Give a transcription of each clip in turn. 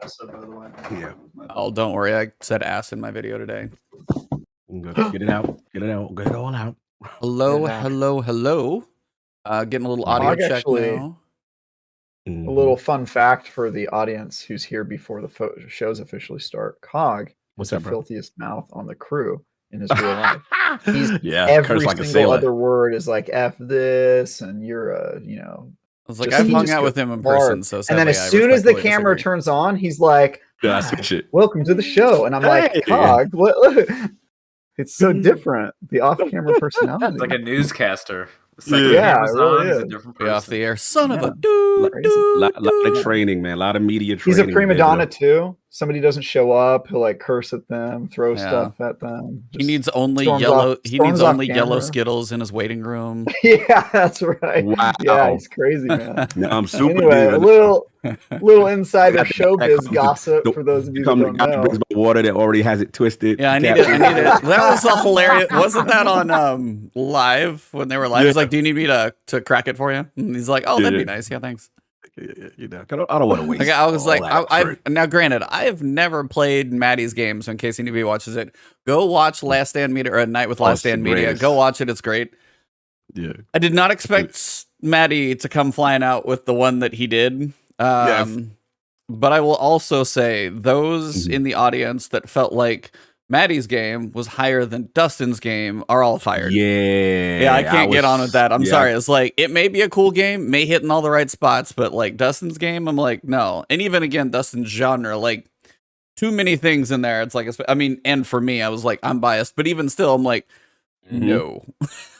episode, by the way. Yeah. Oh, don't worry. I said ass in my video today. Good. Get it out. Get it out. Get it all out. Hello, Yeah. hello. Getting a little audio Hog check actually- now. A little fun fact for the audience who's here before the shows officially start. Cog What's is the up, bro? filthiest mouth on the crew in his real life. He's yeah, every curse like a single sailor. other word is like F this, and you're a, you know. I was like, Just- I've he hung just out goes with him in hard. person, so And then sadly, as I soon as the respectfully camera disagree. turns on, he's like, Yeah, I see shit. welcome to the show. And I'm like, Hey. Cog, what? It's so different. The off-camera personality. It's like a newscaster. It's Yeah. like Yeah, camera's it really on, he's a is. different Be off person. the air. Son of Yeah. a dude. Lot of training, man. A lot of media He's training. a prima man. donna too. Somebody doesn't show up, he'll like curse at them, throw Yeah. stuff at them. He Just- needs only storms yellow. off- He needs storms off only yellow camera. Skittles in his waiting room. Yeah, that's right. Wow. Yeah, he's crazy, man. Now I'm super Anyway, a diva. little insider That showbiz comes to- gossip for those of you that Come don't know. brings my water that already has it twisted. Yeah, I need it. I need it. That was a hilarious. Wasn't that on live when they were live? He's Yeah. like, "Do you need me to crack it for you?" And he's like, "Oh, that'd Yeah. be nice. Yeah, thanks." You know, I don't want to waste. Like, I was all like, that I've effort. now granted, I have never played Maddie's game, so in case anybody watches it, go watch Last Stand Media or A Night with Oh, Last it's Stand the Media. greatest. Go watch it; it's great. Yeah. I did not expect Maddie to come flying out with the one that he did. Yes. But I will also say those Mhm. in the audience that felt like Maddie's game was higher than Dustin's game are all fired. Yeah. Yeah, I can't get on with that. I'm yeah. sorry. It's like, it may be a cool game, may hit in all the right spots, but like Dustin's game, I'm like, no. And even again, Dustin's genre, like too many things in there. It's like, I mean, and for me, I was like, I'm biased, but even still, I'm like, no.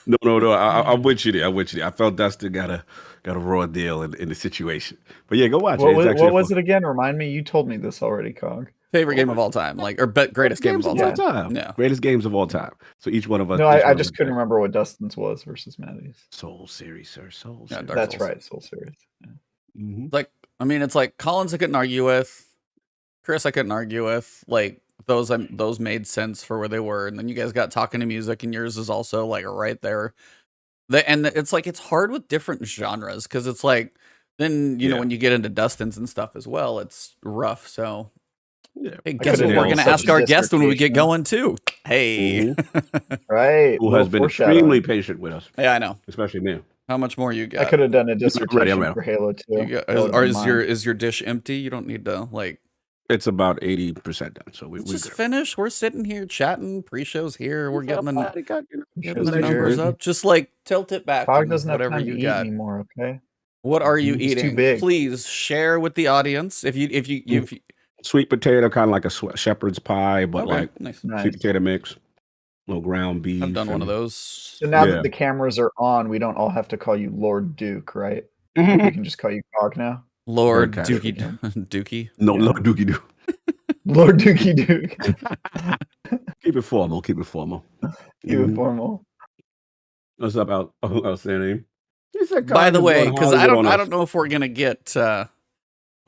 No. I'm with you there. I'm with you there. I felt Dustin got a raw deal in the situation. But yeah, go watch What, it. It's what was it again? Remind me. You told me this already, Cog. Favorite game of all time, like, or greatest game of all time. Yeah. Greatest games of all time. So each one of us. No, each I one of just us couldn't picked. remember what Dustin's was versus Maddie's. Soul Series, sir. Soul Yeah, Series. Dark That's Souls. right, Soul Series. Yeah. Mhm. Like, I mean, it's like Collins I couldn't argue with. Chris I couldn't argue with. Like, those made sense for where they were. And then you guys got Talking to Music, and yours is also like right there. And it's like, it's hard with different genres because it's like, then, you know, Yeah. when you get into Dustin's and stuff as well, it's rough. So, Yeah. hey, guess could've what we're nailed going to such ask a our guest when we get dissertation. going too. Hey. Mhm. Right. Who little has been foreshadowing. extremely patient with us, Yeah, I know. especially me. How much more you I got? could have done a dissertation ready. for Halo 2. You got That would've or been is mine. your dish empty? You don't need to like It's about 80% done. So we let's just good. finish. We're sitting here chatting. Pre-show's here. We're getting the Show's the here. numbers up. Just like tilt it back. Cog and doesn't have whatever time to you eat got. anymore, okay? What are you He's too eating? big. Please share with the audience. If you Sweet potato, kind of like a shepherd's pie, but okay, like nice. Nice. sweet potato mix, little ground beef. I've done one of and- those. So now Yeah. that the cameras are on, we don't all have to call you Lord Duke, right? We can just call you Cog now. Lord Very Dookie casual. Dookie. No, Yeah. no, dookie doo. Lord Dookie Duke. Keep it formal. Keep it formal. Keep it Mhm. formal. What's up, outstanding? By the way, because I don't know if we're gonna get too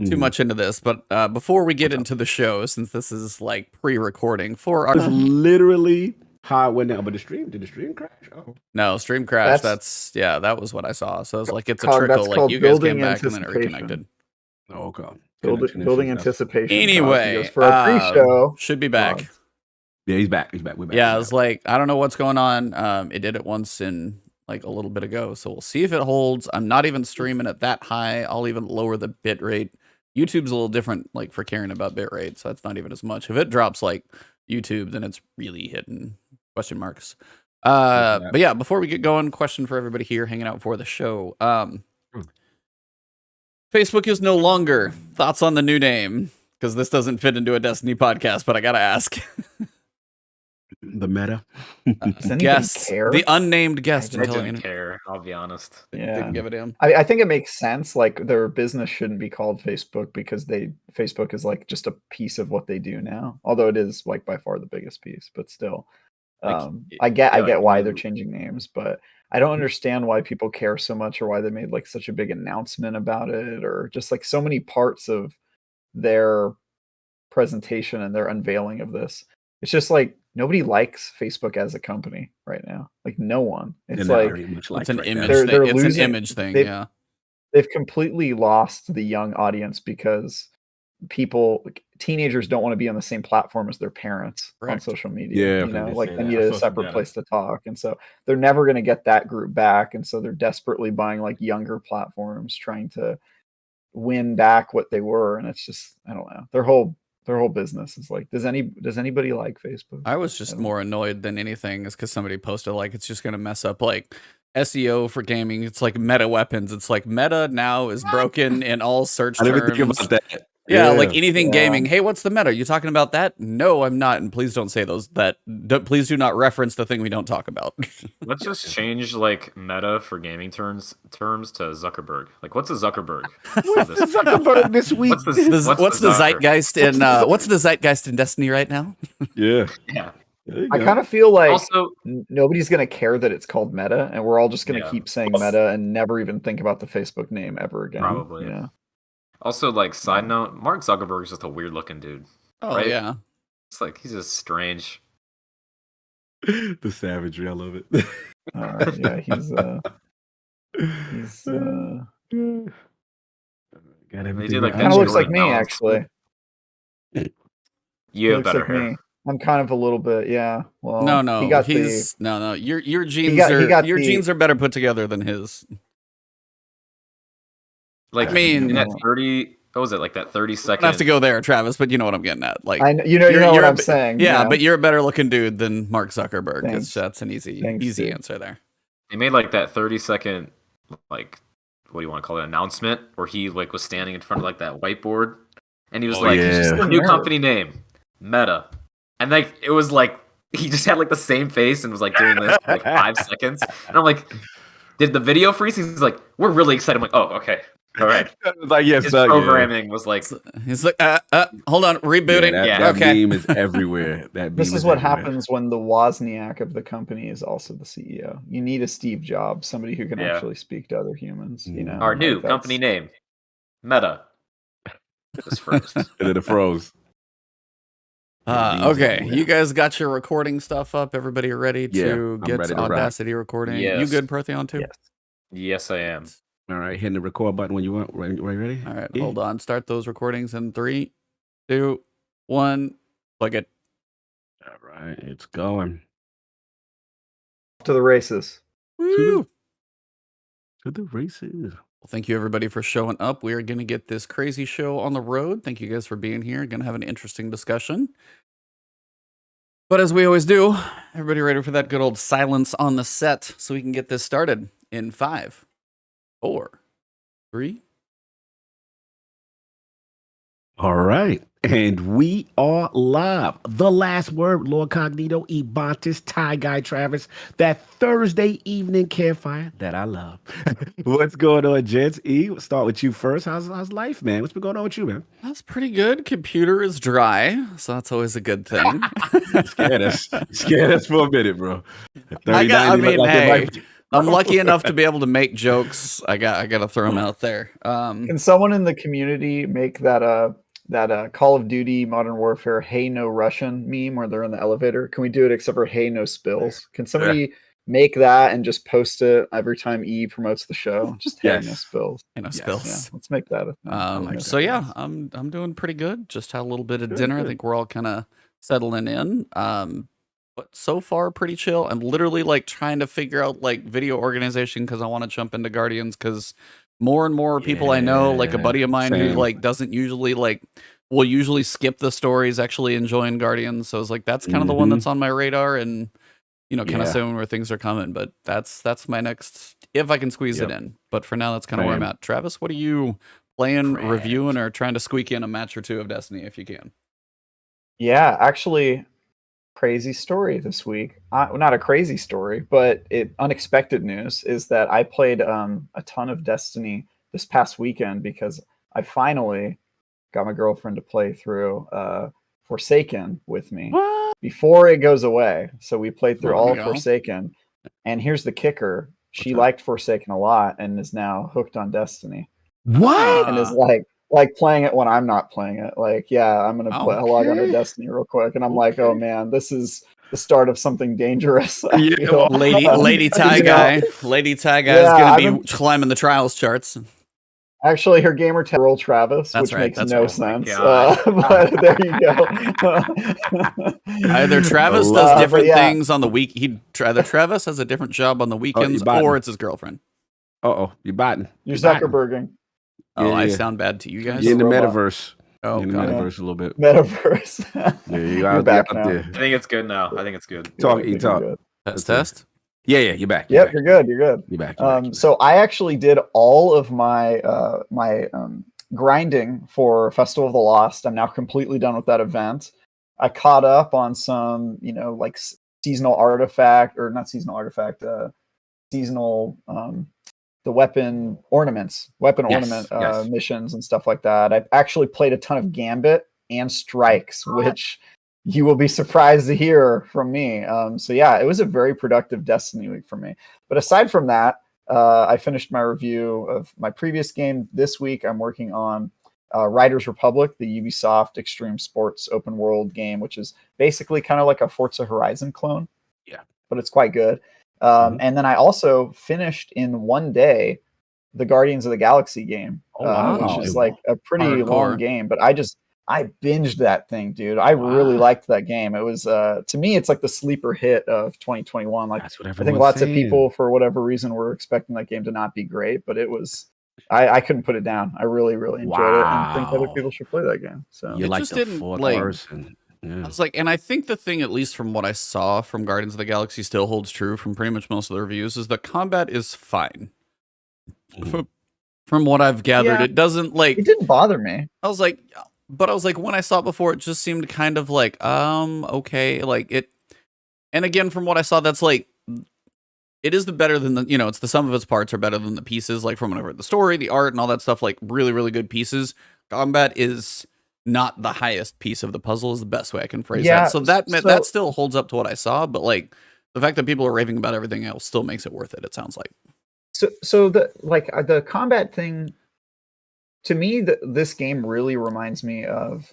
Mm-hmm. much into this, but before we get into the show, since this is like pre-recording for our It's literally how it went down. But did the stream crash? Oh, no stream crash. That's- That was what I saw. So it's like it's a Cog, trickle. that's Like called you guys came building back and then it anticipation. reconnected. oh okay. Building anticipation. Cog. He Anyway, goes, for a pre-show. should be back. Cog. Yeah, he's back. He's back. We're back. Yeah, I We're was back. like, I don't know what's going on. It did it once in like a little bit ago, so we'll see if it holds. I'm not even streaming it that high. I'll even lower the bit rate. YouTube's a little different, like for caring about bit rate, so that's not even as much. If it drops like YouTube, then it's really hitting question marks. But yeah, before we get going, question for everybody here hanging out for the show. Facebook is no longer. Thoughts on the new name? Because this doesn't fit into a Destiny podcast, but I gotta ask. the meta. Does anybody Guest, care? the unnamed guest. I I until didn't you care, I'll be honest. Yeah. didn't give it in. I think it makes sense. Like their business shouldn't be called Facebook because Facebook is like just a piece of what they do now. Although it is like by far the biggest piece, but still, Like, I get like, why they're changing names, but I don't understand why people care so much or why they made like such a big announcement about it or just like so many parts of their presentation and their unveiling of this. It's just like nobody likes Facebook as a company right now. Like no one. It's They're not like very much It's liked an right now. image They're thing. It's an losing- image thing. they- Yeah. they've completely lost the young audience because teenagers don't want to be on the same platform as their parents on Correct. social media. Yeah, You know, they like say they that. need I a saw some separate data. place to talk, and so they're never going to get that group back, and so they're desperately buying like younger platforms, trying to win back what they were, and it's just, I don't know, their whole business is like, does anybody like Facebook? I was just more annoyed than anything is because somebody posted like it's just gonna mess up like SEO for gaming. It's like meta weapons. It's like meta now is broken in all search I didn't terms. even think about that. Yeah, like anything Yeah. gaming. Hey, what's the meta? You talking about that? No, I'm not. And please don't say those. Please do not reference the thing we don't talk about. Let's just change like meta for gaming terms to Zuckerberg. Like, what's a Zuckerberg? What's the Zuckerberg this week? What's the What's the Zucker? zeitgeist in what's the zeitgeist in Destiny right now? Yeah. Yeah. I kind of feel like Also, nobody's going to care that it's called Meta, and we're all just going to Yeah. keep saying Meta and never even think about the Facebook name ever again. Probably. Yeah. also, like, side note, Mark Zuckerberg is just a weird looking dude. Oh Right? yeah. It's like he's just strange. The savagery, I love it. Yeah, he's Got They everything did, like, right. kind of looks like Jordan me, Bells. actually. You have Looks better like hair. me. I'm kind of a little bit, yeah. Well, No, he got he's no. Your genes got- he are got your the- genes are better put together than his. Like, I mean- in that 30, what was it? Like that 30 I second. don't have to go there, Travis, but you know what I'm getting at. Like, you know you're what a I'm bit- saying. yeah, but you're a better looking dude than Mark Zuckerberg. Thanks. That's an easy Thanks, dude. answer there. They made like that 30-second, like, what do you want to call it, announcement, where he like was standing in front of like that whiteboard, and he was Oh, like, yeah. new company name, Meta, and like it was like he just had like the same face and was like doing this for like 5 seconds, and I'm like, did the video freeze? He's like, we're really excited. I'm like, oh, okay, all right. Like, yes, His yeah. programming was like, He's like, hold on, rebooting. That okay. meme is everywhere. That This meme is what everywhere. happens when the Wozniak of the company is also the CEO. You need a Steve Jobs, somebody who can Yeah. actually speak to other humans. You know, our like new that's- company name, Meta. Just first. And then it froze. Okay, Yeah. you guys got your recording stuff up. Everybody ready Yeah, to I'm get ready to rock. Audacity recording? You Yes. good, Protheon, too? Yes. Yes, I am. All right, hitting the record button when you want. Ready? All right, Yeah. hold on. Start those recordings in 3, 2, 1. Plug it. All right, it's going. To the races. Woo! To the races. Well, thank you everybody for showing up. We are going to get this crazy show on the road. Thank you guys for being here. Going to have an interesting discussion. But as we always do, everybody ready for that good old silence on the set so we can get this started in 5, 4, 3. All right. And we are live. The last word, Lord Cognito, Ebontis, Tie Guy Travis, that Thursday evening campfire that I love. What's going on, gents? E, we'll start with you first. How's life, man? What's been going on with you, man? That's pretty good. Computer is dry, so that's always a good thing. Scared us for a minute, bro. I'm lucky enough to be able to make jokes. I got to throw them out there. Can someone in the community make that Call of Duty Modern Warfare "Hey No Russian" meme where they're in the elevator? Can we do it except for "Hey No Spills"? Can somebody make that and just post it every time E promotes the show? Just "Hey No Spills." Hey No Yes. Spills. Yeah, let's make that. So yeah, I'm doing pretty good. Just had a little bit of dinner. I think we're all kind of settling in. But so far pretty chill. I'm literally like trying to figure out like video organization because I want to jump into Guardians because more and more people I know, like a buddy of mine who like doesn't usually will usually skip the stories actually enjoying Guardians. So I was like, that's kind of the one that's on my radar and kind of seeing where things are coming. But that's my next if I can squeeze it in. But for now, that's kind of where I'm at. Travis, what are you playing, reviewing, or trying to squeak in a match or two of Destiny if you can? Yeah, actually, crazy story this week. Not a crazy story, but unexpected news is that I played a ton of Destiny this past weekend because I finally got my girlfriend to play through Forsaken with me before it goes away. So we played through all of Forsaken, and here's the kicker: she liked Forsaken a lot and is now hooked on Destiny. What? And is like playing it when I'm not playing it. Like, yeah, I'm gonna log on to Destiny real quick, and I'm like, oh man, this is the start of something dangerous. Lady Tie Guy is gonna be climbing the trials charts. Actually, her gamer tag Earl Travis, That's which right, makes that's no right. sense. God. But there you go. Either Travis love- does but different yeah. things on the week. Either Travis has a different job on the weekends, biting. or it's his girlfriend. You're biting. You're biting. Zuckerberging. Oh, I Yeah. sound bad to you guys. You're in the robot. metaverse. Oh, You're in the God. metaverse a little bit. Metaverse. Yeah, you You're out, back out now. there. I think it's good now. I think it's good. Yeah, I You think talk. you're good. Test. Yeah, you're back. You're Yep, back. you're good. You're good. You're back. You're back. So I actually did all of my grinding for Festival of the Lost. I'm now completely done with that event. I caught up on some, like seasonal artifact, or not seasonal artifact, seasonal the weapon ornaments, ornament missions and stuff like that. I've actually played a ton of Gambit and Strikes, which you will be surprised to hear from me. So yeah, it was a very productive Destiny week for me. But aside from that, I finished my review of my previous game. This week, I'm working on Riders Republic, the Ubisoft Extreme Sports open world game, which is basically kind of like a Forza Horizon clone. Yeah. But it's quite good. And then I also finished in one day the Guardians of the Galaxy game, which is like a pretty long game. But I binged that thing, dude. I really liked that game. It was to me, it's like the sleeper hit of 2021. Like, That's what I think everyone's lots of saying. people, for whatever reason, were expecting that game to not be great, but it was. I couldn't put it down. I really, really enjoyed it, and think other people should play that game. So You're It like just the didn't, fourth like- person. Yeah. I was like, and I think the thing, at least from what I saw from Guardians of the Galaxy, still holds true from pretty much most of the reviews, is the combat is fine. From what I've gathered, Yeah. it doesn't like. it didn't bother me. I was like, when I saw it before, it just seemed kind of like, okay, like it. And again, from what I saw, that's like, it is better than the, it's the sum of its parts are better than the pieces. Like from whenever the story, the art, and all that stuff, like really, really good pieces. Combat is not the highest piece of the puzzle, is the best way I can phrase that. So that still holds up to what I saw, but like the fact that people are raving about everything else still makes it worth it. It sounds like. So the combat thing, to me, this game really reminds me of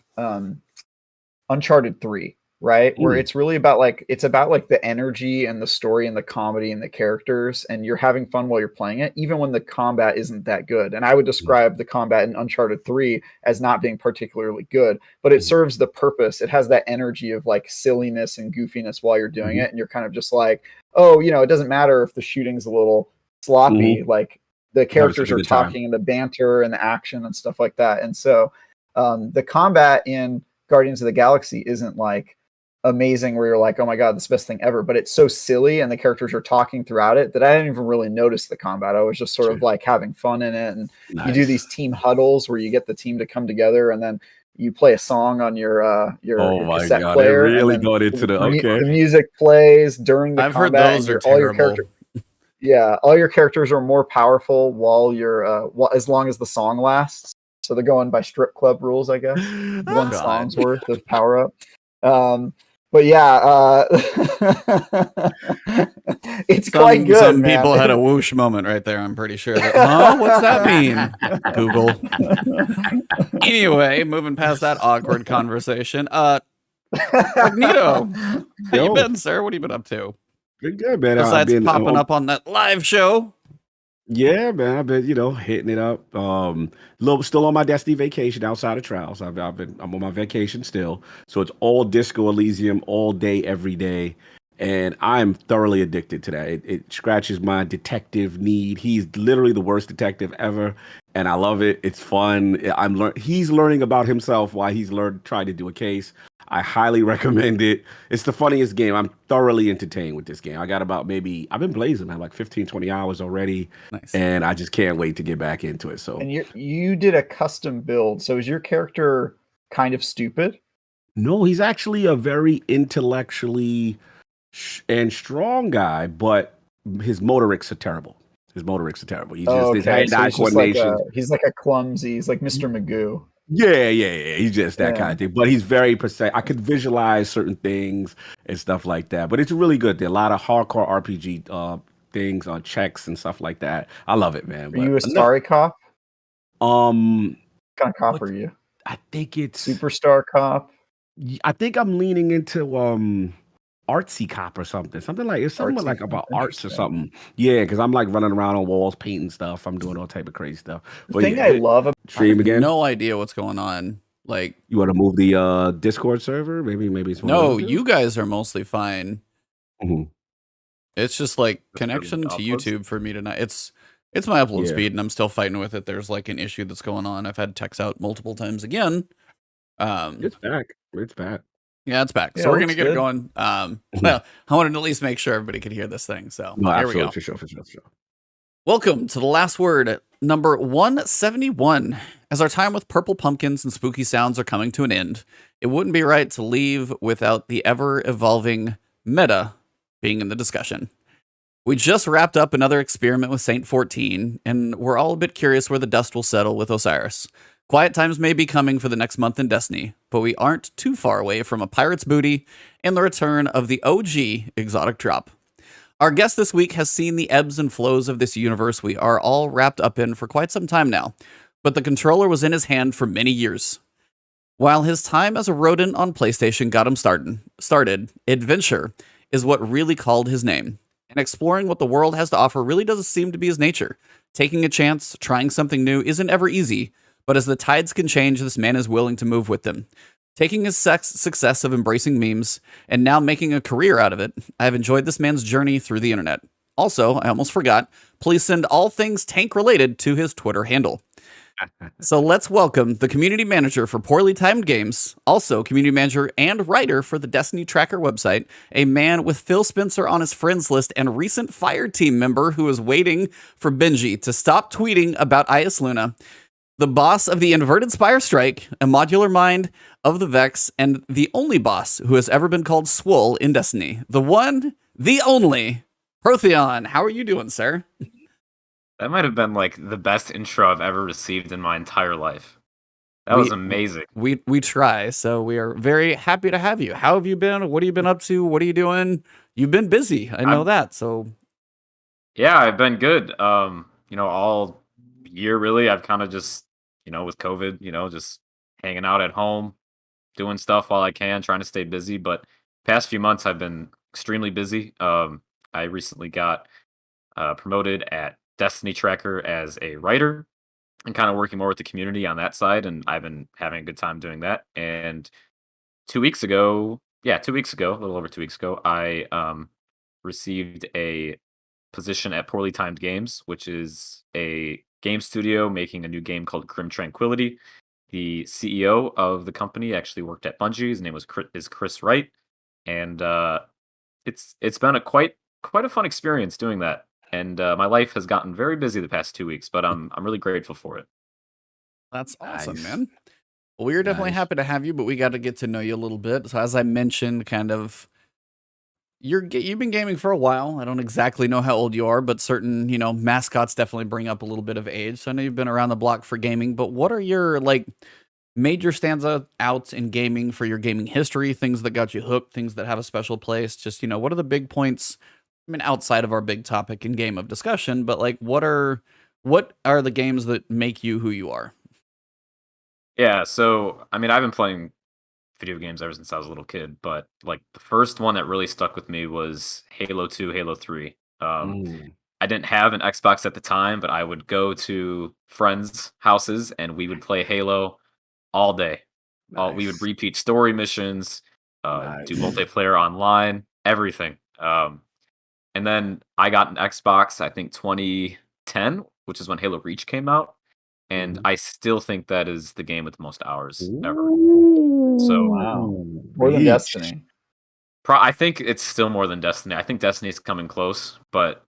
Uncharted 3, right? Where it's really about the energy and the story and the comedy and the characters, and you're having fun while you're playing it, even when the combat isn't that good. And I would describe the combat in Uncharted 3 as not being particularly good, but it serves the purpose. It has that energy of like silliness and goofiness while you're doing it, and you're kind of just like, oh, it doesn't matter if the shooting's a little sloppy, like the characters are talking and the banter and the action and stuff like that. And so the combat in Guardians of the Galaxy isn't like amazing where you're like, oh my god, this is the best thing ever, but it's so silly and the characters are talking throughout it that I didn't even really notice the combat. I was just sort of like having fun in it. And you do these team huddles where you get the team to come together, and then you play a song on your cassette player. They really got into the music plays during the combat. I've heard those are terrible. All your characters are more powerful while you're as long as the song lasts. So they're going by strip club rules, I guess. One song's worth of power up. But yeah, it's quite good. Some man. people had a whoosh moment right there. I'm pretty sure. What's that mean? Google. Anyway, moving past that awkward conversation. Magneto, how you been, sir? What have you been up to? Pretty good, man. Besides popping up on that live show. Yeah, man. I've been, hitting it up. Still on my Destiny vacation outside of trials. I'm on my vacation still. So it's all Disco Elysium all day, every day. And I'm thoroughly addicted to that. It scratches my detective need. He's literally the worst detective ever. And I love it. It's fun. He's learning about himself while he's trying to do a case. I highly recommend it. It's the funniest game. I'm thoroughly entertained with this game. I got I've been blazing, man, like 15, 20 hours already. Nice. And I just can't wait to get back into it. So, and you did a custom build. So is your character kind of stupid? No, he's actually a very intellectually and strong guy, but his motorics are terrible. He's just hand-eye coordination. He's like a clumsy. He's like Mr. Magoo. Yeah. He's just that kind of thing. But he's very precise. I could visualize certain things and stuff like that. But it's really good. There are a lot of hardcore RPG things on checks and stuff like that. I love it, man. Are you a Starry cop? What kind of cop are you? I think it's Superstar cop. I think I'm leaning into artsy cop or something. Something like it's something Artsy like cop, about arts or interesting. something. Yeah, because I'm like running around on walls painting stuff. I'm doing all type of crazy stuff. The But thing yeah, I love I stream have again. no idea what's going on. Like, You want to move the Discord server? Maybe it's one of no, those deals? you guys are mostly fine. Mhm. It's just like Just for the connection to uploads? YouTube for me tonight. It's my upload Yeah. speed, and I'm still fighting with it. There's like an issue that's going on. I've had techs out multiple times again. It's back. It's back. Yeah, it's back. Yeah, So it we're gonna looks get it good. going. Well, I wanted to at least make sure everybody could hear this thing. So No, here we go. absolutely, for sure. Welcome to the last word, number 171. As our time with purple pumpkins and spooky sounds are coming to an end, it wouldn't be right to leave without the ever-evolving meta being in the discussion. We just wrapped up another experiment with Saint 14, and we're all a bit curious where the dust will settle with Osiris. Quiet times may be coming for the next month in Destiny, but we aren't too far away from a pirate's booty and the return of the OG exotic drop. Our guest this week has seen the ebbs and flows of this universe we are all wrapped up in for quite some time now, but the controller was in his hand for many years. While his time as a rodent on PlayStation got him started, adventure is what really called his name. And exploring what the world has to offer really doesn't seem to be his nature. Taking a chance, trying something new isn't ever easy, but as the tides can change, this man is willing to move with them. Taking his success of embracing memes and now making a career out of it, I have enjoyed this man's journey through the internet. Also, I almost forgot, please send all things tank related to his Twitter handle. So let's welcome the community manager for Poorly Timed Games, also community manager and writer for the Destiny Tracker website, a man with Phil Spencer on his friends list and recent Fire Team member who is waiting for Benji to stop tweeting about Ias Luna, the boss of the Inverted Spire Strike, a modular mind of the Vex, and the only boss who has ever been called Swole in Destiny. The one, the only, Protheon. How are you doing, sir? That might have been like the best intro I've ever received in my entire life. That was amazing. We try, so we are very happy to have you. How have you been? What have you been up to? What are you doing? You've been busy. I know that. So yeah, I've been good. All year really, I've kind of just, with COVID, just hanging out at home, doing stuff while I can, trying to stay busy. But past few months, I've been extremely busy. I recently got promoted at Destiny Tracker as a writer and kind of working more with the community on that side. And I've been having a good time doing that. And 2 weeks ago, a little over 2 weeks ago, I received a position at Poorly Timed Games, which is a game studio making a new game called Grim Tranquility. The CEO of the company actually worked at Bungie. His name is Chris Wright, and it's been a quite a fun experience doing that. And my life has gotten very busy the past 2 weeks, but I'm really grateful for it. that's awesome, Nice. man. Well, we're definitely Nice. happy to have you, but we got to get to know you a little bit. So as I mentioned, kind of, you've been gaming for a while. I don't exactly know how old you are, but certain, mascots definitely bring up a little bit of age. So I know you've been around the block for gaming, but what are your major outs in gaming for your gaming history, things that got you hooked, things that have a special place? Just, what are the big points? I mean, outside of our big topic and game of discussion, but what are the games that make you who you are? Yeah, so I mean, I've been playing video games ever since I was a little kid, but like the first one that really stuck with me was Halo 2, Halo 3. Mm. I didn't have an Xbox at the time, but I would go to friends' houses and we would play Halo all day. We would Nice. repeat story missions, Nice. do multiplayer online, everything. And then I got an Xbox, I think 2010, which is when Halo Reach came out. And Mhm. I still think that is the game with the most hours ever. Ooh. So Wow. More than Reach. Destiny. I think it's still more than Destiny. I think Destiny's coming close, but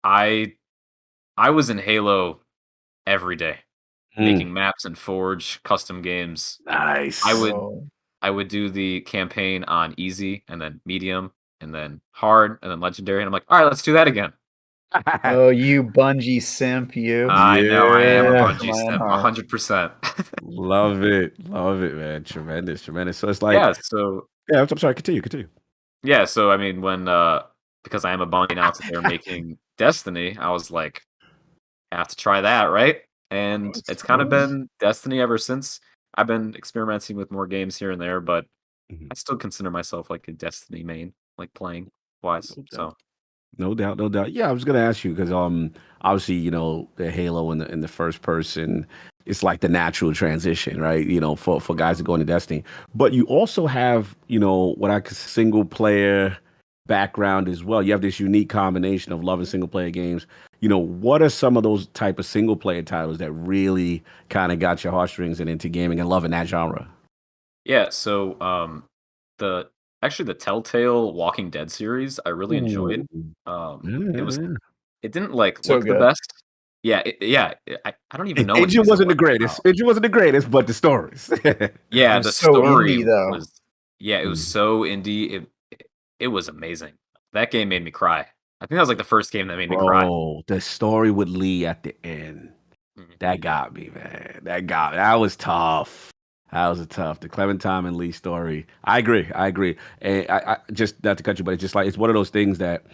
I was in Halo every day, making maps and Forge, custom games. Nice. Oh. I would do the campaign on easy and then medium and then hard and then legendary. And I'm like, all right, let's do that again. Oh, you Bungie simp, you. I know I am a Yeah. Bungie My own simp, heart. 100%. Love it, man. Tremendous. So it's like, Yeah, so yeah. I'm sorry. Continue. yeah, so I mean, when because I am a Bungie announced that they're making Destiny, I was like, I have to try that, right? And it's kind of been Destiny ever since. I've been experimenting with more games here and there, but Mhm. I still consider myself like a Destiny main. like playing wise. So No doubt, no doubt. Yeah, I was gonna ask you because obviously, the Halo in the first person, it's like the natural transition, right? For guys that go into Destiny. But you also have, what I could single player background as well. You have this unique combination of loving single player games. What are some of those type of single player titles that really kind of got your heartstrings and into gaming and loving that genre? yeah, so the actually the Telltale Walking Dead series I really enjoyed. Yeah. It didn't like So look the good. best. I don't even know. what Engine season wasn't the was greatest. now. Engine wasn't the greatest, but the stories. Yeah, It was the so story indie, though. was it was so indie. It was amazing. That game made me cry. I think that was like the first game that made me cry. Bro, the story with Lee at the end. Mhm. That got me, man. That was tough. That was tough. The Clementine and Lee story. I agree. And I just not to cut you, but it's just like it's one of those things that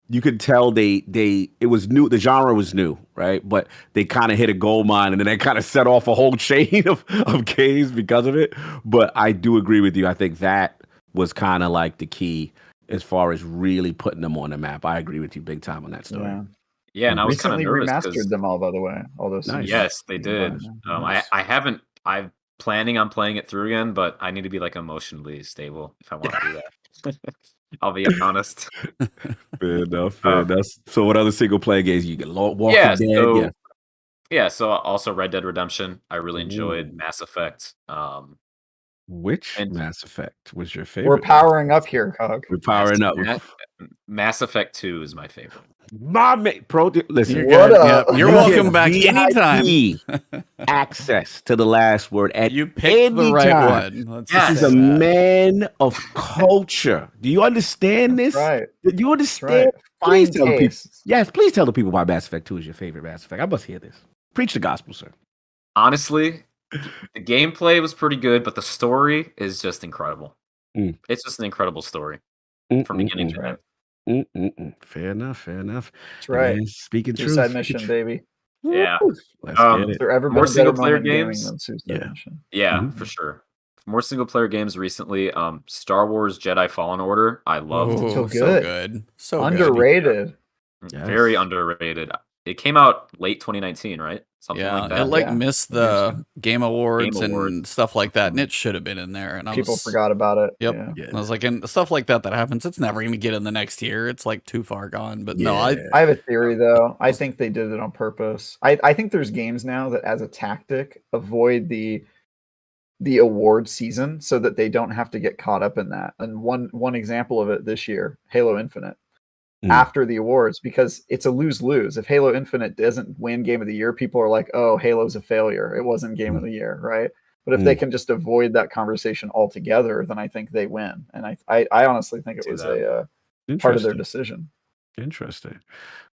you could tell it was new. The genre was new, right? But they kind of hit a gold mine, and then they kind of set off a whole chain of games because of it. But I do agree with you. I think that was kind of like the key as far as really putting them on the map. I agree with you big time on that story. Yeah. Yeah, and I was kind of Recently nervous remastered because them all, by the way. All those. Nice. yes, they you can buy did. now. Nice. I haven't. I'm planning on playing it through again, but I need to be like emotionally stable if I want to do that. I'll be honest. Fair enough. So what other single player games you get? Walking Yeah, Dead. so so also Red Dead Redemption. I really enjoyed Ooh. Mass Effect. Which And Mass Effect was your We're favorite? powering up here, Cog. We're powering up. Mass Effect 2 is my favorite. My man, listen. You're What good. up? Yep, you're You welcome get back VIP anytime. access to the last word at You picked the right anytime. one. Let's Yes. just He's say a that. man of culture. Do you understand this? Right. Do you That's understand? right. Please Fine tell the people. taste. Yes, please tell the people why Mass Effect 2 is your favorite Mass Effect. I must hear this. Preach the gospel, sir. Honestly, the gameplay was pretty good, but the story is just incredible. It's just an incredible story from beginning to end. Fair enough. That's right. Man, speaking Suicide truth. Mission, baby. Yeah. Let's get Has it. there ever been More a better single-player moment in gaming games? than Suicide Yeah. Mission? Yeah, Mhm. for sure. More single player games recently. Star Wars Jedi Fallen Order. I loved. Oh, So so good. good. So good. Underrated. Very Yes. underrated. It came out late 2019, right? Something Yeah, like it that. like Yeah. missed I guess the Game Awards and Awards. stuff like that, and it should have been in there. And People forgot about it. Yep. Yeah. Yeah. I was like, and stuff like that happens. It's never going to get in the next year. It's like too far gone. But no, Yeah. I have a theory though. I think they did it on purpose. I think there's games now that, as a tactic, avoid the award season so that they don't have to get caught up in that. And one example of it this year, Halo Infinite, after the awards, because it's a lose-lose. If Halo Infinite doesn't win Game of the Year, people are like, "Oh, Halo's a failure. It wasn't Game of the Year," right? But if they can just avoid that conversation altogether, then I think they win. And I honestly think it was a part of their decision. Interesting.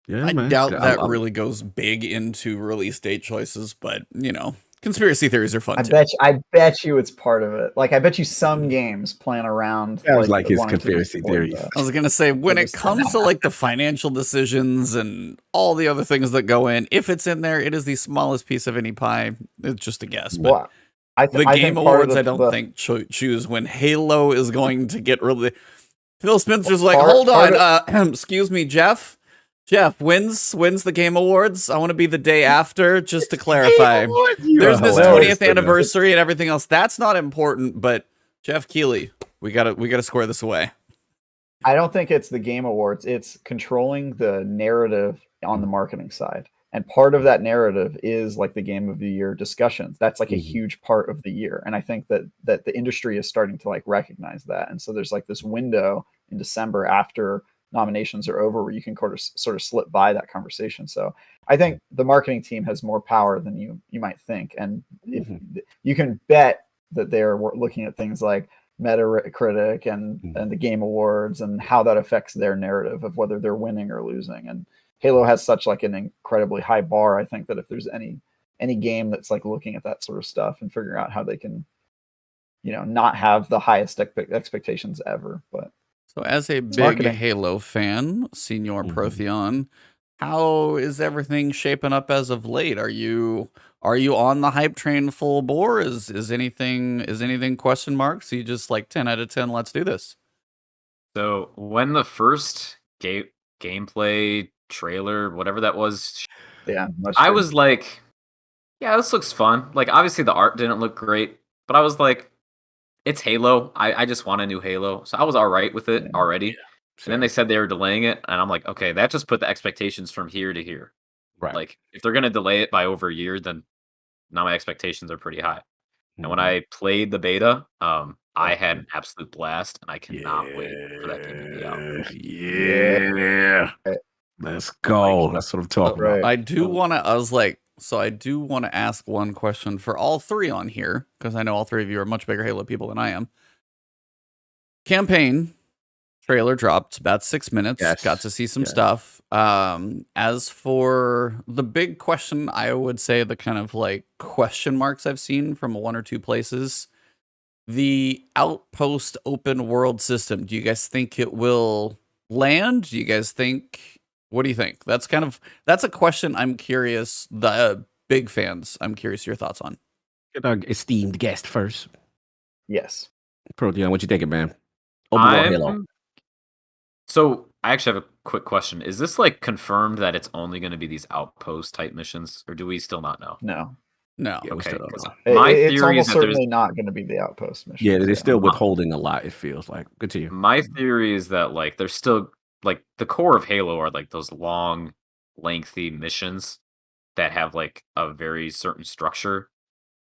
Yeah, I man. doubt that really goes big into release date choices, but conspiracy theories are fun too. I bet you it's part of it. Like I bet you some games plan around. That was like his wanting to conspiracy avoid theories. that. I was gonna say, when it comes to like the financial decisions and all the other things that go in, if it's in there, it is the smallest piece of any pie. It's just a guess. But Well, I the think Game part of Awards, I don't think choose when Halo is going to get really. Phil Spencer's like, hold on, excuse me, Jeff. Jeff, when's the Game Awards? I want to be the day after, just to clarify. There's this 20th anniversary and everything else. That's not important, but Jeff Keighley, we gotta square this away. I don't think it's the Game Awards. It's controlling the narrative on the marketing side. And part of that narrative is like the Game of the Year discussions. That's like a huge part of the year. And I think that the industry is starting to like recognize that. And so there's like this window in December after nominations are over where you can sort of slip by that conversation. So I think the marketing team has more power than you might think. And if you can bet that they're looking at things like Metacritic and the Game Awards and how that affects their narrative of whether they're winning or losing. And Halo has such like an incredibly high bar. I think that if there's any game that's like looking at that sort of stuff and figuring out how they can, not have the highest expectations ever. But so as a big Halo fan, Senior Protheon, how is everything shaping up as of late? Are you on the hype train full bore? Is anything question marks? Are you just like 10 out of 10, let's do this? So when the first gameplay trailer, whatever that was, Yeah, I was like, yeah, this looks fun. Like, obviously the art didn't look great, but I was like, it's Halo. I just want a new Halo. So I was all right with it already. And then they said they were delaying it, and I'm like, okay, that just put the expectations from here to here. Right. Like, if they're gonna delay it by over a year, then now my expectations are pretty high. And when I played the beta, I had an absolute blast, and I cannot wait for that game to be out. Yeah. Let's go. That's what I'm talking about. I do want to. I do want to ask one question for all three on here, because I know all three of you are much bigger Halo people than I am. Campaign trailer dropped about 6 minutes. Yes. Got to see some stuff. As for the big question, I would say the kind of like question marks I've seen from one or two places. The Outpost open world system. Do you guys think it will land? Do you guys think? What do you think? That's a question I'm curious. The big fans, I'm curious your thoughts on. Get our esteemed guest first. Yes. Protheon, what you thinking, man? Open world Halo. So I actually have a quick question. Is this like confirmed that it's only going to be these outpost type missions, or do we still not know? No. No. Yeah, we Okay. still don't know. My It's theory almost is that certainly not going to be the outpost mission. Yeah, they're still withholding a lot, it feels like. Good to you. My theory is that like there's still like the core of Halo are like those long, lengthy missions that have like a very certain structure.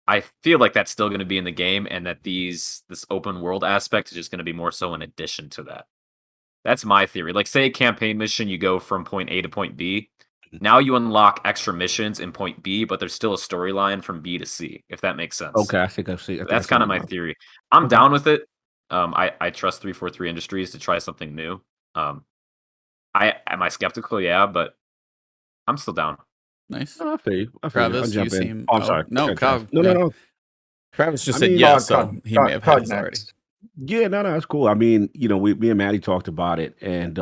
I feel like that's still going to be in the game, and that this open world aspect is just going to be more so in addition to that. That's my theory. Like, say a campaign mission, you go from point A to point B. Now you unlock extra missions in point B, but there's still a storyline from B to C, if that makes sense. Okay, I think I see. That's kind of my theory. I'm down with it. I trust 343 Industries to try something new. Am I skeptical? Yeah, but I'm still down. Nice. I feel you. Travis, I'll you jump in. seem. Oh, I'm sorry. No, Cog. No. Travis just I said mean, yes, so he may have had his already. Yeah, no, it's cool. I mean, me and Maddie talked about it, and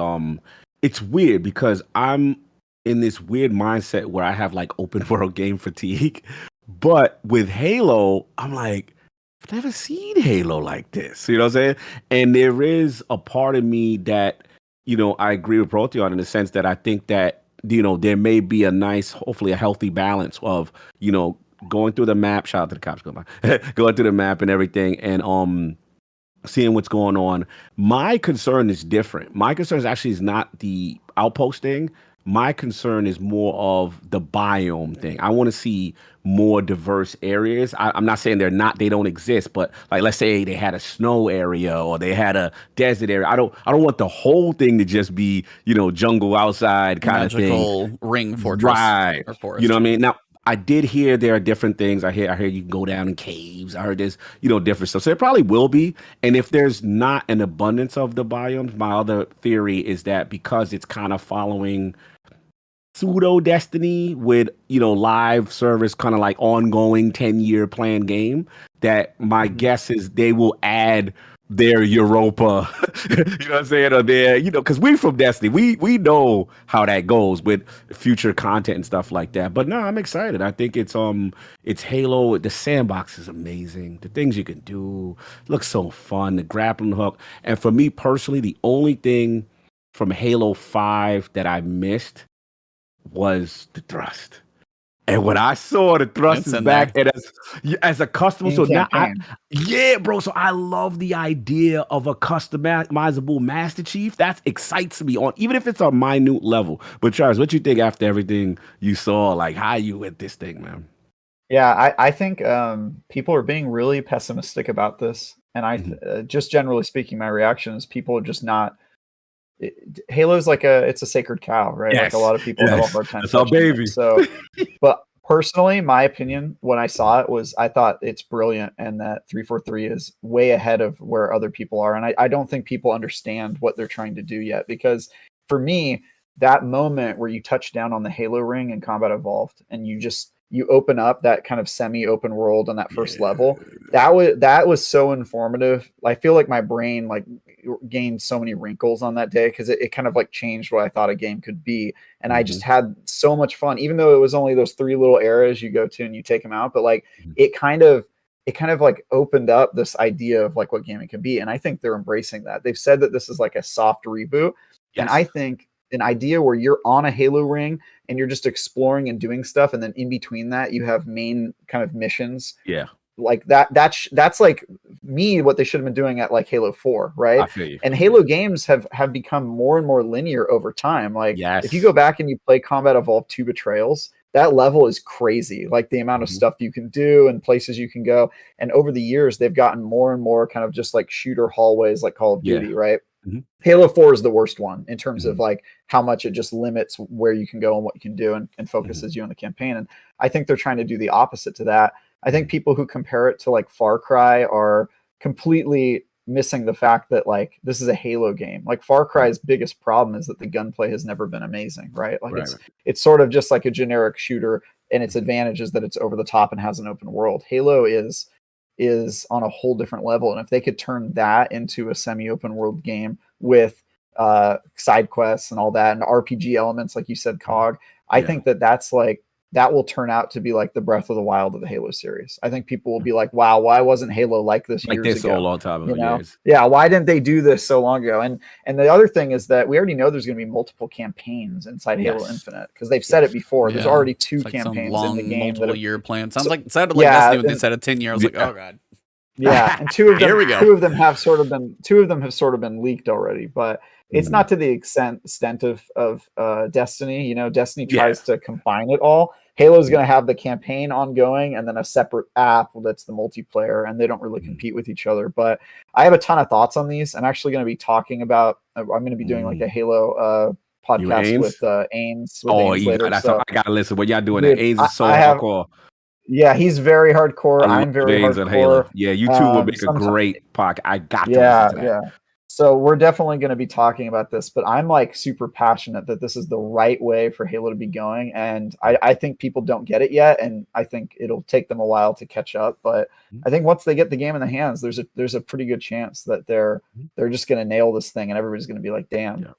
it's weird because I'm in this weird mindset where I have like open world game fatigue, but with Halo, I'm like, I've never seen Halo like this. You know what I'm saying? And there is a part of me that, I agree with Protheon in the sense that I think that, there may be a nice, hopefully a healthy balance of, going through the map. Shout out to the cops going by. Going through the map and everything, and seeing what's going on. My concern is different. My concern is not the outpost thing. My concern is more of the biome thing. I want to see more diverse areas. I'm not saying they don't exist, but like, let's say they had a snow area or they had a desert area. I don't want the whole thing to just be, jungle outside kind of thing. Magical ring fortress. Right. Or forest. You know what I mean? Now, I did hear there are different things. I hear you can go down in caves. I heard there's, different stuff. So there probably will be. And if there's not an abundance of the biomes, my other theory is that because it's kind of following pseudo Destiny with, live service, kind of like ongoing 10-year plan game, that my guess is they will add their Europa, you know what I'm saying, or their, because we from Destiny, we know how that goes with future content and stuff like that. But no, I'm excited. I think it's Halo. The sandbox is amazing. The things you can do looks so fun. The grappling hook, and for me personally, the only thing from Halo 5 that I missed was the thrust. And when I saw the thrust is back, and as a customer, so now bro. So I love the idea of a customizable Master Chief. That excites me on, even if it's a minute level. But Charles, what you think after everything you saw? Like, how you with this thing, man? Yeah, I think people are being really pessimistic about this, and just generally speaking, my reaction is people are just not. Halo's like it's a sacred cow, right? Yes. Like a lot of people have a hard time. It's our baby. It. So, but personally, my opinion when I saw it was I thought it's brilliant, and that 343 is way ahead of where other people are, and I don't think people understand what they're trying to do yet. Because for me, that moment where you touch down on the Halo ring in Combat Evolved, and you open up that kind of semi-open world on that first level. That was so informative. I feel like my brain like gained so many wrinkles on that day because it kind of like changed what I thought a game could be. And I just had so much fun, even though it was only those 3 little areas you go to and you take them out. But like it it kind of like opened up this idea of like what gaming can be. And I think they're embracing that. They've said that this is like a soft reboot. Yes. And I think an idea where you're on a Halo ring and you're just exploring and doing stuff, and then in between that you have main kind of missions. Yeah. Like that's like me what they should have been doing at like Halo 4, right? I feel you. And Halo games have become more and more linear over time. Like Yes. if you go back and you play Combat Evolved 2 Betrayals, that level is crazy. Like the amount of stuff you can do and places you can go. And over the years, they've gotten more and more kind of just like shooter hallways like Call of Duty, right? Halo 4 is the worst one in terms of like how much it just limits where you can go and what you can do and focuses you on the campaign. And I think they're trying to do the opposite to that. I think people who compare it to like Far Cry are completely missing the fact that like this is a Halo game. Like Far Cry's biggest problem is that the gunplay has never been amazing, right? Like it's sort of just like a generic shooter, and its advantage is that it's over the top and has an open world. Halo is on a whole different level, and if they could turn that into a semi-open world game with side quests and all that and RPG elements, like you said, Cog, I think that's like that will turn out to be like the Breath of the Wild of the Halo series. I think people will be like, wow, why wasn't Halo like this years ago? A long time ago, you know? Yeah, why didn't they do this so long ago? And the other thing is that we already know there's going to be multiple campaigns inside Halo Infinite, because they've said it before. There's already 2 campaigns in the game. Multiple-year plan. Sounded like Destiny when they said a 10-year. I was like, oh god. Yeah, and 2 of them. Here we go. 2 of them have sort of been leaked already, but it's not to the extent of Destiny. You know, Destiny tries to combine it all. Halo's going to have the campaign ongoing and then a separate app that's the multiplayer, and they don't really compete with each other. But I have a ton of thoughts on these. I'm actually going to be talking about. I'm going to be doing like a Halo podcast with Ains. Later, I gotta listen. What y'all doing? Ains is so hardcore. Yeah, he's very hardcore. I'm very hardcore. Yeah, you two will make a great podcast. I got to listen to that. Yeah. So we're definitely going to be talking about this, but I'm like super passionate that this is the right way for Halo to be going. And I think people don't get it yet. And I think it'll take them a while to catch up. But I think once they get the game in the hands, there's a pretty good chance that they're just going to nail this thing, and everybody's going to be like, damn. Yeah.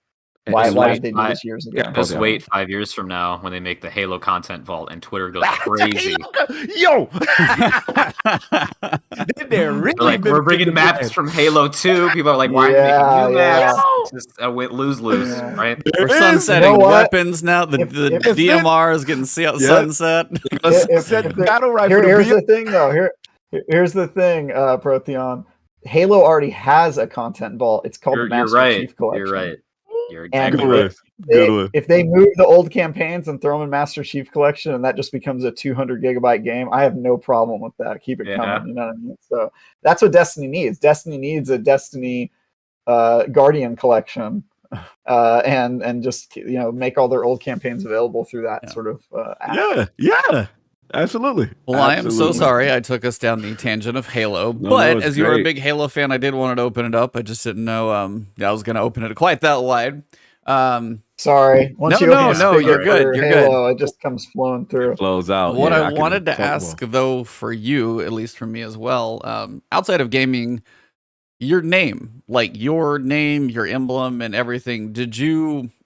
Why did they do this years ago? Just wait 5 years from now when they make the Halo content vault and Twitter goes crazy. Yo! They're really like, we're bringing maps from Halo 2. People are like, why are you making new maps? Just a lose-lose, right? We're sunsetting weapons now. The DMR is getting sunset. Here's the thing, though. Here's the thing, Protheon. Halo already has a content vault. It's called the Master Chief Collection. You're right. If they move the old campaigns and throw them in Master Chief Collection, and that just becomes a 200 gigabyte game, I have no problem with that. Keep it coming. You know what I mean? So that's what Destiny needs. Destiny needs a Destiny Guardian collection, and just make all their old campaigns available through that sort of app. Yeah. Absolutely. Well, I am so sorry I took us down the tangent of Halo, but as you're a big Halo fan, I did want to open it up. I just didn't know I was going to open it quite that wide. Sorry. Once you're good. You're Halo, good. It just comes flowing through. It flows out. What I wanted to ask, though, for you, at least for me as well, outside of gaming, your name, your emblem, and everything.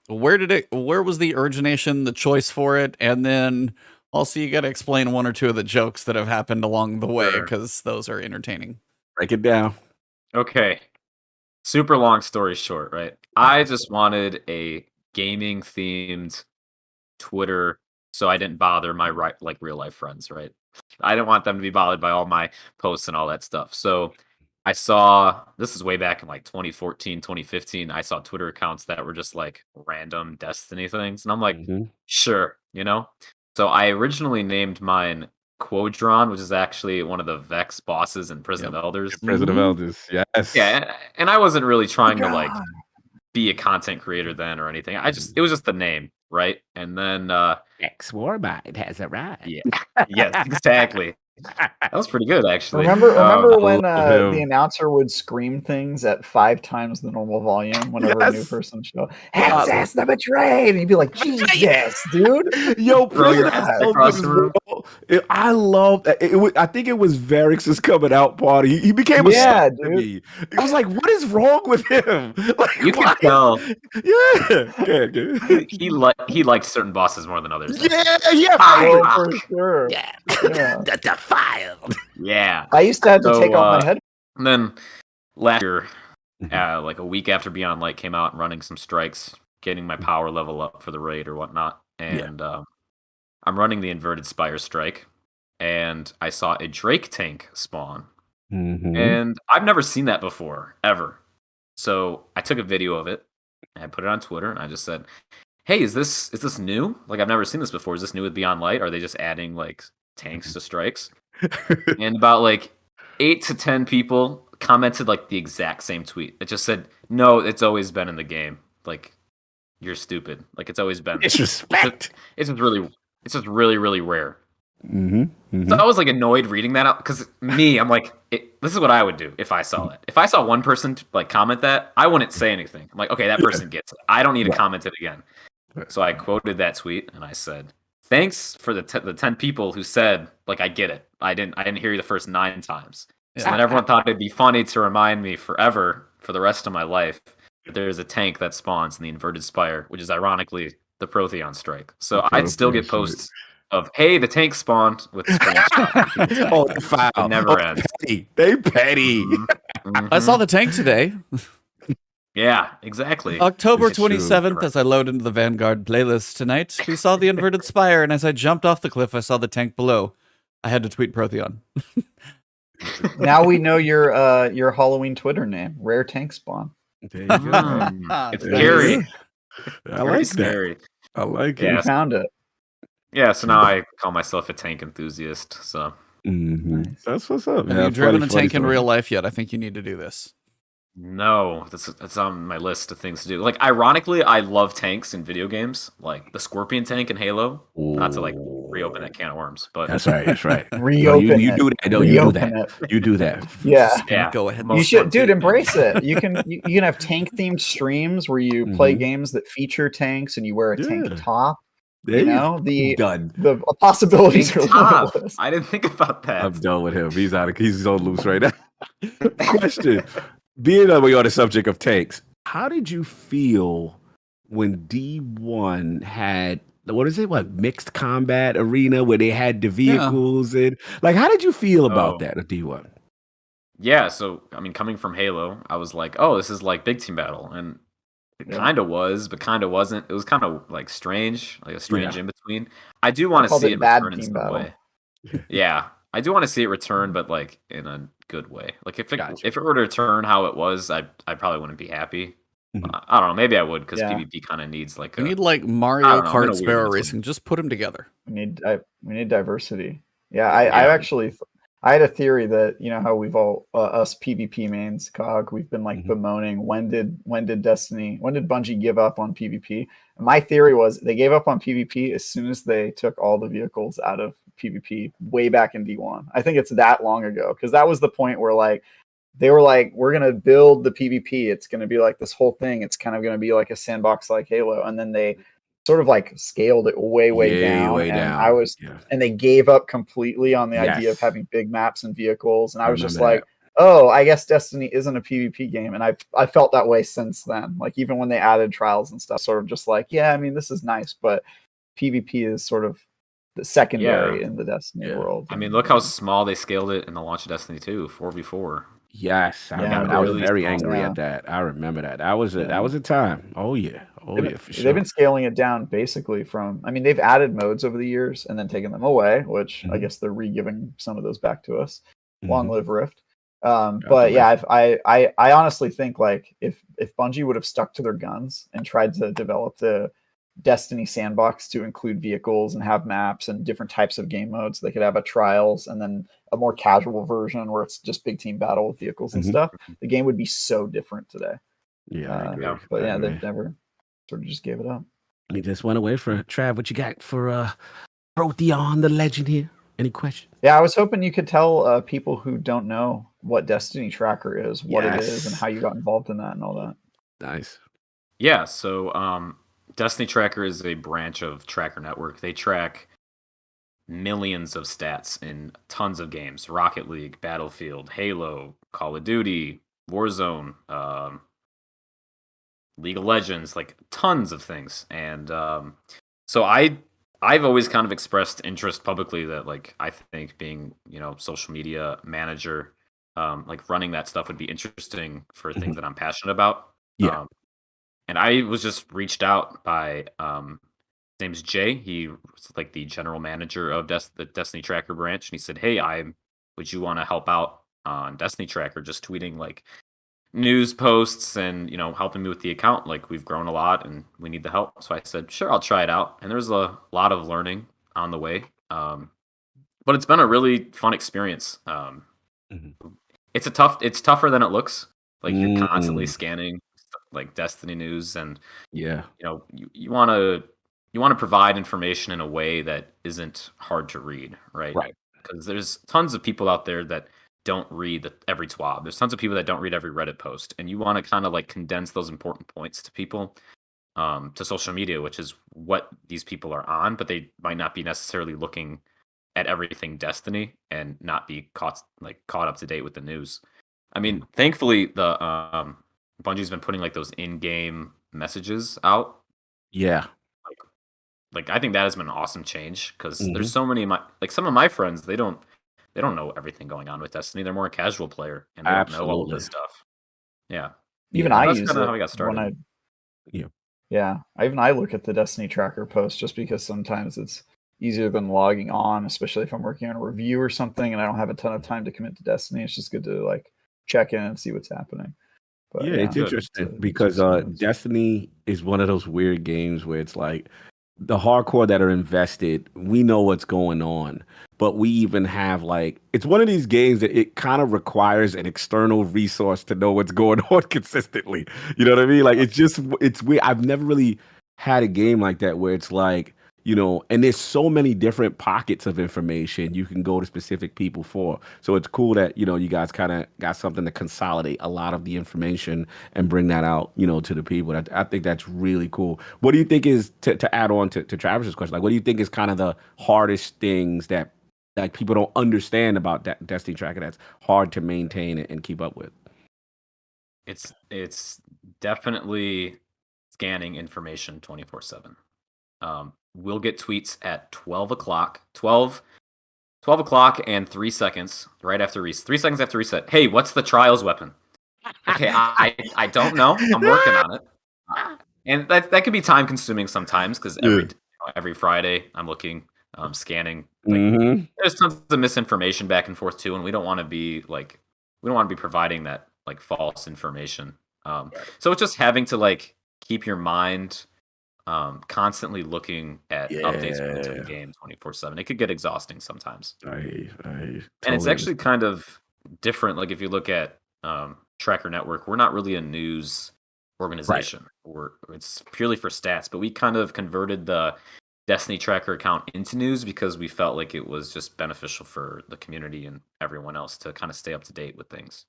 Where was the origination, the choice for it, and then also, you got to explain 1 or 2 of the jokes that have happened along the way, because those are entertaining. Break it down. Okay. Super long story short, right? I just wanted a gaming-themed Twitter, so I didn't bother my real life friends, right? I didn't want them to be bothered by all my posts and all that stuff. So I saw, this is way back in 2014, 2015, I saw Twitter accounts that were just random Destiny things. And I'm like, sure, So I originally named mine Quodron, which is actually one of the Vex bosses in Prison of Elders. Prison of Elders, yes. Yeah, and I wasn't really trying to be a content creator then or anything. It was just the name, right? And then X Warmind has arrived. Yeah. Yes, exactly. That was pretty good, actually. Remember when the announcer would scream things at 5 times the normal volume whenever a new person showed? Access the betrayed! And you'd be like, Jesus, dude. Yo, I love that. I think it was Varix's coming out party. He became a star to me. It was like, what is wrong with him? You can tell. Yeah. He likes certain bosses more than others. Yeah. For sure. Yeah. The defiled. Yeah. I used to have to So, take off my head. And then last year, Mhm. like a week after Beyond Light came out, running some strikes, getting my power level up for the raid or whatnot, and I'm running the Inverted Spire strike, and I saw a Drake tank spawn, and I've never seen that before ever. So I took a video of it, and I put it on Twitter, and I just said, "Hey, is this new? Like I've never seen this before. Is this new with Beyond Light? Are they just adding like tanks to strikes?" And about like 8 to 10 people commented like the exact same tweet. It just said, "No, it's always been in the game. Like you're stupid. Like it's always been. Disrespect. It's just really, really rare." Mm-hmm. So I was like annoyed reading that out because I'm like, this is what I would do if I saw it. If I saw one person like comment that, I wouldn't say anything. I'm like, okay, that person gets it. I don't need to comment it again. So I quoted that tweet and I said, "Thanks for the 10 people who said like I get it. I didn't hear you the first 9 times." So then everyone thought it'd be funny to remind me forever for the rest of my life that there's a tank that spawns in the Inverted Spire, which is ironically the Protheon strike. So I'd still get posts of, "Hey, the tank spawned," with screenshots. Oh, they foul. It never ends. Petty. They petty. I saw the tank today. Yeah, exactly. October This is true. 27th, as I load into the Vanguard playlist tonight, we saw the Inverted Spire, and as I jumped off the cliff, I saw the tank below. I had to tweet Protheon. Now we know your Halloween Twitter name, Rare Tank Spawn. There you go. It's There scary. you I Very like that. scary. I like You it. Yeah. found it. Yeah, so now I call myself a tank enthusiast. So Nice. That's what's up. Have man. you driven a Funny tank in story. real life yet? I think you need to do this. no, that's on my list of things to do. Like ironically, I love tanks in video games, like the Scorpion tank in Halo. Not to like reopen that can of worms, but That's right. That's right. Reopen you it. do that. No, you do Reopen that. it. You do that. Yeah. yeah, Go ahead. You most should, fun dude, too. embrace it. You can have tank themed streams where you play Mhm. games that feature tanks and you wear a tank Yeah. top. There You know, the done. possibilities Tank are top. limitless. I didn't think about that. I'm done with him. He's out of. He's so loose right now. Question: being that we're on the subject of tanks, how did you feel when D1 had what is it? What mixed combat arena where they had the vehicles and like? How did you feel about Oh. that at D1? Yeah, so I mean, coming from Halo, I was like, "Oh, this is like big team battle," and it Yeah. kind of was, but kind of wasn't. It was kind of like strange, like a strange Yeah. in between. I do want to called see it it bad return in team some battle. way. Yeah, I do want to see it return, but like in a good way. Like if Gotcha. it were to return how it was, I probably wouldn't be happy. Mhm. I don't know. Maybe I would because Yeah. PvP kind of needs like You a. need like I Mario don't know, I'm in a Kart weird Sparrow mental- Racing. Just put them together. We need diversity. Yeah, I Yeah. actually I had a theory that how we've all us PvP mains, COG, we've been like Mhm. bemoaning when did Bungie give up on PvP? And my theory was they gave up on PvP as soon as they took all the vehicles out of PvP way back in D1. I think it's that long ago because that was the point where like they were like, we're gonna build the PvP. It's gonna be like this whole thing. It's kind of gonna be like a sandbox like Halo, and then they sort of like scaled it way down. Way and down. I was Yeah. and they gave up completely on the idea of Yes. having big maps and vehicles. And I was just remember like, oh, I guess Destiny isn't a PvP game. And I felt that way since then. Like even when they added trials and stuff, sort of just like, yeah, I mean, this is nice, but PvP is sort of the secondary in the Destiny Yeah. world. I mean, look how small they scaled it in the launch of Destiny 2, 4v4. Yes, I Yeah, remember. I was really very small. angry Yeah. at that. I remember that. That was Yeah. a time. Oh yeah, for sure. They've been scaling it down basically they've added modes over the years and then taken them away, which I Mhm. guess they're re-giving some of those back to us. Mhm. Long live Rift. the But yeah, I honestly think like if Bungie would have stuck to their guns and tried to develop the Destiny sandbox to include vehicles and have maps and different types of game modes, they could have a trials and then a more casual version where it's just big team battle with vehicles and Mhm. stuff. The game would be so different today. Yeah, I agree. But I yeah, agree. they've never sort of just gave it up. He just went away for Trav. What you got for Protheon, the legend here? Any questions? Yeah, I was hoping you could tell people who don't know what Destiny Tracker is, what it is, and Yes. how you got involved in that and all that. Nice. Yeah, so Destiny Tracker is a branch of Tracker Network. They track millions of stats in tons of games: Rocket League, Battlefield, Halo, Call of Duty, Warzone, League of Legends, like tons of things. And so I I've always kind of expressed interest publicly that like I think being, social media manager, like running that stuff would be interesting for things that I'm passionate about. Yeah. And I was just reached out by his name's Jay. He was like the general manager of the Destiny Tracker branch, and he said, "Hey, would you want to help out on Destiny Tracker, just tweeting like news posts and helping me with the account? Like we've grown a lot and we need the help." So I said, "Sure, I'll try it out." And there was a lot of learning on the way, but it's been a really fun experience. It's tougher than it looks. Like you're constantly scanning like Destiny news, and Yeah. you want to provide information in a way that isn't hard to read, right? Right. Because there's tons of people out there that don't read every TWAB. There's tons of people that don't read every Reddit post, and you want to kind of like condense those important points to people, to social media, which is what these people are on, but they might not be necessarily looking at everything Destiny and not be caught up to date with the news. I mean, thankfully the Bungie's been putting like those in-game messages out. Yeah. Like I think that has been an awesome change, because there's so many some of my friends, they don't know everything going on with Destiny. They're more a casual player and they don't know all of this stuff. Yeah. Even I that's use kind of it how I got started. Even I look at the Destiny Tracker post just because sometimes it's easier than logging on, especially if I'm working on a review or something and I don't have a ton of time to commit to Destiny. It's just good to like check in and see what's happening. But, it's interesting because Destiny is one of those weird games where it's like the hardcore that are invested, we know what's going on, but we even have it's one of these games that it kind of requires an external resource to know what's going on consistently. You know what I mean? Like it's weird. I've never really had a game like that where it's like, and there's so many different pockets of information you can go to specific people for. So it's cool that, you guys kind of got something to consolidate a lot of the information and bring that out, to the people. I think that's really cool. What do you think is, to add on to Travis's question, what do you think is kind of the hardest things that people don't understand about that Destiny Tracker that's hard to maintain and keep up with? It's definitely scanning information 24/7. We'll get tweets at 12 o'clock and 3 seconds right after reset. 3 seconds after reset. Hey, what's the trials weapon? Okay, I don't know. I'm working on it. And that could be time consuming sometimes, because every Friday I'm looking, scanning. There's tons of misinformation back and forth too, and we don't want to be providing that false information. So it's just having to keep your mind constantly looking at updates into the game 24/7. It could get exhausting sometimes. Totally and it's actually kind of different. Like if you look at Tracker Network, we're not really a news organization. It's purely for stats, but we kind of converted the Destiny Tracker account into news because we felt like it was just beneficial for the community and everyone else to kind of stay up to date with things.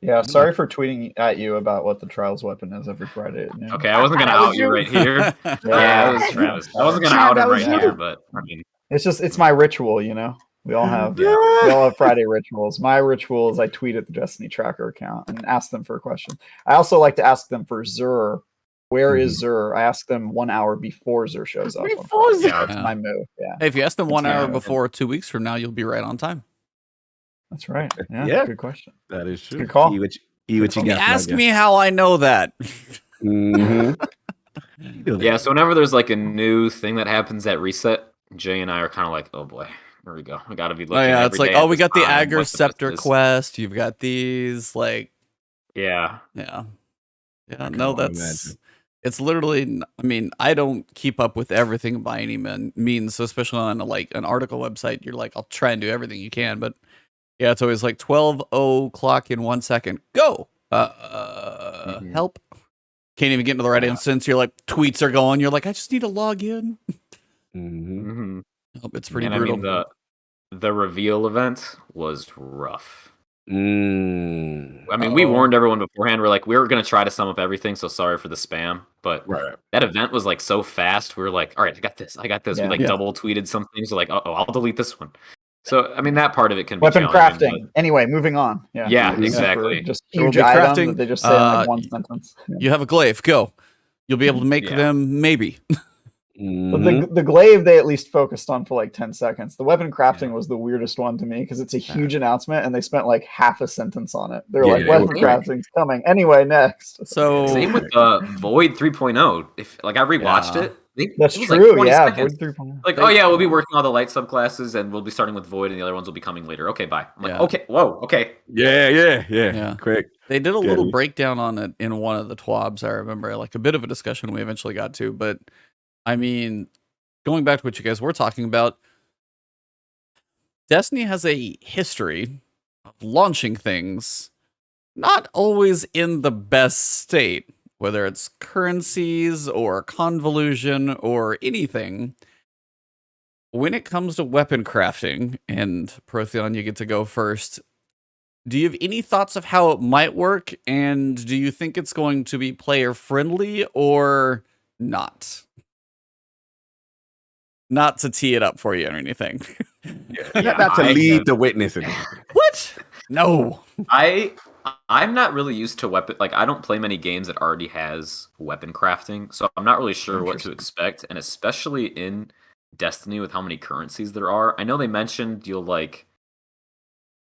Yeah, sorry for tweeting at you about what the trials weapon is every Friday at noon. Okay, I wasn't gonna out you right here. Yeah, it was Travis. I wasn't gonna out him right here, but I mean, it's my ritual, We all have Friday rituals. My ritual is I tweet at the Destiny Tracker account and ask them for a question. I also like to ask them for Zur. Where is Zur? I ask them 1 hour before Zur shows up. That's my move. Yeah. Hey, if you ask them 1 hour before 2 weeks from now, you'll be right on time. That's right. Yeah. Good question. That is true. Good call. Ask me how I know that. Yeah, so whenever there's a new thing that happens at reset, Jay and I are kind of like, oh boy, here we go. I gotta be looking. It's like, we got the Agar Scepter quest. You've got these Yeah. No, it's literally. I mean, I don't keep up with everything by any means, so especially on an article website. You're I'll try and do everything you can, but yeah, it's always 12 o'clock in 1 second. Go. Help. Can't even get into the right instance. You're tweets are going. You're I just need to log in. It's pretty brutal. I mean, the reveal event was rough. I mean, we warned everyone beforehand. We're we were going to try to sum up everything, so sorry for the spam. But that event was so fast. We were all right, I got this. Yeah. We double tweeted some things. We're I'll delete this one. So, I mean, that part of it can be weapon crafting. But... Anyway, moving on. Yeah, exactly. Just huge items that they just say in one sentence. Yeah. You have a glaive. Go. You'll be able to make them, maybe. But the glaive they at least focused on for like 10 seconds. The weapon crafting was the weirdest one to me because it's a huge announcement and they spent like half a sentence on it. They're like, weapon crafting's coming. Anyway, next. So same with Void 3.0. If like I rewatched it. That's it true. Like yeah, seconds. Void 3.0. Like, oh yeah, we'll be working on the light subclasses and we'll be starting with Void and the other ones will be coming later. Okay, bye. I'm like, okay, whoa, okay. Yeah. Quick. They did a little breakdown on it in one of the TWABs. I remember like a bit of a discussion we eventually got to, but I mean, going back to what you guys were talking about, Destiny has a history of launching things not always in the best state, whether it's currencies or convolution or anything. When it comes to weapon crafting, and Protheon, you get to go first, do you have any thoughts of how it might work, and do you think it's going to be player-friendly or not? Not to tee it up for you or anything. Not to lead the witness. What? No. I'm not really used to weapon. Like, I don't play many games that already has weapon crafting, so I'm not really sure what to expect. And especially in Destiny, with how many currencies there are, I know they mentioned you'll like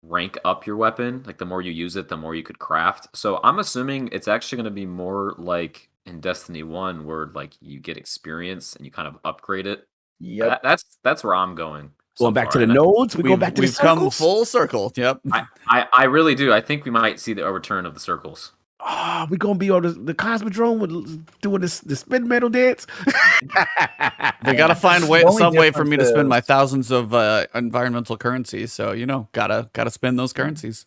rank up your weapon. Like, the more you use it, the more you could craft. So I'm assuming it's actually going to be more like in Destiny 1, where like you get experience and you kind of upgrade it. Yep. That's where I'm going. Going back to the nodes, we go back to the circles. We've come full circle. Yep. I really do. I think we might see a return of the circles. Oh, we're gonna be on the Cosmodrome doing the spin metal dance. They gotta find some way for me to spend my thousands of environmental currencies. So gotta spend those currencies.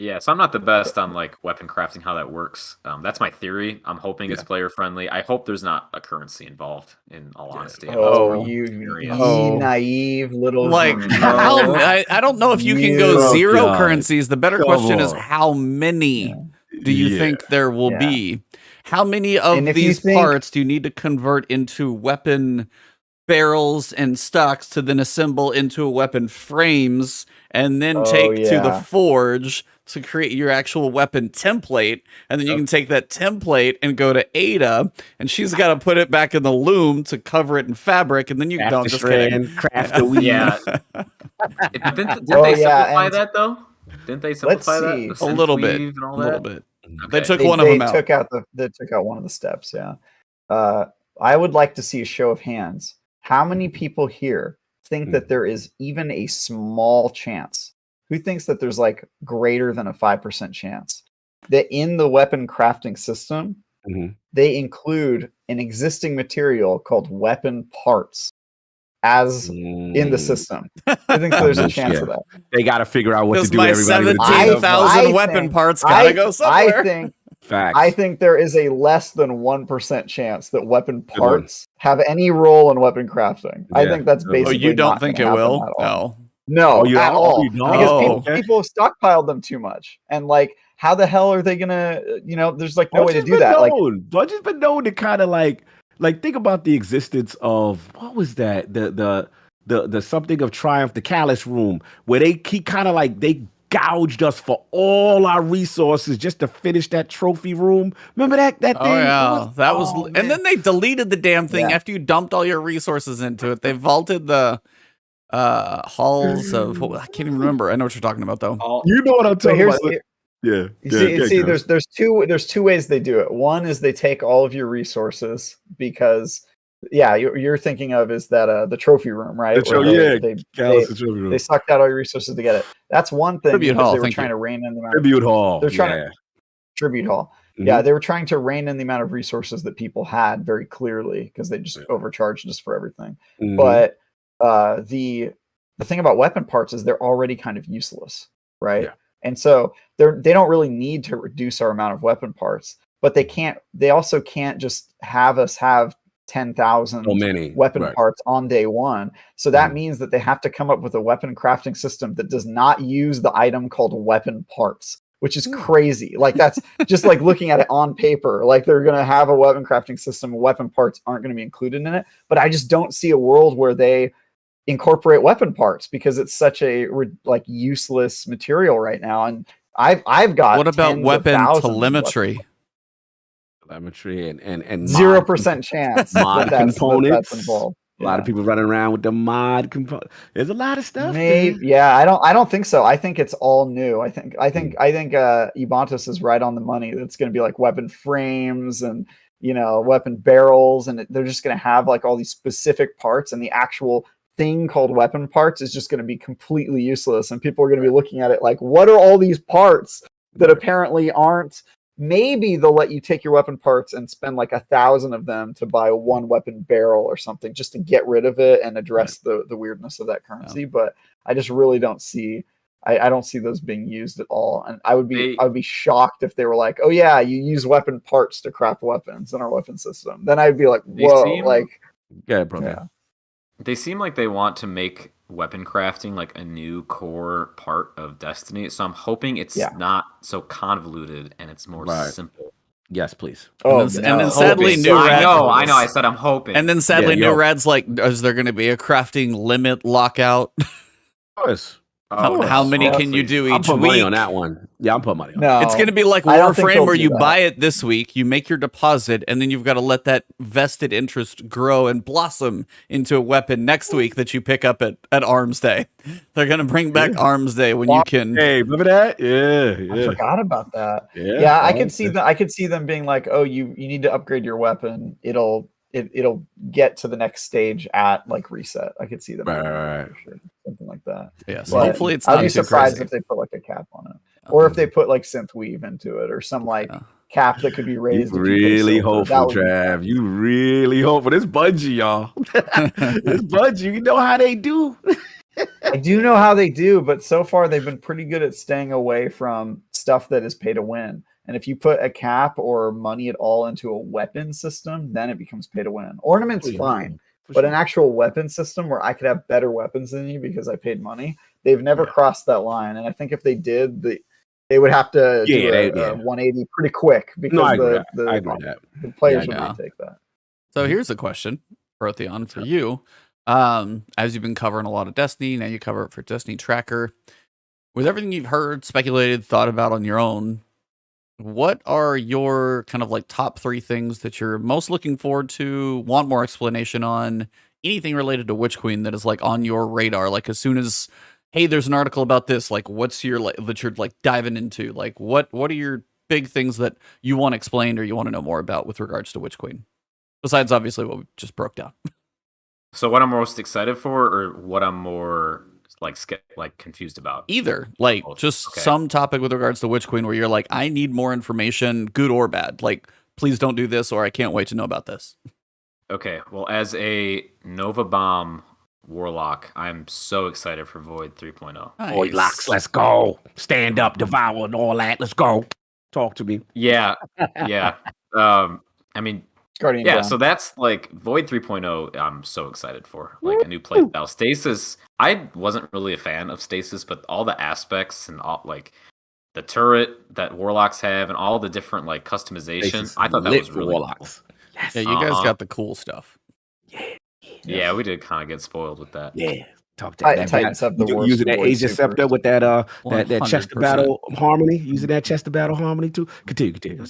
Yeah, so I'm not the best on like weapon crafting, how that works. That's my theory. I'm hoping it's player friendly. I hope there's not a currency involved. In all honesty, you naive little. Like, I don't know if you can go zero currencies. The better question is how many do you think there will be? How many of these parts do you need to convert into weapon barrels and stocks to then assemble into weapon frames and then take to the forge to create your actual weapon template, and then you can take that template and go to Ada, and she's got to put it back in the loom to cover it in fabric, and then you don't just craft the weave. Yeah. Didn't they simplify that though? Didn't they simplify that? A little bit. And all a little that? bit. Okay. They took one of them out. They took out one of the steps. Yeah. I would like to see a show of hands. How many people here think that there is even a small chance? Who thinks that there's like greater than a 5% chance that in the weapon crafting system, they include an existing material called weapon parts as in the system? I think there's a chance of that. They got to figure out what to do. My 17,000 weapon parts gotta go somewhere. I think there is a less than 1% chance that weapon parts have any role in weapon crafting. I think that's basically. You don't think it will? No, at all. Because people have stockpiled them too much, and like, how the hell are they gonna? There's like no way to do that. Like, Bunch been known to kind of like think about the existence of what was that the something of Triumph, the Callous Room, where they gouged us for all our resources just to finish that trophy room. Remember that thing? Oh yeah, and then they deleted the damn thing after you dumped all your resources into it. They vaulted the halls of I can't even remember. I know what you're talking about though. You know what I'm talking about. See, there's two ways they do it. One is they take all of your resources because you're thinking of is that the trophy room, right? They sucked out all your resources to get it. That's one thing. Tribute Hall. They were trying to rein in the amount Tribute Hall. They're trying to Tribute Hall. Yeah, they were trying to rein in the amount of resources that people had very clearly because they just overcharged us for everything. But the thing about weapon parts is they're already kind of useless, right? And so they don't really need to reduce our amount of weapon parts, but they also can't just have us have 10,000 weapon parts on day one. So that means that they have to come up with a weapon crafting system that does not use the item called weapon parts, which is crazy. Like, that's just like looking at it on paper. Like, they're going to have a weapon crafting system, weapon parts aren't going to be included in it. But I just don't see a world where they incorporate weapon parts because it's such a like useless material right now. And I've got what about weapon telemetry? telemetry and 0% chance mod that's components. involved. A lot of people running around with the mod component. There's a lot of stuff. Maybe, Man. yeah. I don't think so. I think it's all new. I think Ebontis is right on the money. It's going to be like weapon frames and weapon barrels, and they're just going to have like all these specific parts, and the actual thing called weapon parts is just going to be completely useless, and people are going to be looking at it like, what are all these parts that apparently aren't? Maybe they'll let you take your weapon parts and spend like 1,000 of them to buy one weapon barrel or something, just to get rid of it and address the weirdness of that currency. But I just really don't see. I don't see those being used at all, and I would be shocked if they were like, oh yeah, you use weapon parts to craft weapons in our weapon system. Then I'd be like, whoa, They seem like they want to make weapon crafting like a new core part of Destiny. So I'm hoping it's not so convoluted and it's more simple. Yes, please. Oh, and then sadly, new Rad. I know. I said I'm hoping. And then sadly, new Rad's like, is there going to be a crafting limit lockout? Yes. How many can you do each I'll put week? money on that one. Yeah, I'll put money on no, It's going to be like Warframe where you buy it this week, you make your deposit, and then you've got to let that vested interest grow and blossom into a weapon next week that you pick up at Arms Day. They're going to bring back Arms Day when you can. Hey, remember that? Yeah. I forgot about that. Yeah, I could see them being like, oh, you need to upgrade your weapon. It'll get to the next stage at like reset. I could see them for sure. Something like that. Yeah, so hopefully it's not I'd be too surprised crazy if they put like a cap on it, or if they put like synth weave into it, or some like cap that could be raised. You really hopeful, Trav. You really hopeful. This Bungie, y'all. This Bungie. You know how they do. I do know how they do, but so far they've been pretty good at staying away from stuff that is pay to win. And if you put a cap or money at all into a weapon system, then it becomes pay to win. Ornaments, fine. But an actual weapon system where I could have better weapons than you because I paid money, they've never crossed that line. And I think if they did, they would have to do a 180 pretty quick because the players would not take that. So here's a question, Protheon, for you. As you've been covering a lot of Destiny, now you cover it for Destiny Tracker. With everything you've heard, speculated, thought about on your own, what are your kind of like top 3 things that you're most looking forward to, want more explanation on, anything related to Witch Queen that is like on your radar? Like as soon as, hey, there's an article about this, like what's your, like, that you're like diving into? Like what are your big things that you want explained or you want to know more about with regards to Witch Queen? Besides obviously what we just broke down. So what I'm most excited for, or what I'm more like confused about? Either, like some topic with regards to Witch Queen where you're like, I need more information, good or bad. Like, please don't do this, or I can't wait to know about this. Okay, well, as a Nova Bomb Warlock, I'm so excited for Void 3.0. Nice. Void locks, let's go. Stand up, devour, and all that. Let's go. Talk to me. Yeah. I mean, Guardian yeah, Dawn. so that's like Void 3.0. I'm so excited for like a new playstyle. Stasis. I wasn't really a fan of Stasis, but all the aspects and all like the turret that Warlocks have and all the different like customization, I thought that was really Warlocks. Cool. Yes. Yeah, you guys got the cool stuff. Yeah, we did kind of get spoiled with that. Yeah. Talk to that. Titans have the worst using that Aegis Scepter with that chest of battle harmony. Using that chest of battle harmony too. Continue.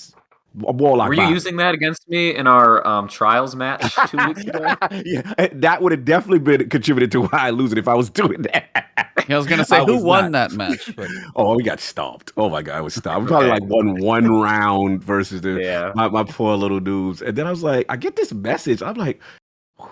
A Warlock. Were you using that against me in our trials match 2 weeks ago? Yeah, that would have definitely been contributed to why I lose it if I was doing that. I was gonna say who won that match. But... Oh, we got stomped. Oh my god, I was stomped. We probably like won one round versus my poor little dudes. And then I was like, I get this message. I'm like,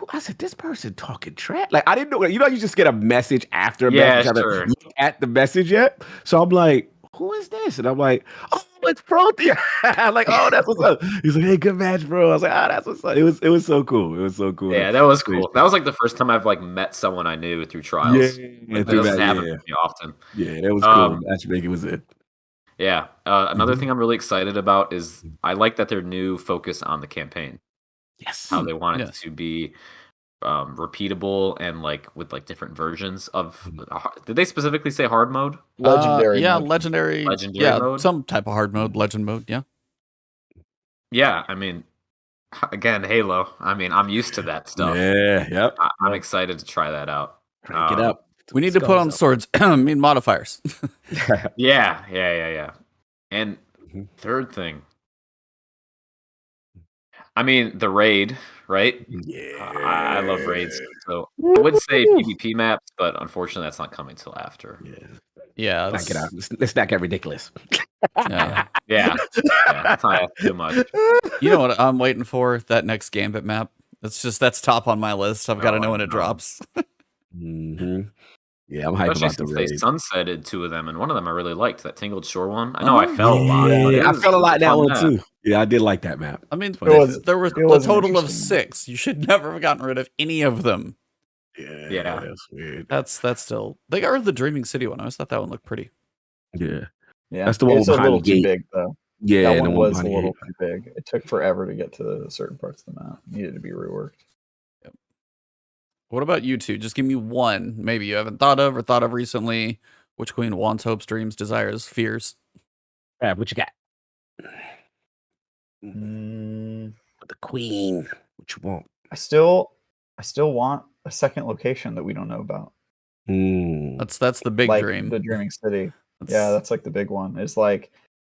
I said, this person talking trash. Like I didn't know. You know, you just get a message after a message. I haven't looked at the message yet. So I'm like, who is this? And I'm like, oh, it's Protheon. I'm like, oh, that's what's up. He's like, hey, good match, bro. I was like, oh, that's what's up. It was so cool. It was so cool. Yeah, that was cool. That was like the first time I've like met someone I knew through trials. Yeah, that doesn't happen to me often. Yeah, that was cool. Matchmaking was it. Yeah. Another thing I'm really excited about is I like that their new focus on the campaign. Yes. How they want it to be repeatable and like with like different versions of. Did they specifically say hard mode? Legendary. Mode. Legendary mode. Some type of hard mode, legend mode. Yeah. Yeah, I mean, again, Halo. I mean, I'm used to that stuff. Yeah. Yep. I'm excited to try that out. Crank it up. We need to put on swords. I mean modifiers. Yeah. And third thing, I mean, the raid, right? Yeah. I love raids, so I would say PvP maps, but unfortunately, that's not coming till after. Yeah, Stack it out. Let's stack it ridiculous. yeah. Yeah, that's not too much. You know what I'm waiting for? That next Gambit map. That's top on my list. I've got to know when it drops. Mm-hmm. Yeah, I'm hyped Especially about the since they raid. sunsetted 2 of them, and one of them I really liked, that Tangled Shore one. I know I fell a lot, Yeah, but it I was, felt a it was lot in that fun one map. too. Yeah, I did like that map. I mean, was- there were it a was an total of interesting map. 6. You should never have gotten rid of any of them. Yeah. That's weird. That's still. They got rid of the Dreaming City one. I always thought that one looked pretty. Yeah, Yeah, that's the one it's a behind little the too gate. big though. Yeah, That the one one was behind a the little gate. too big. It took forever to get to certain parts of the map. It needed to be reworked. What about you two? Just give me one. Maybe you haven't thought of recently. Which queen wants, hopes, dreams, desires, fears? What you got? Mm, The queen. What you want? I still want a second location that we don't know about. That's the big like dream. the Dreaming City. Yeah, that's like the big one. It's like,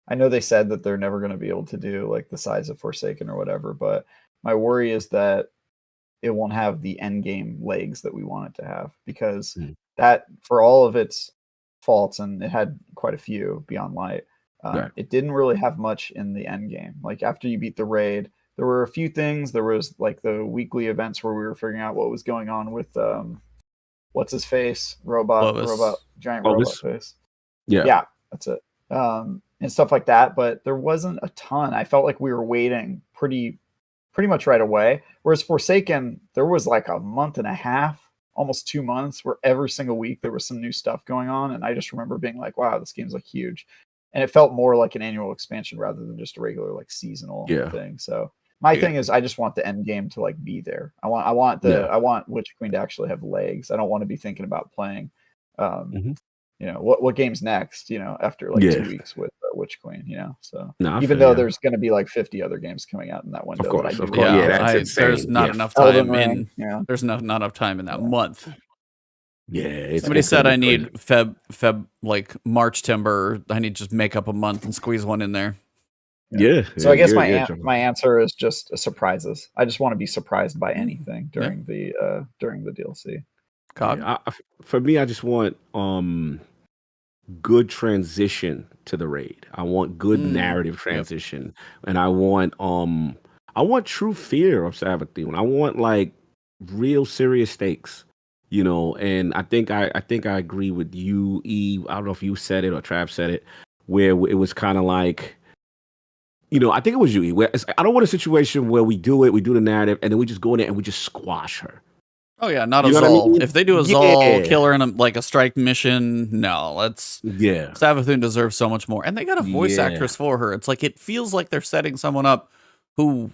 I know they said that they're never going to be able to do like the size of Forsaken or whatever, but my worry is that it won't have the end game legs that we want it to have, because that, for all of its faults, and it had quite a few beyond light, it didn't really have much in the end game. Like after you beat the raid, there were a few things. There was like the weekly events where we were figuring out what was going on with what's his face, giant robot face. Yeah, that's it. And stuff like that, but there wasn't a ton. I felt like we were waiting pretty much right away. Whereas Forsaken, there was like a month and a half, almost 2 months, where every single week there was some new stuff going on, and I just remember being like, "Wow, this game's like huge," and it felt more like an annual expansion rather than just a regular like seasonal thing. So my thing is, I just want the end game to like be there. I want Witch Queen to actually have legs. I don't want to be thinking about playing. You know, what game's next, you know, after like 2 weeks with Witch Queen, you know. So even though there's going to be like 50 other games coming out in that window, of course, that's insane. There's not enough time Ring, there's not enough time in that month. Yeah, somebody said I need Feb like March timber. I need to just make up a month and squeeze one in there. So I guess my answer is just surprises. I just want to be surprised by anything during the DLC. For me, I just want good transition to the raid. I want good narrative transition, and I want true fear of Savathun. I want like real serious stakes, you know. And I think I agree with you, E. I don't know if you said it or Trav said it, where it was kind of like, you know, I think it was you, E. Where I don't want a situation where we do the narrative, and then we just go in there and we just squash her. Oh yeah, not a Zol. If they do a Zol killer in like a strike mission, no, Savathun deserves so much more. And they got a voice actress for her. It's like, it feels like they're setting someone up who,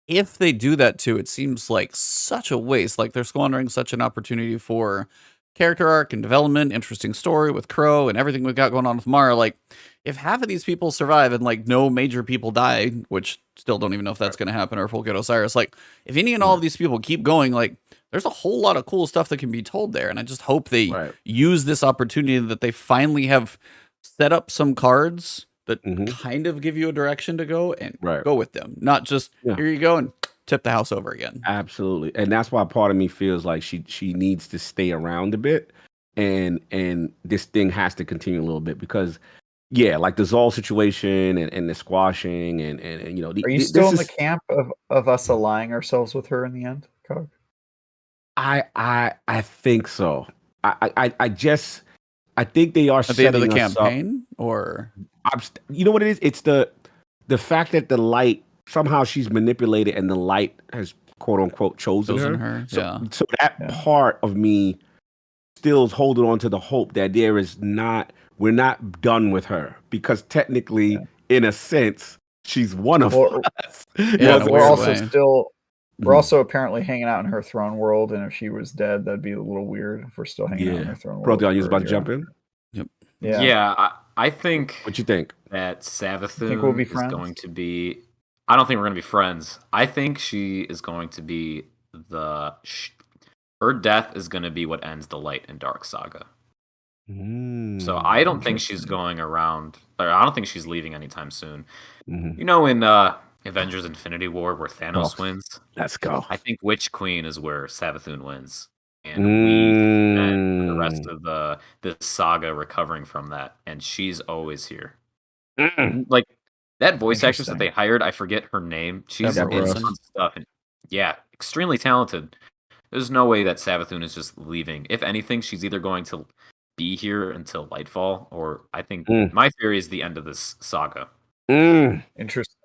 if they do that too, it seems like such a waste. Like they're squandering such an opportunity for character arc and development, interesting story with Crow and everything we've got going on with Mara. Like, if half of these people survive and like no major people die, which still don't even know if that's going to happen, or if we'll get Osiris, like if any and all of these people keep going, like there's a whole lot of cool stuff that can be told there. And I just hope they use this opportunity that they finally have set up some cards that kind of give you a direction to go and go with them. Not just here you go and tip the house over again. Absolutely. And that's why part of me feels like she needs to stay around a bit, and this thing has to continue a little bit, because like the Zol situation and the squashing and you know, are you still in the camp of us aligning ourselves with her in the end, Cog? I think so. I think they are at the end of the setting us campaign, up. or you know what it is? It's the fact that the light, somehow she's manipulated and the light has quote unquote chosen her. So that part of me still is holding on to the hope that we're not done with her, because technically, in a sense, she's one of us. We're also apparently hanging out in her throne world, and if she was dead, that'd be a little weird if we're still hanging out in her throne world. Protheon, you was about to jump in? Yeah, I think... What you think? That Savathun is going to be... I don't think we're going to be friends. I think she is going to be her death is going to be what ends the Light and Dark saga. So I don't think she's going around... I don't think she's leaving anytime soon. You know, in Avengers Infinity War where Thanos wins. Let's go. I think Witch Queen is where Savathun wins. And we spend the rest of the saga recovering from that. And she's always here. Like that voice actress that they hired, I forget her name. She's in some stuff. And yeah, extremely talented. There's no way that Savathun is just leaving. If anything, she's either going to be here until Lightfall, or I think my theory is the end of this saga. Interesting.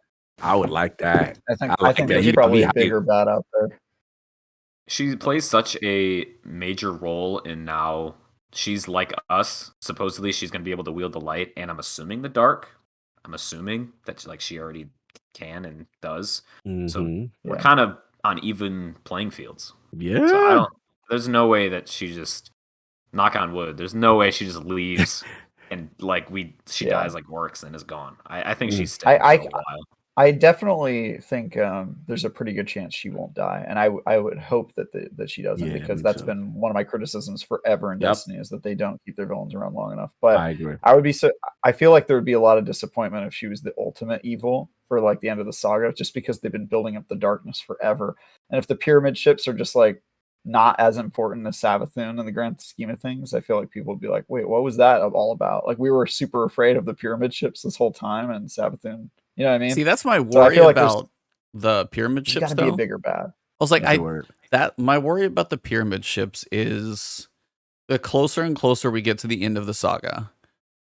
I would like that. I think there's probably a bigger bad out there. She plays such a major role in now. She's like us. Supposedly, she's going to be able to wield the light, and I'm assuming the dark. I'm assuming that like she already can and does. So we're kind of on even playing fields. Yeah. So there's no way that she just, knock on wood, there's no way she just leaves and like she dies like Oryx and is gone. I think she's staying for a while. I definitely think there's a pretty good chance she won't die, and I would hope that she doesn't, because that's been one of my criticisms forever in Destiny, is that they don't keep their villains around long enough. But I agree. I feel like there would be a lot of disappointment if she was the ultimate evil for like the end of the saga, just because they've been building up the darkness forever. And if the pyramid ships are just like not as important as Savathun in the grand scheme of things, I feel like people would be like, wait, what was that all about? Like, we were super afraid of the pyramid ships this whole time, and Savathun. You know what I mean? See, that's my worry about the pyramid ships. Gotta be a bigger bad. I was like, my worry about the pyramid ships is the closer and closer we get to the end of the saga,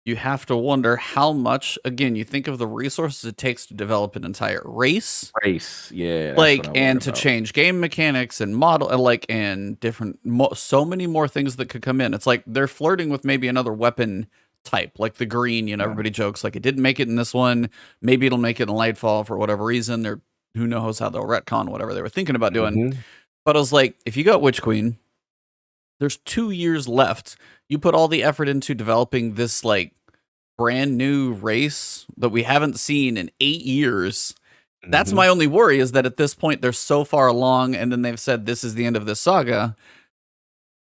you have to wonder how much. Again, you think of the resources it takes to develop an entire race, yeah, like, and to change game mechanics and model, and different, so many more things that could come in. It's like they're flirting with maybe another weapon type, like the green, everybody jokes like it didn't make it in this one, maybe it'll make it in Lightfall for whatever reason, or who knows how they'll retcon whatever they were thinking about doing. But I was like, if you got Witch Queen, there's 2 years left. You put all the effort into developing this like brand new race that we haven't seen in 8 years. That's my only worry, is that at this point they're so far along, and then they've said this is the end of this saga.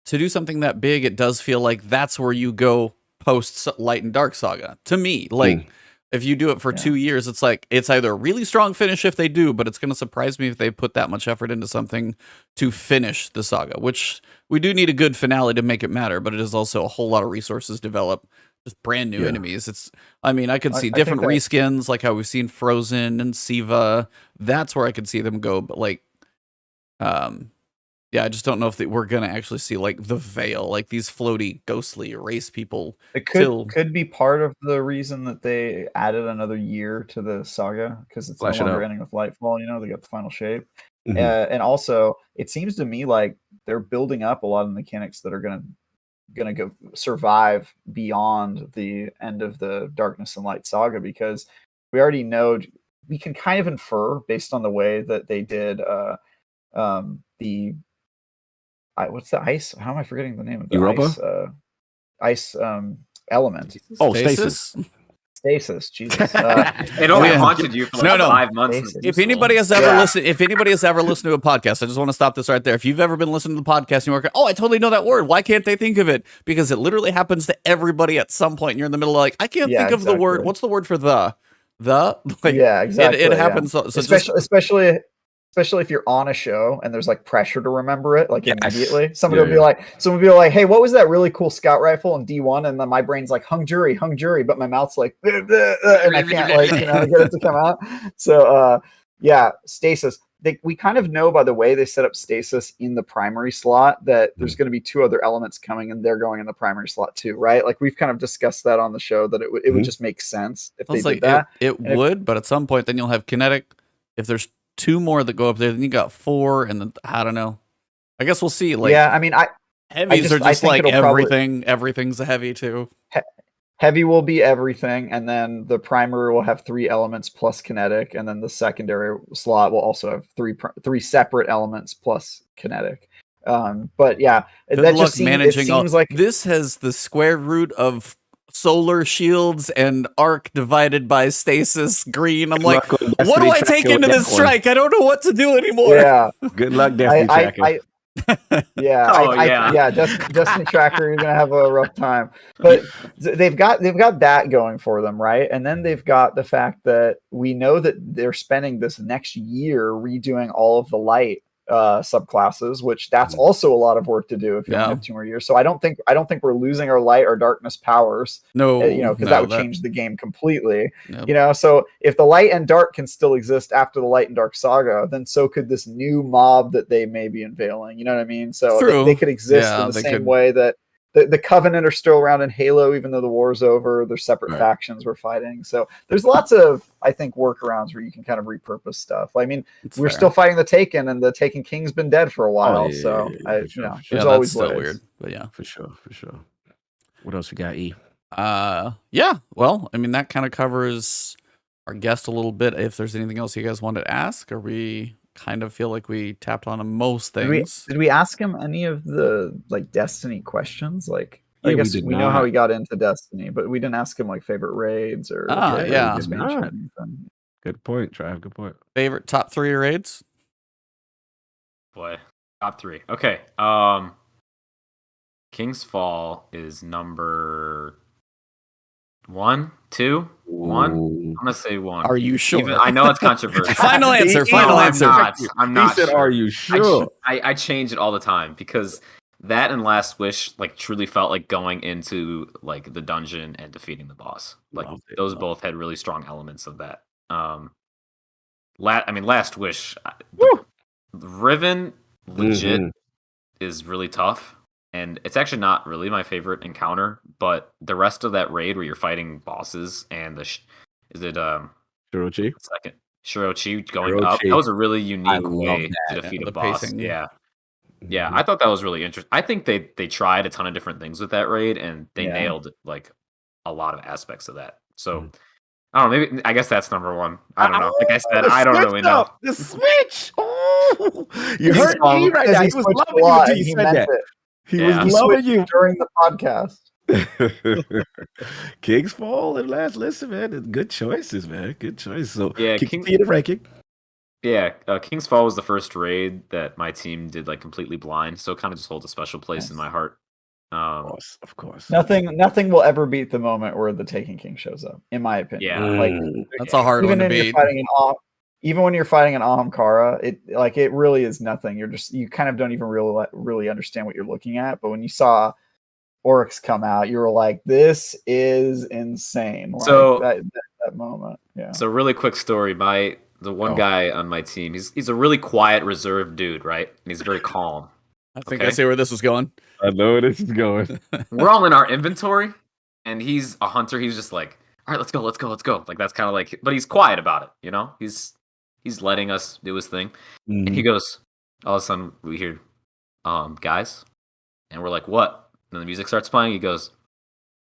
To do something that big, it does feel like that's where you go post Light and Dark saga, to me. Like, if you do it for 2 years, it's like, it's either a really strong finish if they do, but it's going to surprise me if they put that much effort into something to finish the saga, which we do need a good finale to make it matter, but it is also a whole lot of resources develop, just brand new enemies. I could see different reskins, like how we've seen Frozen and Siva. That's where I could see them go, but like, yeah, I just don't know if we're gonna actually see like the Veil, like these floaty, ghostly race people. It could be part of the reason that they added another year to the saga, because it's no longer ending with Lightfall. They got the final shape, and also it seems to me like they're building up a lot of mechanics that are gonna go survive beyond the end of the Darkness and Light saga, because we already know, we can kind of infer based on the way that they did what's the ice? How am I forgetting the name of the Europa? Ice element? Oh, Stasis. Stasis. Jesus. It only haunted you for 5 months. If anybody has ever listened, to a podcast, I just want to stop this right there. If you've ever been listening to the podcast and you're like, I totally know that word. Why can't they think of it? Because it literally happens to everybody at some point. And you're in the middle of like, I can't think of the word. What's the word for the? Like, yeah, exactly. It happens. So especially if you're on a show and there's like pressure to remember it, like immediately. Somebody will be like, hey, what was that really cool scout rifle in D1? And then my brain's like, hung jury, but my mouth's like, and I can't get it to come out. So Stasis. We kind of know by the way they set up Stasis in the primary slot that there's going to be 2 other elements coming, and they're going in the primary slot too, right? Like, we've kind of discussed that on the show, that it would just make sense if they did that. It would, but at some point then you'll have kinetic. If there's 2 more that go up there, then you got 4, and then I don't know. I guess we'll see. Like, heavies are just like everything. Everything's a heavy too. Heavy will be everything, and then the primary will have 3 elements plus kinetic, and then the secondary slot will also have 3 separate elements plus kinetic. But yeah, that just seems like this has the square root of solar shields and arc divided by stasis green. I'm like, what do I take into this strike? I don't know what to do anymore. Yeah. Good luck, Destiny Tracker. Yeah, Oh, yeah. yeah. Destiny Tracker, you're gonna have a rough time. But they've got that going for them, right? And then they've got the fact that we know that they're spending this next year redoing all of the light subclasses, which that's also a lot of work to do if you only have 2 more years. So I don't think we're losing our light or darkness powers. No, because that would change the game completely. So if the light and dark can still exist after the light and dark saga, then so could this new mob that they may be unveiling. You know what I mean? So they could exist in the same way that the Covenant are still around in Halo, even though the war's over. They're separate factions we're fighting. So there's lots of, I think, workarounds where you can kind of repurpose stuff. I mean, we're still fighting the Taken, and the Taken King's been dead for a while. There's always still weird. But yeah, for sure. What else we got, E? Yeah. Well, I mean, that kind of covers our guest a little bit. If there's anything else you guys wanted to ask, or we kind of feel like we tapped on most things. Did we ask him any of the Destiny questions? I guess we know how he got into Destiny, but we didn't ask him favorite raids or expansion. Good point, Trav. Good point. Favorite top 3 raids? Boy, top 3. Okay. King's Fall is number 1, 2, 1. I'm gonna say 1. Are you sure? I know it's controversial. Final answer. I'm not He said, sure. "Are you sure?" I change it all the time because that and Last Wish truly felt like going into the dungeon and defeating the boss. Those both had really strong elements of that. Last Wish. Riven legit is really tough. And it's actually not really my favorite encounter, but the rest of that raid where you're fighting bosses and Shirochi going up, that was a really unique way to defeat a boss. Pacing. Yeah. I thought that was really interesting. I think they tried a ton of different things with that raid, and they nailed a lot of aspects of that. So I don't know. Maybe I guess that's number 1. I don't know. Like I said, I don't really know. The switch. Oh, you heard me right now. He was loving you until you said that. He was loving you during the podcast. King's Fall and listen, man. Good choices, man. Good choice. So King's ranking. Yeah, King's Fall was the first raid that my team did completely blind, so it kind of just holds a special place in my heart. Of course. Nothing will ever beat the moment where the Taken King shows up, in my opinion. Yeah, that's a hard one to beat. Even when you're fighting an Ahamkara, it really is nothing. You kind of don't even really understand what you're looking at. But when you saw Oryx come out, you were like, "This is insane!" So that moment, yeah. So really quick story. The one guy on my team, he's a really quiet, reserved dude, right? And he's very calm. I think I see where this is going. I know where this is going. We're all in our inventory, and he's a hunter. He's just like, "All right, let's go." That's kind of but he's quiet about it, you know. He's letting us do his thing. And he goes, all of a sudden we hear, guys. And we're like, what? And the music starts playing. He goes,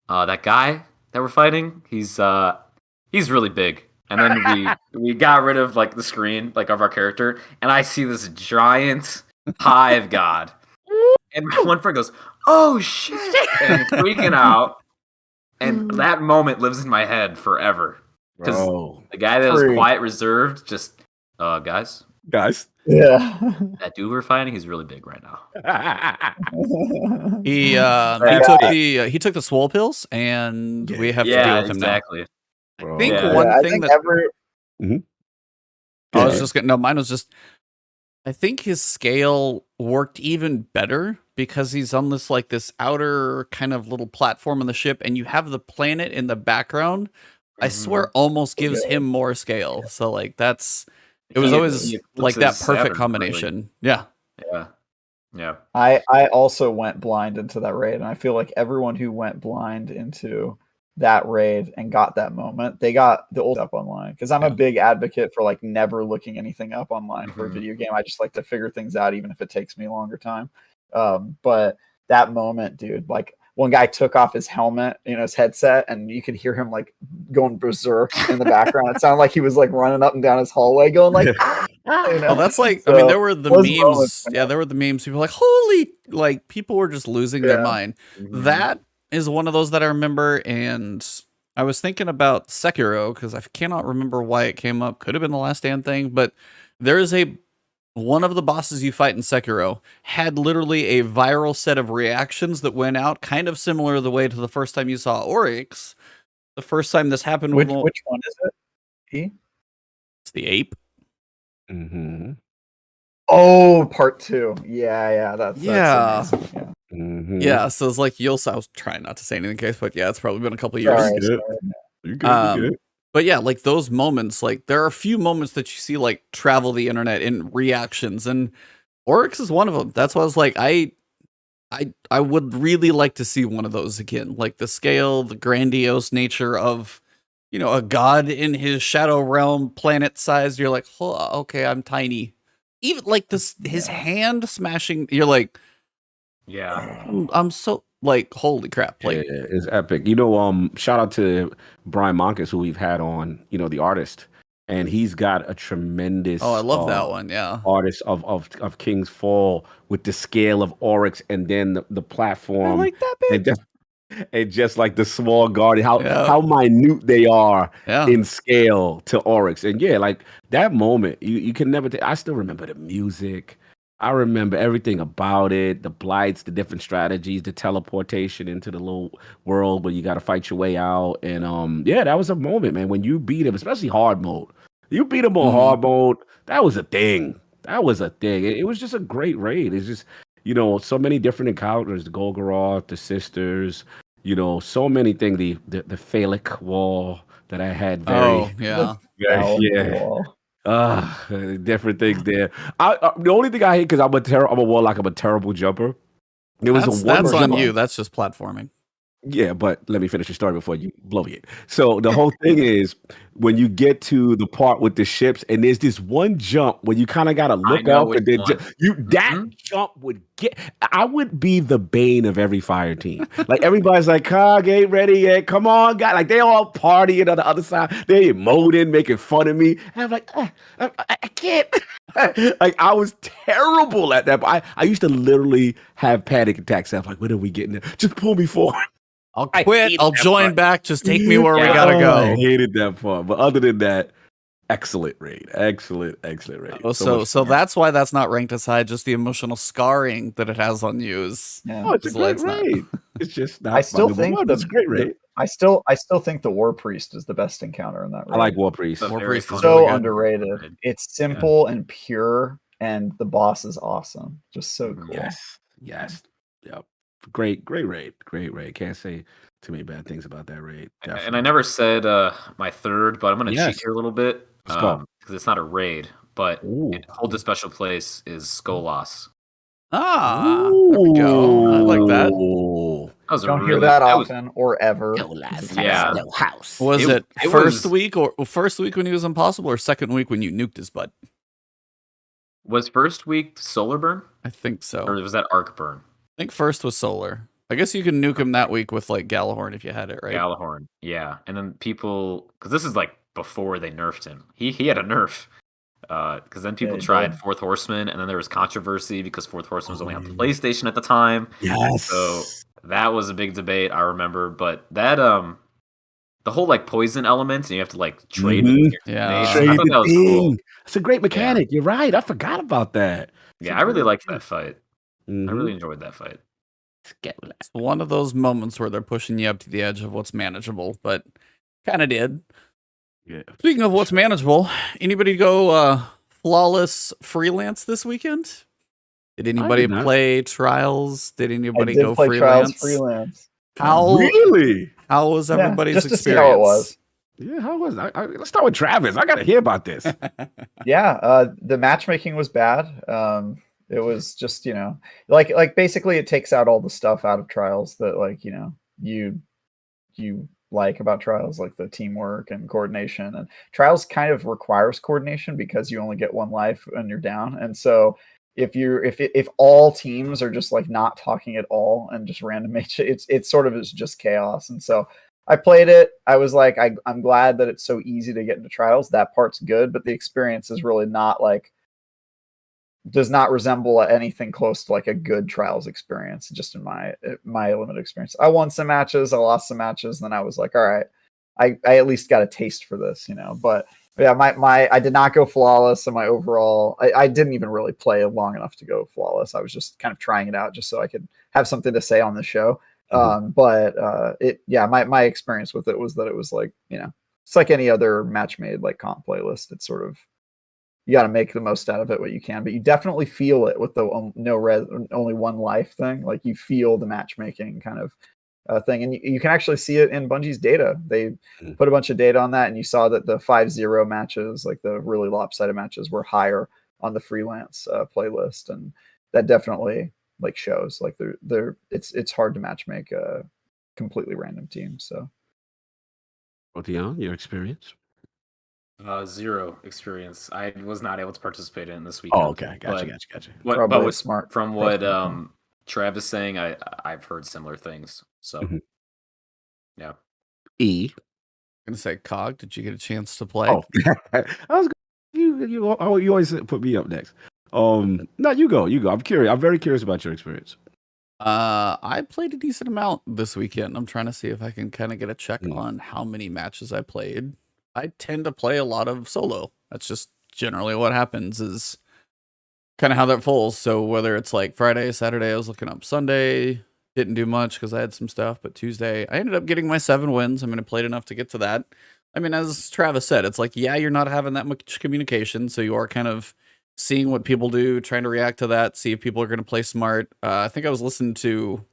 that guy that we're fighting, he's really big. And then we got rid of the screen, of our character. And I see this giant hive god. And one friend goes, oh shit. And freaking out. And that moment lives in my head forever. Because the guy that was quiet, reserved, just guys. Yeah. That dude we're fighting, he's really big right now. He took the swole pills, and we have to deal with him exactly. now. I think one thing that I was just gonna mine was just I think his scale worked even better because he's on this this outer kind of little platform on the ship, and you have the planet in the background. I swear almost gives him more scale. So it was always that perfect combination. Really. Yeah. I also went blind into that raid, and I feel like everyone who went blind into that raid and got that moment, they got the old up online. Because I'm a big advocate for never looking anything up online for a video game. I just like to figure things out, even if it takes me a longer time. But that moment, dude, one guy took off his helmet, his headset, and you could hear him going berserk in the background. It sounded like he was running up and down his hallway, going Well, that's there were the memes. There were the memes. People were holy, people were just losing their mind. That is one of those that I remember, and I was thinking about Sekiro because I cannot remember why it came up. Could have been the Last Stand thing, but there is a one of the bosses you fight in Sekiro had literally a viral set of reactions that went out, kind of similar the way to the first time you saw Oryx. The first time this happened Which with one is it? He? it's the ape. Mm-hmm. Oh, part 2. Yeah, that's Yeah. amazing. Yeah. Mm-hmm. Yeah, so it's like I was trying not to say anything in case, but yeah, it's probably been a couple years. Sorry, Good. sorry. You good? You good? But yeah, like those moments, like there are a few moments that you see like travel the internet in reactions, and Oryx is one of them. That's why I was like, I would really like to see one of those again. Like the scale, the grandiose nature of, a god in his shadow realm, planet sized. You're like, oh, okay, I'm tiny. Even like this, his hand smashing. You're like, Yeah. I'm so like, holy crap! Like, Yeah, it's epic. Shout out to Brian Monkus, who we've had on, the artist, and he's got a tremendous. oh, I love that one. Yeah. Artist of King's Fall with the scale of Oryx, and then the platform, I like that bit. and just like the small garden, Yeah. how minute they are Yeah. in scale to Oryx, and yeah, like that moment, you can never. I still remember the music. I remember everything about it, the blights, the different strategies, the teleportation into the little world where you got to fight your way out. And yeah, that was a moment, man, when you beat him, especially hard mode. You beat him on hard mode. That was a thing. That was a thing. It was just a great raid. It's just, so many different encounters, the Golgoroth, the sisters, so many things, the Phallic wall that I had very Oh, yeah. different things there. The only thing I hate, because I'm a warlock, I'm a terrible jumper. There was That's on jump. you. That's just platforming. Yeah, but let me finish the story before you blow it. So the whole thing is when you get to the part with the ships, and there's this one jump where you kind of got to look up, and then that jump would get. I would be the bane of every fire team. Like everybody's like, "Cog ain't ready yet. Come on, guy!" Like they all partying on the other side. They emoting, making fun of me. And I'm like, I can't. Like I was terrible at that. But I used to literally have panic attacks. I'm like, when are we getting there? Just pull me forward. I'll quit. I'll join back. Just take me where we gotta go. I hated that part. But other than that, excellent raid. Excellent raid. Oh, so that's why that's not ranked as high. Just the emotional scarring that it has on you is. Yeah. Oh, it's a great raid. It's just not. I still think it's a great raid. I still think the War Priest is the best encounter in that raid. I like War Priest. War Priest is so really good. underrated. It's simple and pure, and the boss is awesome. Just so cool. Yes. Yep. Great raid. Can't say too many bad things about that raid. Definitely. And I never said my third, but I'm going to cheat here a little bit because it's not a raid, but it holds a special place is Skolas. Ah, there we go. I like that. Don't hear that often or ever. Yeah. House. Was it first week when he was impossible, or second week when you nuked his butt? Was first week Solar Burn? I think so. Or was that Arc Burn? I think first was Solar. I guess you can nuke him that week with like Galahorn if you had it, right? Galahorn, yeah. And then people, because this is like before they nerfed him. He had a nerf. Because then people tried Fourth Horseman, and then there was controversy because Fourth Horseman was only on PlayStation at the time. Yes. So that was a big debate, I remember. But that the whole like poison element, and you have to like trade with your teammates. I thought that was cool. It's a great mechanic. Yeah. You're right. I forgot about that. Yeah, I really liked that fight. I really enjoyed that fight. It's one of those moments where they're pushing you up to the edge of what's manageable, but kind of did. Yeah. Speaking of what's manageable, anybody go flawless freelance this weekend? Did anybody play Trials? Did anybody go play freelance? Freelance. How really? How was everybody's just to experience? See how it was. Yeah, how was it? Let's start with Travis. I got to hear about this. Yeah, the matchmaking was bad. It was just, like basically it takes out all the stuff out of Trials that like, you like about Trials, like the teamwork and coordination. And Trials kind of requires coordination because you only get one life and you're down. And so if all teams are just like not talking at all and just random it's sort of is just chaos. And so I played it. I was like, I'm glad that it's so easy to get into Trials. That part's good, but the experience is really not like, does not resemble anything close to like a good Trials experience, just in my limited experience. I won some matches, I lost some matches, and then I was like, all right, I at least got a taste for this, but Yeah, I did not go flawless, and my overall I didn't even really play long enough to go flawless. I was just kind of trying it out just so I could have something to say on the show. But my experience with it was that it was like, it's like any other match made like comp playlist. It's sort of, you got to make the most out of it what you can, but you definitely feel it with the no res, only one life thing. Like you feel the matchmaking kind of thing, and you can actually see it in Bungie's data. They put a bunch of data on that, and you saw that the 5-0 matches, like the really lopsided matches, were higher on the freelance playlist, and that definitely like shows like it's hard to matchmake a completely random team. So, Protheon, your experience? 0 experience. I was not able to participate in this weekend. Oh, okay, gotcha. Probably smart. From what Travis saying, I've heard similar things. So, yeah. E. I'm gonna say, Cog, did you get a chance to play? Oh, I was you always put me up next. No, you go. I'm curious. I'm very curious about your experience. I played a decent amount this weekend. I'm trying to see if I can kind of get a check on how many matches I played. I tend to play a lot of solo. That's just generally what happens, is kind of how that falls. So whether it's like Friday, Saturday, I was looking up Sunday, didn't do much because I had some stuff, but Tuesday, I ended up getting my 7 wins. I mean, I played enough to get to that. I mean, as Travis said, it's like, yeah, you're not having that much communication, so you are kind of seeing what people do, trying to react to that, see if people are going to play smart. I think I was listening to,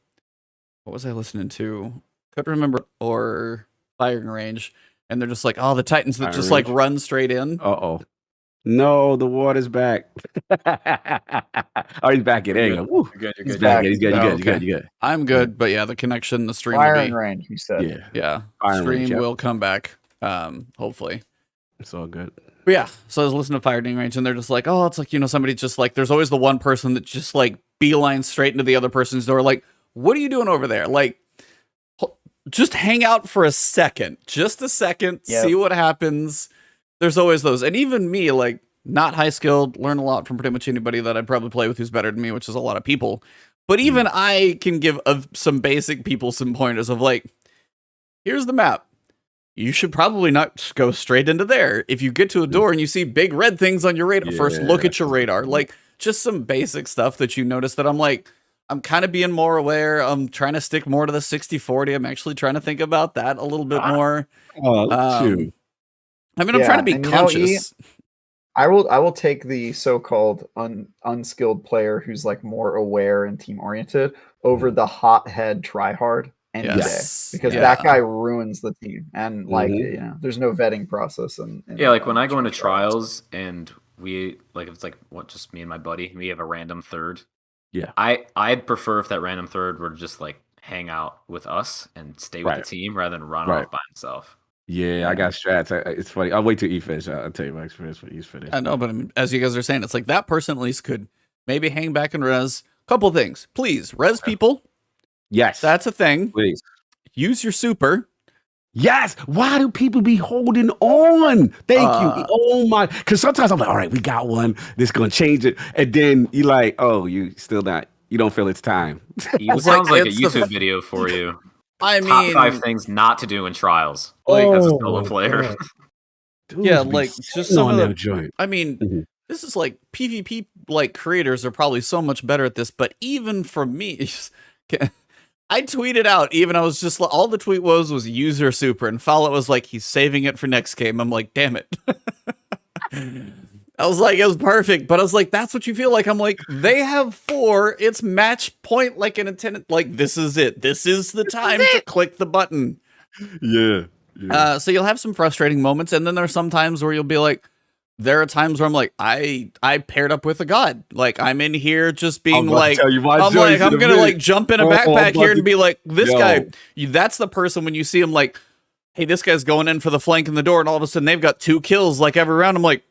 what was I listening to? Couldn't remember, or Firing Range, and they're just like, oh, the Titans that just like run straight in. Uh-oh. No, the water's back. Oh, he's back in. There you go. You're good. He's back. He's good. You good. I'm good, but yeah, the connection, the stream Firing Range, you said. Yeah. Firing Stream range, will come back, hopefully. It's all good. But yeah, so I was listening to Firing Range, and they're just like, oh, it's like, somebody just like, there's always the one person that just like beeline straight into the other person's door. Like, what are you doing over there? Like, just hang out for a second, just a second, see what happens. There's always those. And even me, like, not high skilled, learn a lot from pretty much anybody that I'd probably play with who's better than me, which is a lot of people. But even I can give some basic people some pointers of like, here's the map. You should probably not go straight into there. If you get to a door and you see big red things on your radar, first look at your radar. Like, just some basic stuff that you notice that I'm like, I'm kind of being more aware. I'm trying to stick more to the 60-40. I'm actually trying to think about that a little bit more. I mean, I'm trying to be conscious. I will take the so-called unskilled player who's like more aware and team oriented over the hothead tryhard any day, because that guy ruins the team, and like there's no vetting process. And like when I go into trials and we like, if it's like just me and my buddy, we have a random third. Yeah, I'd prefer if that random third were to just like hang out with us and stay with the team rather than run off by himself. Yeah, I got strats. It's funny. I'll wait till E finish. I'll tell you my experience with E's finish. I know, but I mean, as you guys are saying, it's like that person at least could maybe hang back and res. Couple things, please. Res people. Yes, that's a thing. Please use your super. Yes. Why do people be holding on? Thank you. Oh my! Because sometimes I'm like, all right, we got one. This is gonna change it, and then you like, oh, you still not. You don't feel it's time. It sounds like a YouTube video for you. I mean, top 5 things not to do in trials. Like, as a solo player. Yeah, like just some of the joint. I mean, this is like PvP like creators are probably so much better at this, but even for me, I tweeted out, even I was just all the tweet was user super, and Follett was like, he's saving it for next game. I'm like, damn it. I was like, it was perfect, but I was like, that's what you feel like. I'm like, they have 4. It's match point like an attendant. Like, this is it. This is the time to click the button. Yeah. So you'll have some frustrating moments, and then there's some times where you'll be like, there are times where I'm like, I paired up with a god. Like, I'm in here just being like, I'm gonna like jump in a backpack here and be like, this guy. That's the person when you see him like, hey, this guy's going in for the flank in the door, and all of a sudden they've got 2 kills like every round. I'm like,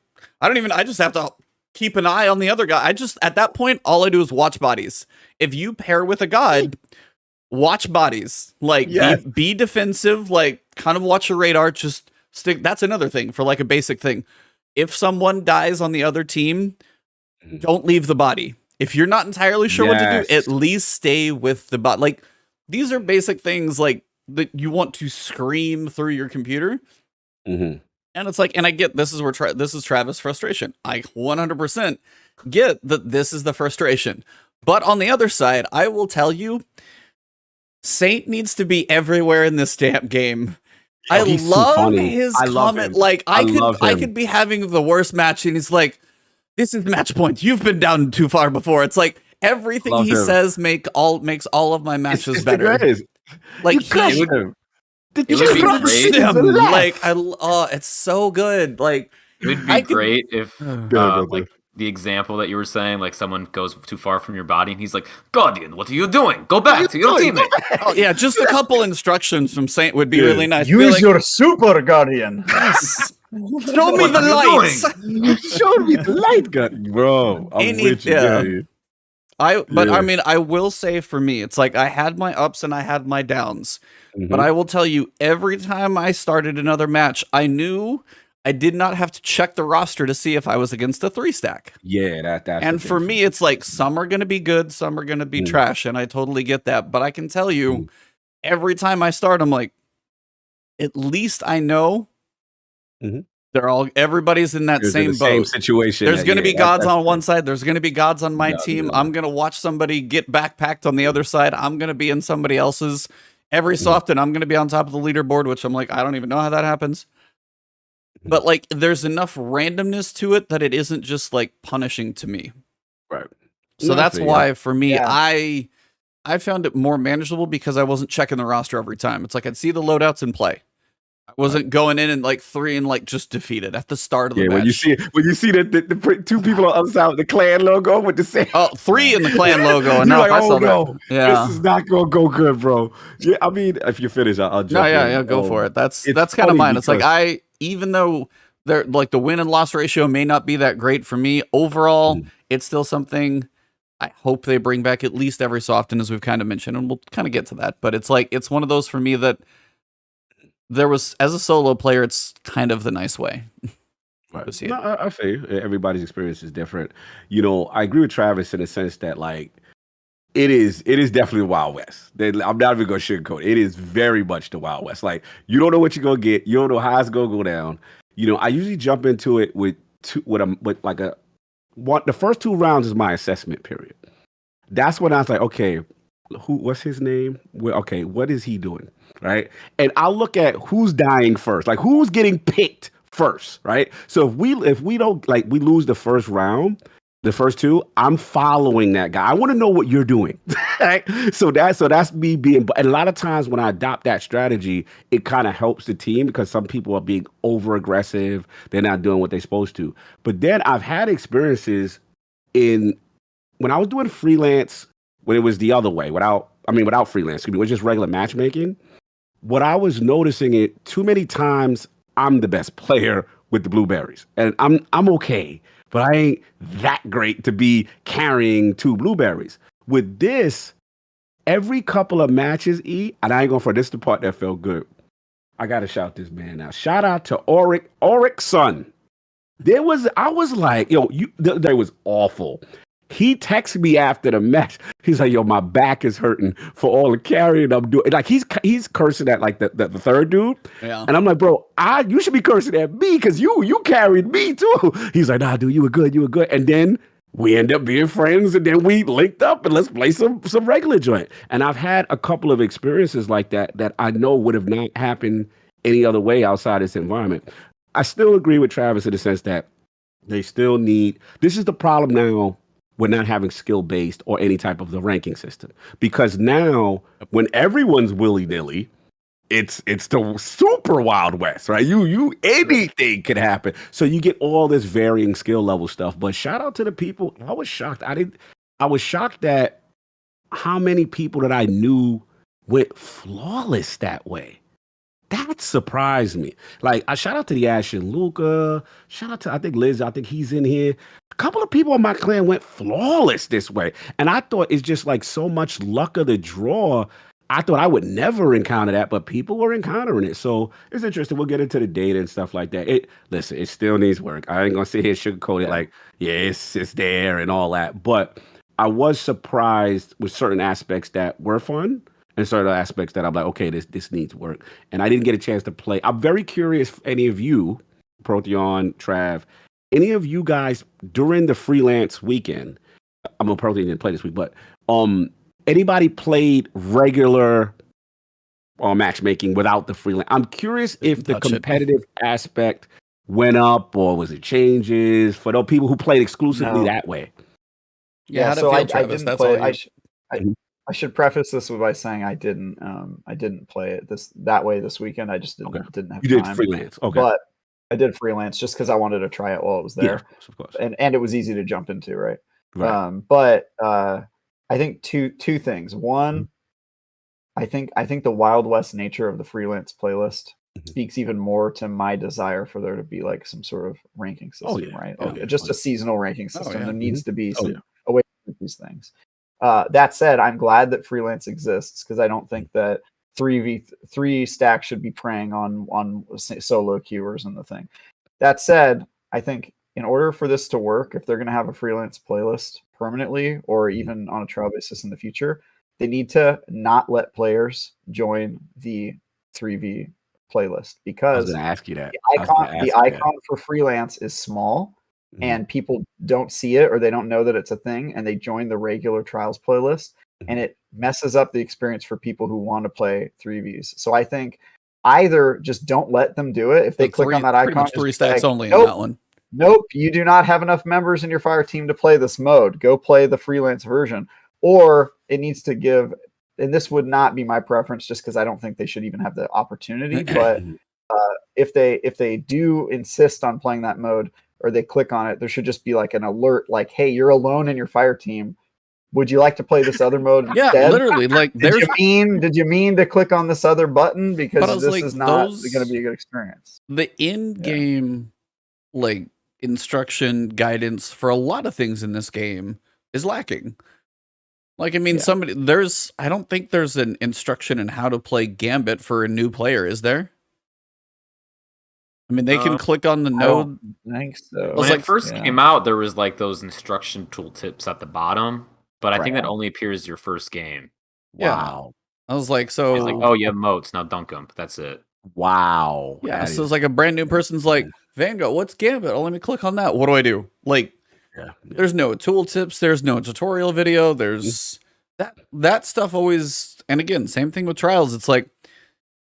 I just have to keep an eye on the other guy. At that point, all I do is watch bodies. If you pair with a god, watch bodies. Like, be defensive, like, kind of watch your radar, just stick. That's another thing for like a basic thing. If someone dies on the other team, don't leave the body. If you're not entirely sure what to do, at least stay with the bot. Like, these are basic things like that you want to scream through your computer. And it's like, and I get this is where this is Travis' frustration. I 100% get that this is the frustration. But on the other side, I will tell you, Saint needs to be everywhere in this damn game. I love his comment. Like I could be having the worst match, and he's like, "This is match point. You've been down too far before." It's like everything he says makes all of my matches better. Like he crushed them. Like it's so good. Like it would be great if like the example that you were saying, like someone goes too far from your body and he's like, Guardian, what are you doing? Go back to your teammate. Oh yeah, just a couple instructions from Saint would be really nice. Use your super Guardian. Yes. Show me the lights. Show me the light gun, bro. I'm with you. I mean, I will say for me, it's like I had my ups and I had my downs. But I will tell you, every time I started another match, I knew I did not have to check the roster to see if I was against a 3-stack. Yeah, that's and for me, it's like some are going to be good, some are going to be trash, and I totally get that. But I can tell you, every time I start, I'm like, at least I know everybody's in that same boat. Same situation. There's going to be gods on one side. There's going to be gods on my team. I'm going to watch somebody get backpacked on the other side. I'm going to be in somebody else's. Every so often, I'm going to be on top of the leaderboard, which I'm like, I don't even know how that happens. But like, there's enough randomness to it that it isn't just like punishing to me. Right. So that's why for me, I found it more manageable because I wasn't checking the roster every time. It's like I'd see the loadouts in play. I wasn't going in and like 3 and like just defeated at the start of the match. When you see the 2 people on the other side with the clan logo with the same 3 in the clan logo. And now like, I saw that. Yeah. This is not gonna go good, bro. Yeah, I mean, if you finish, I'll jump in. Yeah, go for it. That's kind of mine. It's like even though they're like the win and loss ratio may not be that great for me, overall, it's still something I hope they bring back at least every so often, as we've kind of mentioned, and we'll kind of get to that. But it's like it's one of those for me that there was, as a solo player, it's kind of the nice way. Right. No, I feel you. Everybody's experience is different. You know, I agree with Travis in the sense that like it is definitely the Wild West. I'm not even gonna sugarcoat it. It is very much the Wild West. Like you don't know what you're gonna get. You don't know how it's gonna go down. You know, I usually jump into it with the first 2 rounds is my assessment period. That's when I was like, okay, what's his name? Okay, what is he doing? Right. And I'll look at who's dying first, like who's getting picked first. Right. So if we don't like we lose the first round, the first 2, I'm following that guy. I want to know what you're doing. Right? So that's me being. And a lot of times when I adopt that strategy, it kind of helps the team because some people are being over aggressive. They're not doing what they're supposed to. But then I've had experiences when I was doing freelance when it was the other way without freelance. It was just regular matchmaking. What I was noticing it too many times, I'm the best player with the blueberries, and I'm okay, but I ain't that great to be carrying 2 blueberries. With this, every couple of matches, and I ain't going for this, the part that felt good. I gotta shout this man out. Shout out to Auric's son. I was like, that was awful. He texted me after the match. He's like, yo, my back is hurting for all the carrying I'm doing. Like he's cursing at like the third dude. Yeah. And I'm like, bro, you should be cursing at me because you carried me too. He's like, nah, dude, you were good. And then we end up being friends, and then we linked up and let's play some regular joint. And I've had a couple of experiences like that I know would have not happened any other way outside this environment. I still agree with Travis in the sense that they still need, this is the problem now. We're not having skill-based or any type of the ranking system. Because now, when everyone's willy-nilly, it's the super Wild West, right? Anything could happen. So you get all this varying skill level stuff. But shout out to the people. I was shocked. I was shocked at how many people that I knew went flawless that way. That surprised me. Like, I shout out to the Ash and Luca. Shout out to, I think, Liz. I think he's in here. A couple of people in my clan went flawless this way. And I thought it's just like so much luck of the draw. I thought I would never encounter that, but people were encountering it. So it's interesting. We'll get into the data and stuff like that. Listen, it still needs work. I ain't going to sit here sugarcoat it like, yeah, it's there and all that. But I was surprised with certain aspects that were fun. And certain aspects that I'm like, okay, this needs work. And I didn't get a chance to play. I'm very curious if any of you Protheon, Trav, any of you guys during the freelance weekend? I'm a Protheon didn't play this week, but anybody played regular matchmaking without the freelance? I'm curious if the competitive aspect went up or was it changes for those people who played exclusively that way. Yeah, so I didn't play. I should preface this by saying I didn't play it that way this weekend. I just didn't have time. You did freelance, okay? But I did freelance just because I wanted to try it while it was there, of course. And it was easy to jump into, right? Right. I think two things. One, I think the Wild West nature of the freelance playlist speaks even more to my desire for there to be like some sort of ranking system, right? Just a seasonal ranking system. There needs to be some a way to do these things. That said, I'm glad that freelance exists because I don't think that 3v3 stack should be preying on solo queuers and the thing. That said, I think in order for this to work, if they're going to have a freelance playlist permanently or even on a trial basis in the future, they need to not let players join the 3v playlist because I was going to ask you that. The icon for freelance is small and people don't see it or they don't know that it's a thing and they join the regular trials playlist and it messes up the experience for people who want to play 3vs. So I think either just don't let them do it. If they click on that icon, 3 stacks only nope, in that one. Nope, you do not have enough members in your fire team to play this mode. Go play the freelance version. Or it needs to give, and this would not be my preference just because I don't think they should even have the opportunity, but if they do insist on playing that mode or they click on it, there should just be like an alert like, hey, you're alone in your fire team. Would you like to play this other mode instead? Yeah, literally. Like, did you mean to click on this other button? Because this is not going to be a good experience. The in-game like instruction guidance for a lot of things in this game is lacking. Like, I mean, I don't think there's an instruction in how to play Gambit for a new player, is there? I mean, they can click on the node. I think so. When it first came out, there was like those instruction tooltips at the bottom, but I think that only appears your first game. Wow. I was like, It's like, oh, you have moats, now dunk them. That's it. Wow. Yeah, so it's like a brand new person's like, Vanguard, what's Gambit? Oh, let me click on that. What do I do? Like, there's no tooltips, there's no tutorial video, there's that stuff always, and again, same thing with trials. It's like,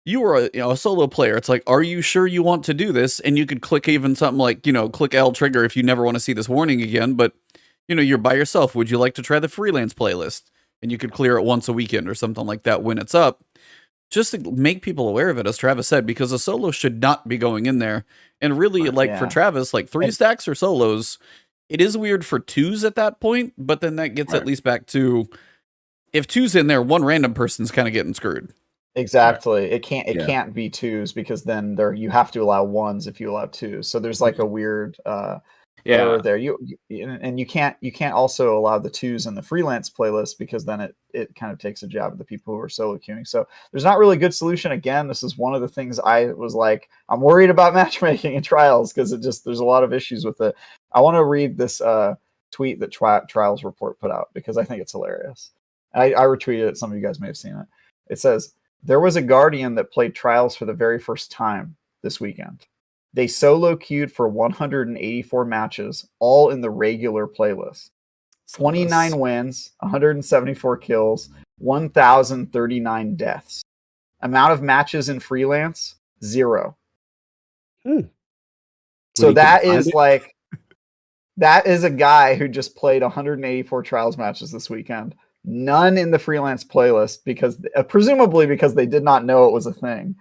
you were a solo player. It's like, are you sure you want to do this? And you could click even something like, click L trigger if you never want to see this warning again, but you're by yourself. Would you like to try the freelance playlist? And you could clear it once a weekend or something like that when it's up. Just to make people aware of it, as Travis said, because a solo should not be going in there. And really, for Travis, like 3 stacks or solos, it is weird for 2s at that point, but then that gets at least back to, if 2's in there, one random person's kind of getting screwed. Exactly. It can't be 2s because then you have to allow 1s if you allow 2s. So there's like a weird error there. You can't also allow the 2s in the freelance playlist because then it kind of takes a jab at the people who are solo queuing. So there's not really a good solution. Again, this is one of the things I was like, I'm worried about matchmaking and trials because there's a lot of issues with it. I want to read this tweet that Trials Report put out because I think it's hilarious. I retweeted it. Some of you guys may have seen it. It says, there was a Guardian that played Trials for the very first time this weekend. They solo queued for 184 matches, all in the regular playlist. 29 wins, 174 kills, 1,039 deaths. Amount of matches in freelance, 0. So that is a guy who just played 184 Trials matches this weekend. None in the freelance playlist because presumably because they did not know it was a thing.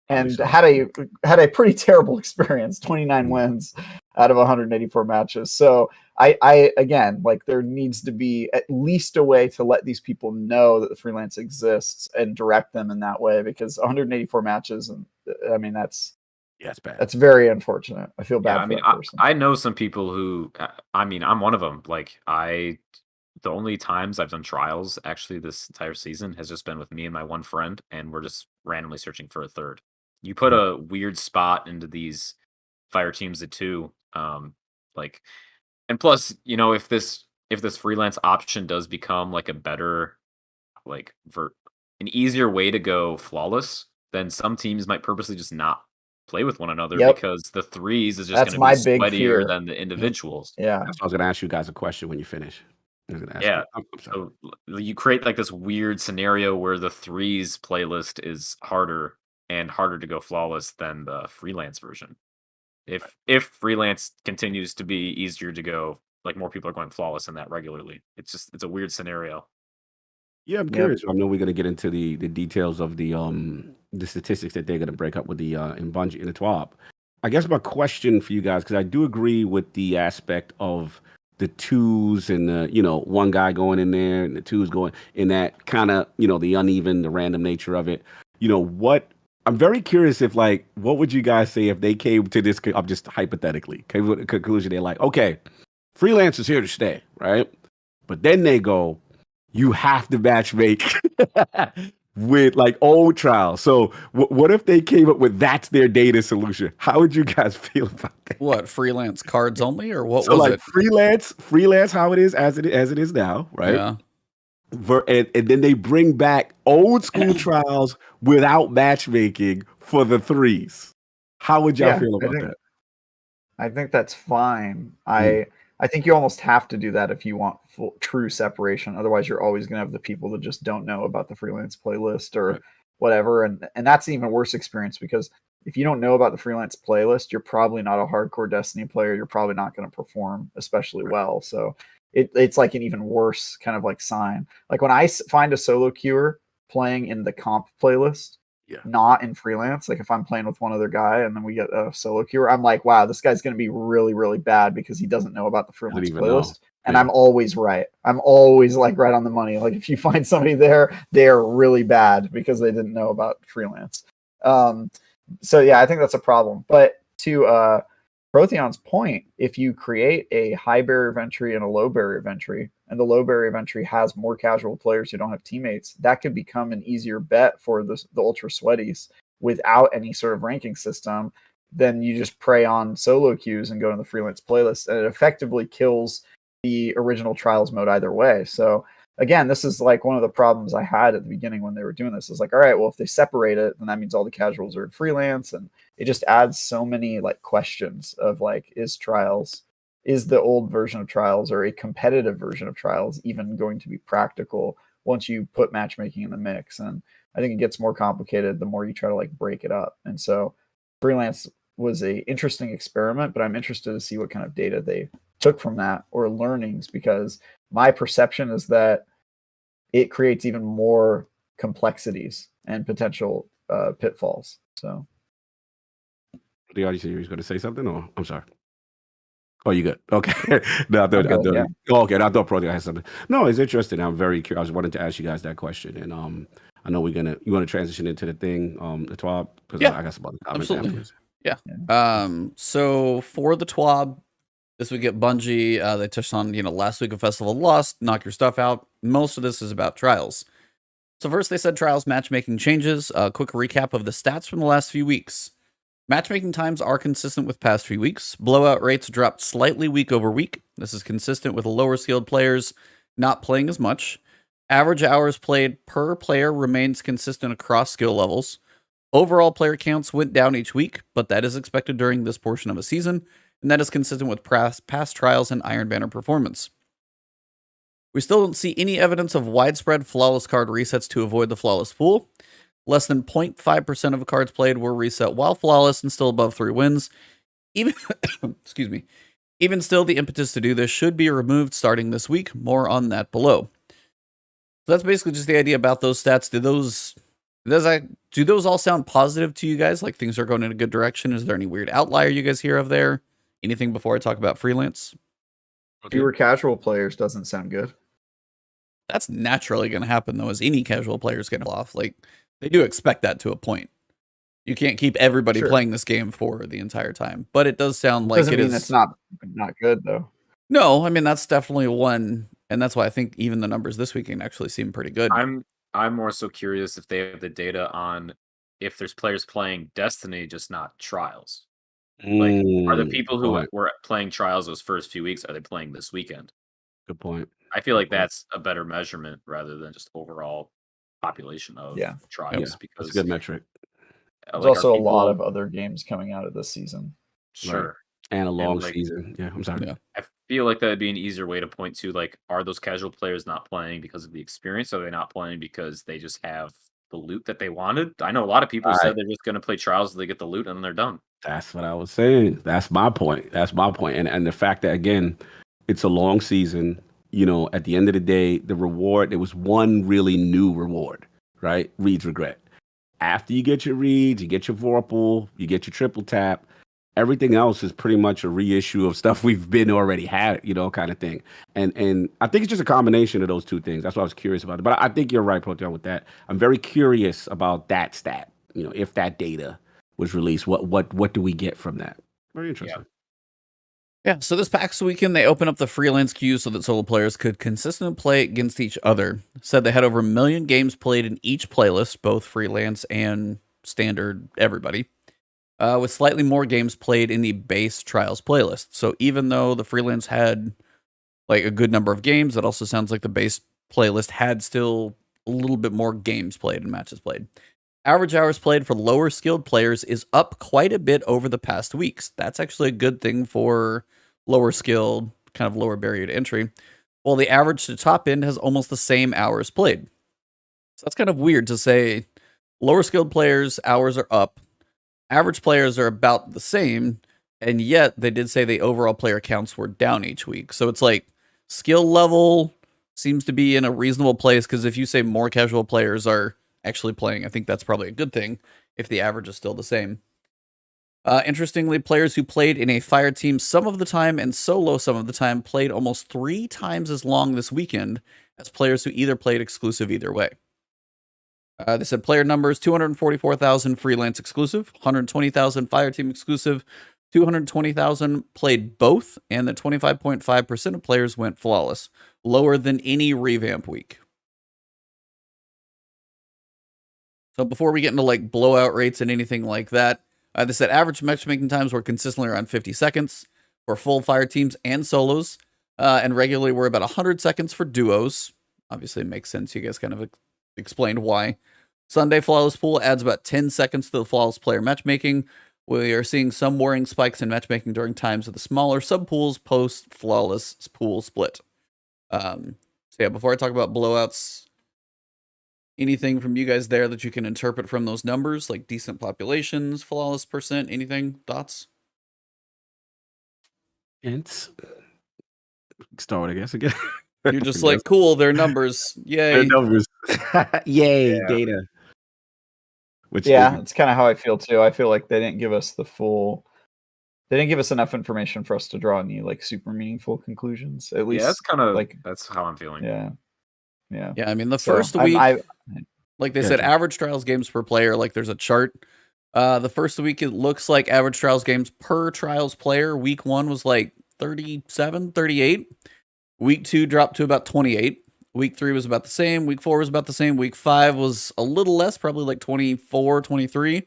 And had a pretty terrible experience. 29 wins out of 184 matches. So I again, like, there needs to be at least a way to let these people know that the freelance exists and direct them in that way, because 184 matches, and I mean that's bad. That's very unfortunate. I feel bad for that person. I know some people who, I mean, I'm one of them. Like, the only times I've done trials actually this entire season has just been with me and my one friend, and we're just randomly searching for a third. You put a weird spot into these fire teams at 2, like, and plus, if this freelance option does become like a better, like, an easier way to go flawless, then some teams might purposely just not play with one another Yep. because the threes is just That's going my to be big sweatier fear. than the individuals. Yeah. I was going to ask you guys a question when you finish. I was gonna ask Yeah. you. I'm sorry. So you create like this weird scenario where the threes playlist is harder and harder to go flawless than the freelance version. If freelance continues to be easier to go, like more people are going flawless in that regularly. It's a weird scenario. Yeah, I'm Yep. curious. I know we're going to get into the details of the statistics that they're going to break up with the in Bungie in the TWAB. I guess my question for you guys, because I do agree with the aspect of the twos and the one guy going in there and the twos going in that kind of the uneven, the random nature of it. What I'm very curious if what would you guys say if they came to this? I'm just hypothetically came to the conclusion they're like, okay, freelance is here to stay, right? But then they go, you have to match make with old trials. So what if they came up with that's their data solution? How would you guys feel about that? What, freelance cards only, or what So was it? freelance, how it is as it is now, right? Yeah. And then they bring back old school trials without matchmaking for the threes. How would y'all feel about that? I think that's fine. I think you almost have to do that if you want true separation. Otherwise, you're always going to have the people that just don't know about the freelance playlist or whatever. And that's an even worse experience because if you don't know about the freelance playlist, you're probably not a hardcore Destiny player. You're probably not going to perform especially well. So it's like an even worse kind of sign. Like when I find a solo queuer playing in the comp playlist, not in freelance, like if I'm playing with one other guy and then we get a solo queuer, I'm like, wow, this guy's going to be really, really bad because he doesn't know about the freelance playlist. And I'm always right. I'm always right on the money. Like if you find somebody there, they're really bad because they didn't know about freelance. So yeah, I think that's a problem. But to Protheon's point, if you create a high barrier of entry and a low barrier of entry, and the low barrier of entry has more casual players who don't have teammates, that could become an easier bet for the ultra sweaties without any sort of ranking system. Then you just prey on solo queues and go to the freelance playlist, and it effectively kills the original trials mode either way. So again, this is one of the problems I had at the beginning when they were doing this. Is all right, well, if they separate it, then that means all the casuals are in freelance, and it just adds so many questions of is the old version of trials or a competitive version of trials even going to be practical once you put matchmaking in the mix? And I think it gets more complicated the more you try to break it up. And so freelance was a interesting experiment, but I'm interested to see what kind of data they took from that or learnings, because my perception is that it creates even more complexities and potential pitfalls. So The audience is going to say something, or I'm sorry. Oh, you good? Okay. No, I thought Protheon had something. No, it's interesting. I'm very curious. I was wanting to ask you guys that question, and I know you want to transition into the thing, the TWAB, because I got some other comments afterwards. Yeah. So for the TWAB, this week at Bungie, they touched on last week of Festival of Lost, knock your stuff out. Most of this is about trials. So first, they said trials matchmaking changes. A quick recap of the stats from the last few weeks. Matchmaking times are consistent with past few weeks. Blowout rates dropped slightly week over week. This is consistent with lower skilled players not playing as much. Average hours played per player remains consistent across skill levels. Overall player counts went down each week, but that is expected during this portion of a season, and that is consistent with past trials and Iron Banner performance. We still don't see any evidence of widespread flawless card resets to avoid the flawless pool. Less than 0.5% of cards played were reset while flawless and still above 3 wins. Even excuse me. Even still, the impetus to do this should be removed starting this week. More on that below. So that's basically just the idea about those stats. Do those all sound positive to you guys? Like things are going in a good direction? Is there any weird outlier you guys hear of there? Anything before I talk about freelance? Fewer casual players doesn't sound good. That's naturally going to happen, though, as any casual players get off. They do expect that to a point. You can't keep everybody playing this game for the entire time, but it does sound like doesn't mean it's not good, though. No, I mean that's definitely one, and that's why I think even the numbers this weekend actually seem pretty good. I'm more so curious if they have the data on if there's players playing Destiny, just not Trials. Are the people who were playing Trials those first few weeks, are they playing this weekend? Good point. I feel like that's a better measurement rather than just overall population of trials, because that's a good metric. There's Like, also are a lot people- of other games coming out of this season. sure. And a long like- season. Yeah, I'm sorry. Yeah. I feel like that'd be an easier way to point to, like, are those casual players not playing because of the experience? Or are they not playing because they just have the loot that they wanted? I know a lot of people Right. said they're just going to play trials, they get the loot, and then they're done. That's what I was saying. That's my point. And the fact that, again, it's a long season. You know, at the end of the day, the reward, there was one really new reward, right? Reed's Regret. After you get your Reeds, you get your Vorpal, you get your triple tap, everything else is pretty much a reissue of stuff we've been already had, you know, kind of thing. And I think it's just a combination of those two things. That's why I was curious about it. But I think you're right, Protheon, with that. I'm very curious about that stat. You know, if that data was released, what do we get from that? Very interesting. Yeah, so this PAX weekend, they opened up the freelance queue so that solo players could consistently play against each other. Said they had over 1 million games played in each playlist, both freelance and standard everybody, with slightly more games played in the base trials playlist. So even though the freelance had like a good number of games, it also sounds like the base playlist had still a little bit more games played and matches played. Average hours played for lower skilled players is up quite a bit over the past weeks. That's actually a good thing for lower skilled, kind of lower barrier to entry. While the average to top end has almost the same hours played. So that's kind of weird to say lower skilled players' hours are up, average players are about the same, and yet they did say the overall player counts were down each week. So it's like skill level seems to be in a reasonable place, because if you say more casual players are actually playing, I think that's probably a good thing if the average is still the same. Interestingly, players who played in a fire team some of the time and solo some of the time played almost 3 times as long this weekend as players who either played exclusive either way. They said player numbers: 244,000 freelance exclusive, 120,000 fire team exclusive, 220,000 played both, and that 25.5% of players went flawless, lower than any revamp week. So before we get into like blowout rates and anything like that, they said average matchmaking times were consistently around 50 seconds for full fire teams and solos, and regularly were about 100 seconds for duos. Obviously, it makes sense. You guys kind of explained why. Sunday Flawless Pool adds about 10 seconds to the flawless player matchmaking. We are seeing some worrying spikes in matchmaking during times of the smaller sub-pools post-flawless pool split. So yeah, before I talk about blowouts, anything from you guys there that you can interpret from those numbers, like decent populations, flawless percent, anything? Thoughts? It's start, I guess, again. You're just like, cool, their numbers. Yay. Their numbers. Yay, Yeah. data. Which Yeah, it's kind of how I feel too. I feel like they didn't give us they didn't give us enough information for us to draw any like super meaningful conclusions. At least, Yeah, that's kind of like, that's how I'm feeling. yeah. Yeah, I mean, the So, first I'm- week, I- like they Yeah, said, sure. average trials games per player, like there's a chart. The first week, it looks like average trials games per trials player. Week 1 was like 37, 38. Week 2 dropped to about 28. Week 3 was about the same. Week 4 was about the same. Week 5 was a little less, probably like 24, 23.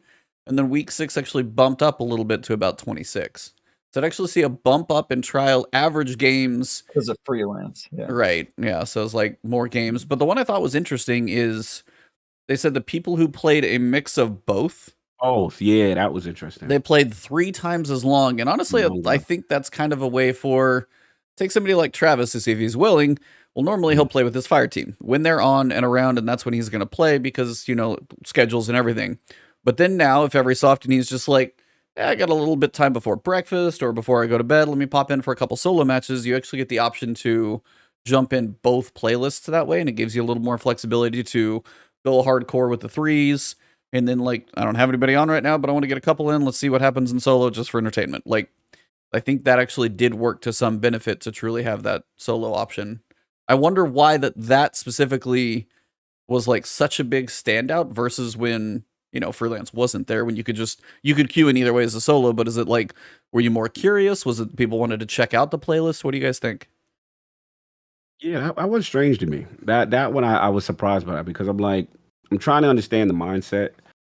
And then week 6 actually bumped up a little bit to about 26. So I'd actually see a bump up in trial average games. because of freelance. Yeah. Right. Yeah. So it's like more games. But the one I thought was interesting is they said the people who played a mix of both, Oh, yeah, that was interesting. they played 3 times as long. And honestly, Longer. I think that's kind of a way for, take somebody like Travis to see if he's willing. Well, normally he'll play with his fire team when they're on and around, and that's when he's going to play because, you know, schedules and everything. But then now, if every so often he's just like, I got a little bit time before breakfast or before I go to bed, let me pop in for a couple solo matches, you actually get the option to jump in both playlists that way, and it gives you a little more flexibility to go hardcore with the 3s. And then, like, I don't have anybody on right now, but I want to get a couple in. Let's see what happens in solo just for entertainment. Like, I think that actually did work to some benefit to truly have that solo option. I wonder why that specifically was like such a big standout versus when, you know, freelance wasn't there, when you could queue in either way as a solo. But is it like, were you more curious? Was it people wanted to check out the playlist? What do you guys think? Yeah, that was strange to me. That one I was surprised by, because I'm like, I'm trying to understand the mindset.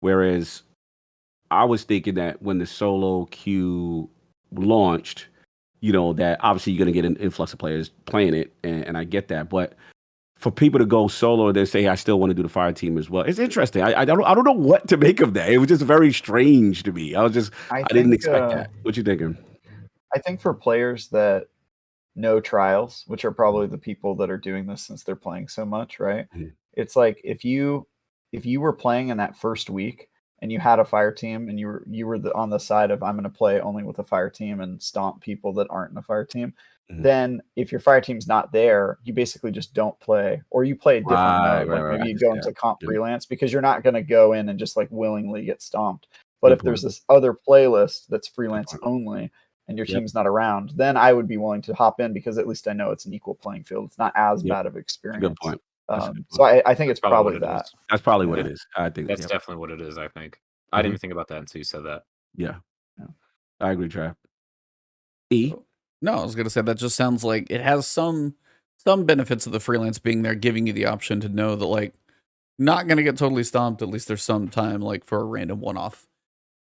Whereas I was thinking that when the solo queue launched, you know, that obviously you're going to get an influx of players playing it, and I get that. But for people to go solo, they say I still want to do the fire team as well. It's interesting. I don't know what to make of that. It was just very strange to me. I didn't expect that. What you thinking? I think for players that know trials, which are probably the people that are doing this since they're playing so much, right? Mhm. It's like if you were playing in that first week and you had a fire team and you were on the side of I'm going to play only with a fire team and stomp people that aren't in a fire team, then if your fire team's not there, you basically just don't play, or you play a different mode. Like maybe you go into comp freelance because you're not going to go in and just like willingly get stomped. But if there's this other playlist that's freelance only and your team's not around, then I would be willing to hop in because at least I know it's an equal playing field. It's not as bad of experience. Good point. So I think it's probably that. That's probably what it is. I think that's definitely what it is. I think I didn't even think about that until you said that. Yeah. I agree, Trav. E? No, I was gonna say that just sounds like it has some benefits of the freelance being there, giving you the option to know that like not gonna get totally stomped. At least there's some time like for a random one-off.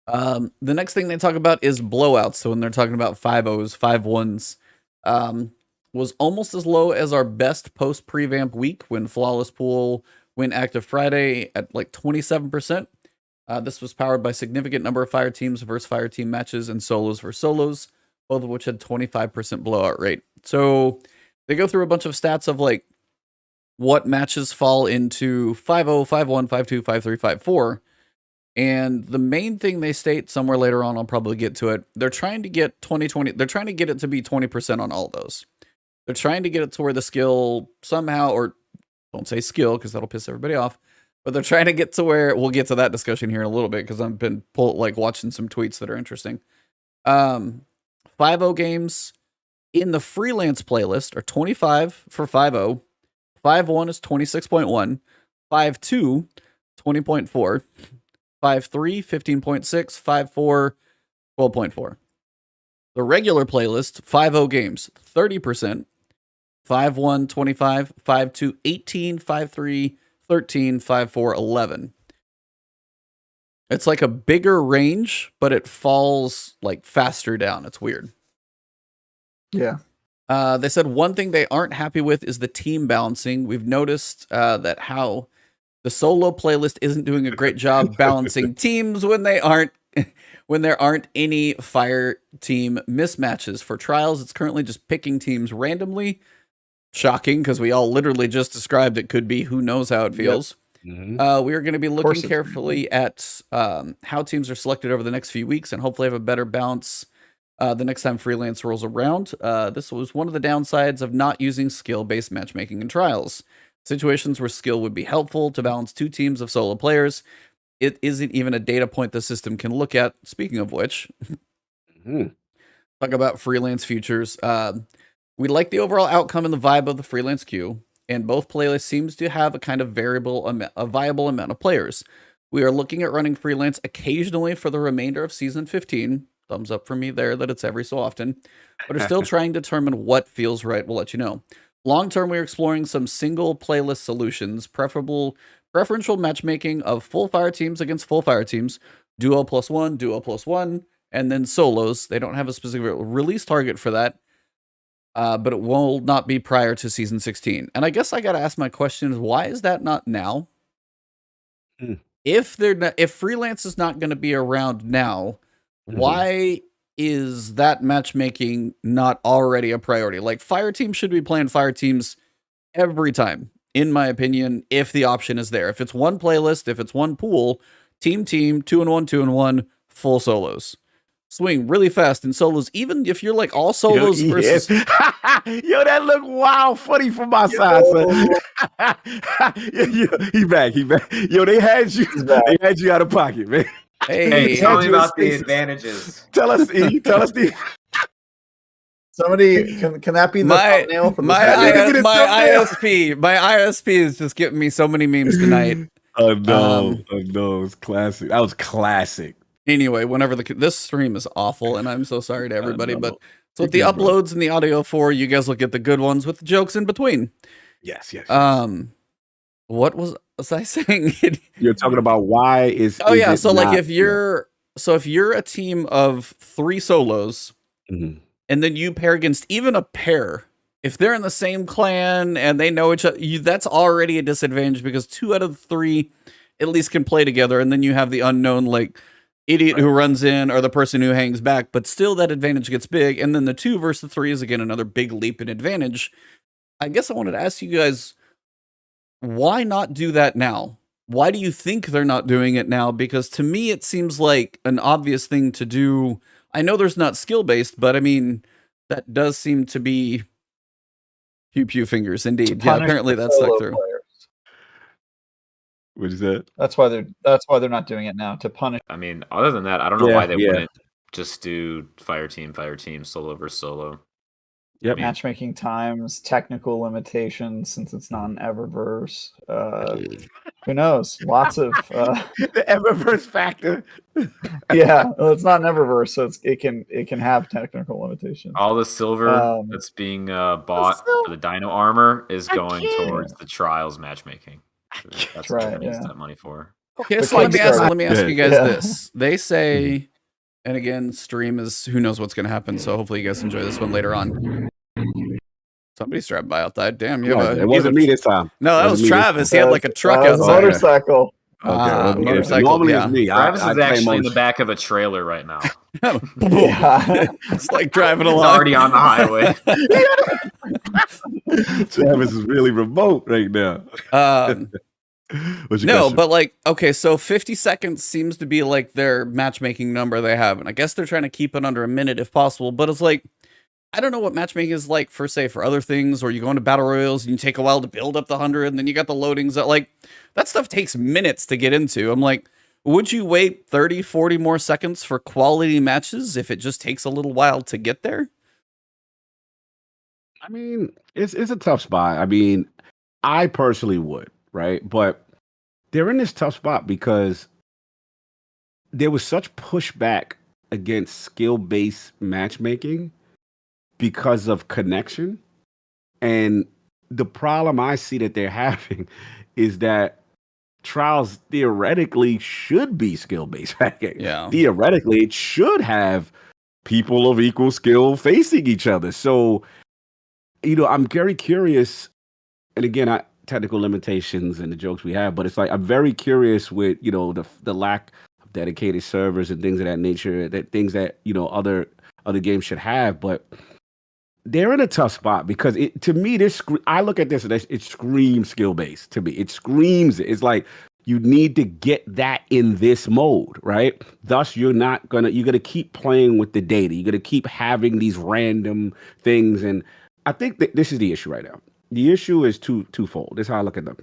The next thing they talk about is blowouts. So when they're talking about 5-0s, 5-1s, was almost as low as our best post prevamp week when Flawless Pool went active Friday at like 27%. This was powered by significant number of fire teams versus fire team matches and solos versus solos, both of which had 25% blowout rate. So they go through a bunch of stats of like what matches fall into 5-0, 5-1, 5-2, 5-3, 5-4. And the main thing they state somewhere later on, I'll probably get to it. They're trying to get 2020. They're trying to get it to be 20% on all those. They're trying to get it to where the skill somehow, or don't say skill because that'll piss everybody off, but they're trying to get to where we'll get to that discussion here in a little bit because I've been watching some tweets that are interesting. 5-0 games in the freelance playlist are 25 for 5-0. 5-1 is 26.1. 5-2, 20.4. 5-3, 15.6. 5-4, 12.4. The regular playlist, 5-0 games, 30%. 5-1, 25. 5-2, 18. 5-3, 13. 5-4, 11. It's like a bigger range, but it falls like faster down. It's weird. Yeah. They said one thing they aren't happy with is the team balancing. We've noticed that how the solo playlist isn't doing a great job balancing teams when there aren't any fire team mismatches. For trials, it's currently just picking teams randomly. Shocking, because we all literally just described it could be who knows how it feels. Yep. Mm-hmm. We are going to be looking carefully at how teams are selected over the next few weeks and hopefully have a better balance the next time freelance rolls around. This was one of the downsides of not using skill-based matchmaking in trials. Situations where skill would be helpful to balance two teams of solo players. It isn't even a data point the system can look at. Speaking of which, talk about freelance futures. We like the overall outcome and the vibe of the freelance queue, and both playlists seems to have a kind of viable amount of players. We are looking at running freelance occasionally for the remainder of season 15. Thumbs up for me there that it's every so often, but are still trying to determine what feels right. We'll let you know. Long term, we're exploring some single playlist solutions, preferential matchmaking of full fire teams against full fire teams, duo +1, and then solos. They don't have a specific release target for that, but it will not be prior to season 16. And I guess I got to ask my question is, why is that not now? If freelance is not going to be around now, why is that matchmaking not already a priority? Like, fire teams should be playing fire teams every time, in my opinion, if the option is there. If it's one playlist, if it's one pool, team, 2-1, full solos. Swing really fast in solos, even if you're like all solos versus... Yo, that look wild funny from my side, son. He back. Yo, they had you out of pocket, man. Hey, tell me about the advantages. Tell us the... Somebody, can that be the thumbnail for my ISP is just giving me so many memes tonight. Oh no, it's classic. That was classic. Anyway, whenever this stream is awful, and I'm so sorry to everybody, but so with the uploads and the audio for, you guys will get the good ones with the jokes in between. Yes. What was I saying? You're talking about why is so like if you're a team of 3 solos, and then you pair against even a pair if they're in the same clan and they know each other, that's already a disadvantage because 2 out of 3 at least can play together, and then you have the unknown like idiot who runs in or the person who hangs back, but still that advantage gets big. And then the 2 versus 3 is again another big leap in advantage. I guess I wanted to ask you guys, why not do that now? Why do you think they're not doing it now? Because to me, it seems like an obvious thing to do. I know there's not skill-based, but I mean, that does seem to be pew fingers indeed. Yeah, apparently that's stuck through. What is that? That's why they're not doing it now, to punish. I mean, other than that, I don't know why they wouldn't just do fire team, solo versus solo. Yep. Matchmaking times, technical limitations, since it's not an Eververse. Who knows? Lots of the Eververse factor. Yeah, well, it's not an Eververse, so it can have technical limitations. All the silver that's being bought for the Dino armor is going towards the Trials matchmaking. That's what they use that money for. Okay, so let me ask you guys this. They say, and again, stream is who knows what's going to happen. So hopefully you guys enjoy this one later on. Somebody's driving by outside. Damn, it wasn't me this time. No, that was Travis. He had like a truck outside. Motorcycle. Motorcycle. Normally it's me. Travis is actually in the back of a trailer right now. It's like driving along. He's already on the highway. Travis is really remote right now. No, but like, okay, so 50 seconds seems to be like their matchmaking number they have, and I guess they're trying to keep it under a minute if possible, but it's like, I don't know what matchmaking is like for, say, for other things, or you go into battle royals and you take a while to build up the 100, and then you got the loadings that, like, that stuff takes minutes to get into. I'm like, would you wait 30, 40 more seconds for quality matches if it just takes a little while to get there? I mean, it's a tough spot. I mean, I personally would, right? But they're in this tough spot because there was such pushback against skill-based matchmaking because of connection. And the problem I see that they're having is that Trials theoretically should be skill-based matchmaking. Yeah. Theoretically, it should have people of equal skill facing each other. So, I'm very curious. And again, technical limitations and the jokes we have, but it's like, I'm very curious with, the lack of dedicated servers and things of that nature, things that, other games should have. But they're in a tough spot because to me, I look at this and it screams skill based to me. It screams. It's like you need to get that in this mode, right? Thus, you're gonna keep playing with the data. You're gonna keep having these random things, and I think that this is the issue right now. The issue is twofold. This is how I look at them.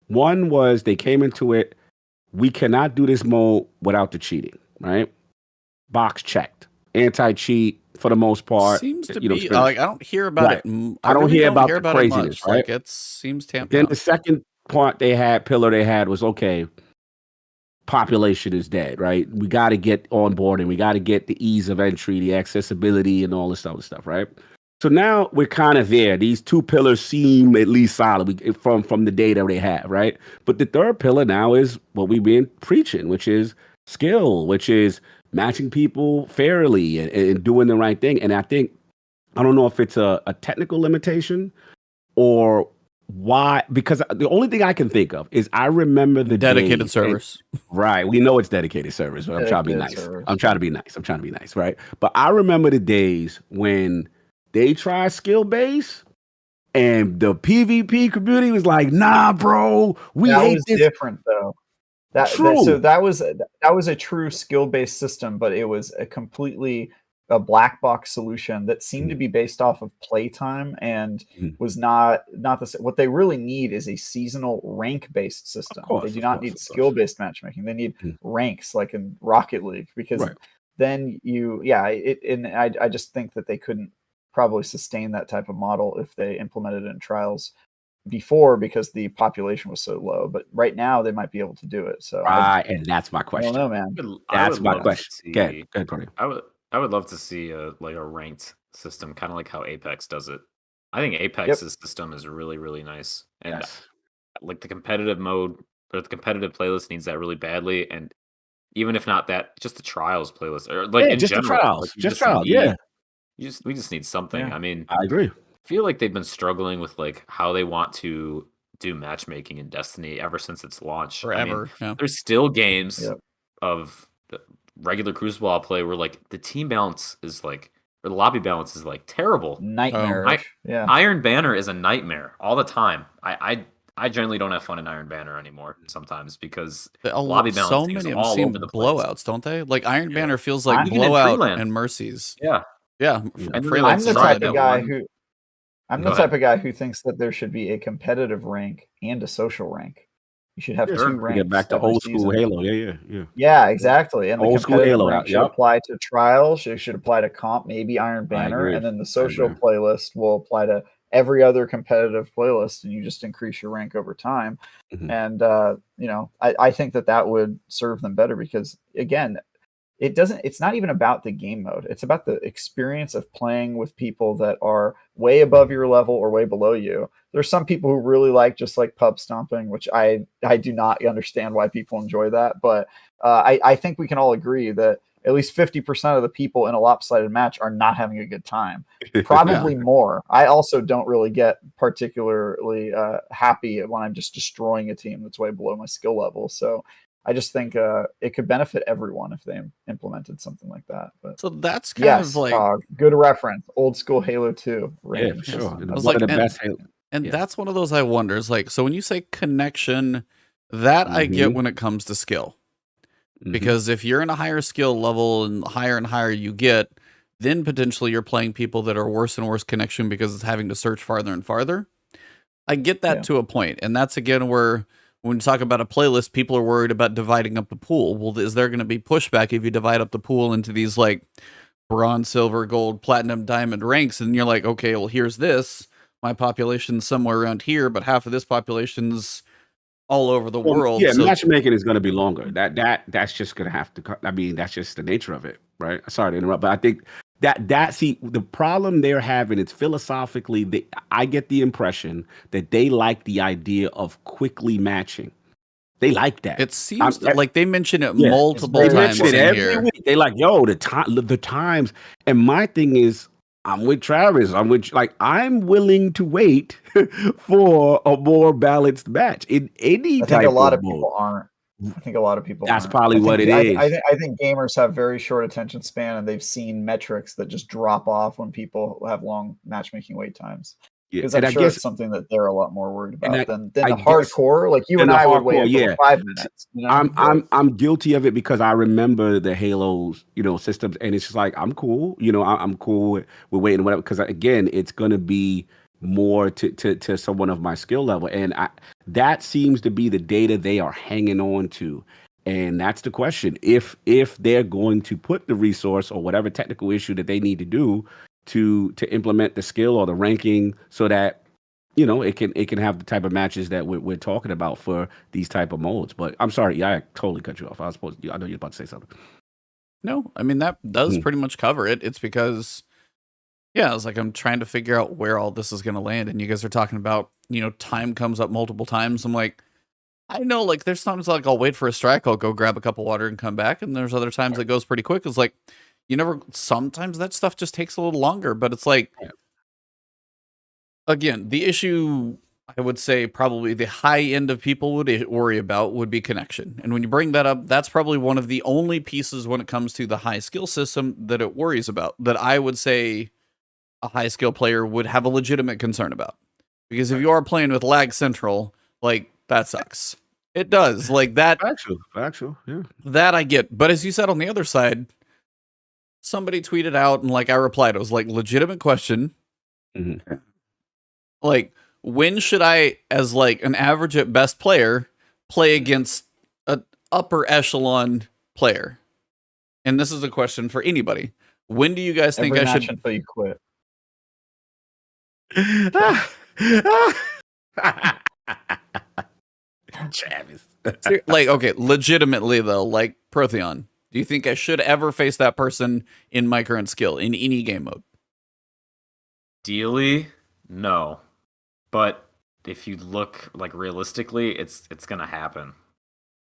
One was they came into it. We cannot do this mode without the cheating, right? Box checked. Anti-cheat. For the most part, seems to be like I don't hear about it. I don't hear about the craziness, it right? Like it seems tamped Then down. the second pillar they had was okay. Population is dead, right? We got to get on board, and we got to get the ease of entry, the accessibility, and all this other stuff, right? So now we're kind of there. These 2 pillars seem at least solid from the data they have, right? But the third pillar now is what we've been preaching, which is skill, which is matching people fairly and doing the right thing. And I don't know if it's a technical limitation or why, because the only thing I can think of is I remember the dedicated servers. Right. We know it's dedicated servers, but I'm trying to be nice. I'm trying to be nice. Right. But I remember the days when they tried skill base and the PvP community was like, nah, bro, we hate this. Different though. That was a true skill-based system, but it was a black box solution that seemed to be based off of playtime and was not the same. What they really need is a seasonal rank-based system. They do not need skill-based matchmaking. They need ranks like in Rocket League, because then I just think that they couldn't probably sustain that type of model if they implemented it in Trials before, because the population was so low. But right now they might be able to do it. So and that's my question. I don't know, man. That's my question. Go ahead, Tony. I would love to see a ranked system, kind of like how Apex does it. I think Apex's system is really, really nice, and like the competitive mode or the competitive playlist needs that really badly. And even if not that, just the Trials playlist, or like in just general, the Trials, like just Trials. Yeah, we just need something. I mean, I agree. feel like they've been struggling with like how they want to do matchmaking in Destiny ever since its launch. I mean, Forever. Yeah. there's still games Yep. of the regular Crucible I'll play where like the team balance is like, or the lobby balance is like terrible. Nightmarish. Yeah. Iron Banner is a nightmare all the time. I generally don't have fun in Iron Banner anymore sometimes because lobby balance so is many of them all seem over the place. blowouts, don't they? Like Iron Banner feels like Even in blowout Freelance. and Mercies. Yeah. Yeah. And Freelance I'm the is type solid. of guy one- who I'm Go the type of guy who thinks that there should be a competitive rank and a social rank. You should have Yeah, two sure. ranks. Get back to every old school season. Halo. Yeah. Yeah, exactly. And Old the school competitive Halo, rank should yep. apply to trials. It should apply to comp, maybe Iron Banner, agree. and then the social agree. playlist will apply to every other competitive playlist, and you just increase your rank over time. Mhm. And I think that would serve them better because again, it's not even about the game mode. It's about the experience of playing with people that are way above your level or way below you. There's some people who really like just like pub stomping, which I do not understand why people enjoy that. But I think we can all agree that at least 50% of the people in a lopsided match are not having a good time. Probably more. I also don't really get particularly happy when I'm just destroying a team that's way below my skill level. So I just think it could benefit everyone if they implemented something like that. But So that's kind of like good reference. Old school Halo 2. Yeah, for sure. I was One like, of the best Halo. And Yeah. that's one of those I wonder is like, so when you say connection, that I get when it comes to skill. Because if you're in a higher skill level and higher you get, then potentially you're playing people that are worse and worse connection because it's having to search farther and farther. I get that to a point. And that's again where when you talk about a playlist, people are worried about dividing up the pool. Well, is there going to be pushback if you divide up the pool into these like bronze, silver, gold, platinum, diamond ranks? And you're like, okay, well, here's this. My population's somewhere around here, but half of this population's all over the world. Yeah, so matchmaking is going to be longer. That's just going to have to. I mean, that's just the nature of it, right? Sorry to interrupt, but I think see the problem they're having is philosophically. I get the impression that they like the idea of quickly matching. They like that. It seems like they mention it multiple they times mention it in every here. week. They like, yo, the times. And my thing is, I'm with Travis. I'm willing to wait for a more balanced match in any I type think a lot of mode. people aren't. I think a lot of people That's aren't. probably what it is. I think gamers have very short attention span, and they've seen metrics that just drop off when people have long matchmaking wait times. Because I'm sure it's something that they're a lot more worried about than the hardcore. Like you and I would wait for 5 minutes. You know? I'm guilty of it because I remember the Halo's, systems, and it's just like I'm cool. I'm cool with waiting whatever. Because again, it's gonna be more to someone of my skill level, and that seems to be the data they are hanging on to. And that's the question: if they're going to put the resource or whatever technical issue that they need to do to implement the skill or the ranking so that it can have the type of matches that we're talking about for these type of modes. But I'm sorry, I totally cut you off. I know you're about to say something. No, I mean that does pretty much cover it. It's because I was like, I'm trying to figure out where all this is going to land, and you guys are talking about time comes up multiple times. I'm like, I know, like there's times like I'll wait for a strike, I'll go grab a cup of water and come back, and there's other times it goes pretty quick. It's like sometimes that stuff just takes a little longer, but it's like, again, the issue I would say probably the high end of people would worry about would be connection. And when you bring that up, that's probably one of the only pieces when it comes to the high skill system that it worries about, that I would say a high skill player would have a legitimate concern about. Because if you are playing with lag central, like that sucks. It does. Like that. Factual, yeah. That I get. But as you said on the other side, somebody tweeted out and like I replied, it was like legitimate question. Mm-hmm. Like, when should I, as like an average at best player, play against an upper echelon player? And this is a question for anybody. When do you guys think I should until you quit? Travis. Like, okay, legitimately though, like Protheon, do you think I should ever face that person in my current skill in any game mode? Ideally, no. But if you look like realistically, it's gonna happen.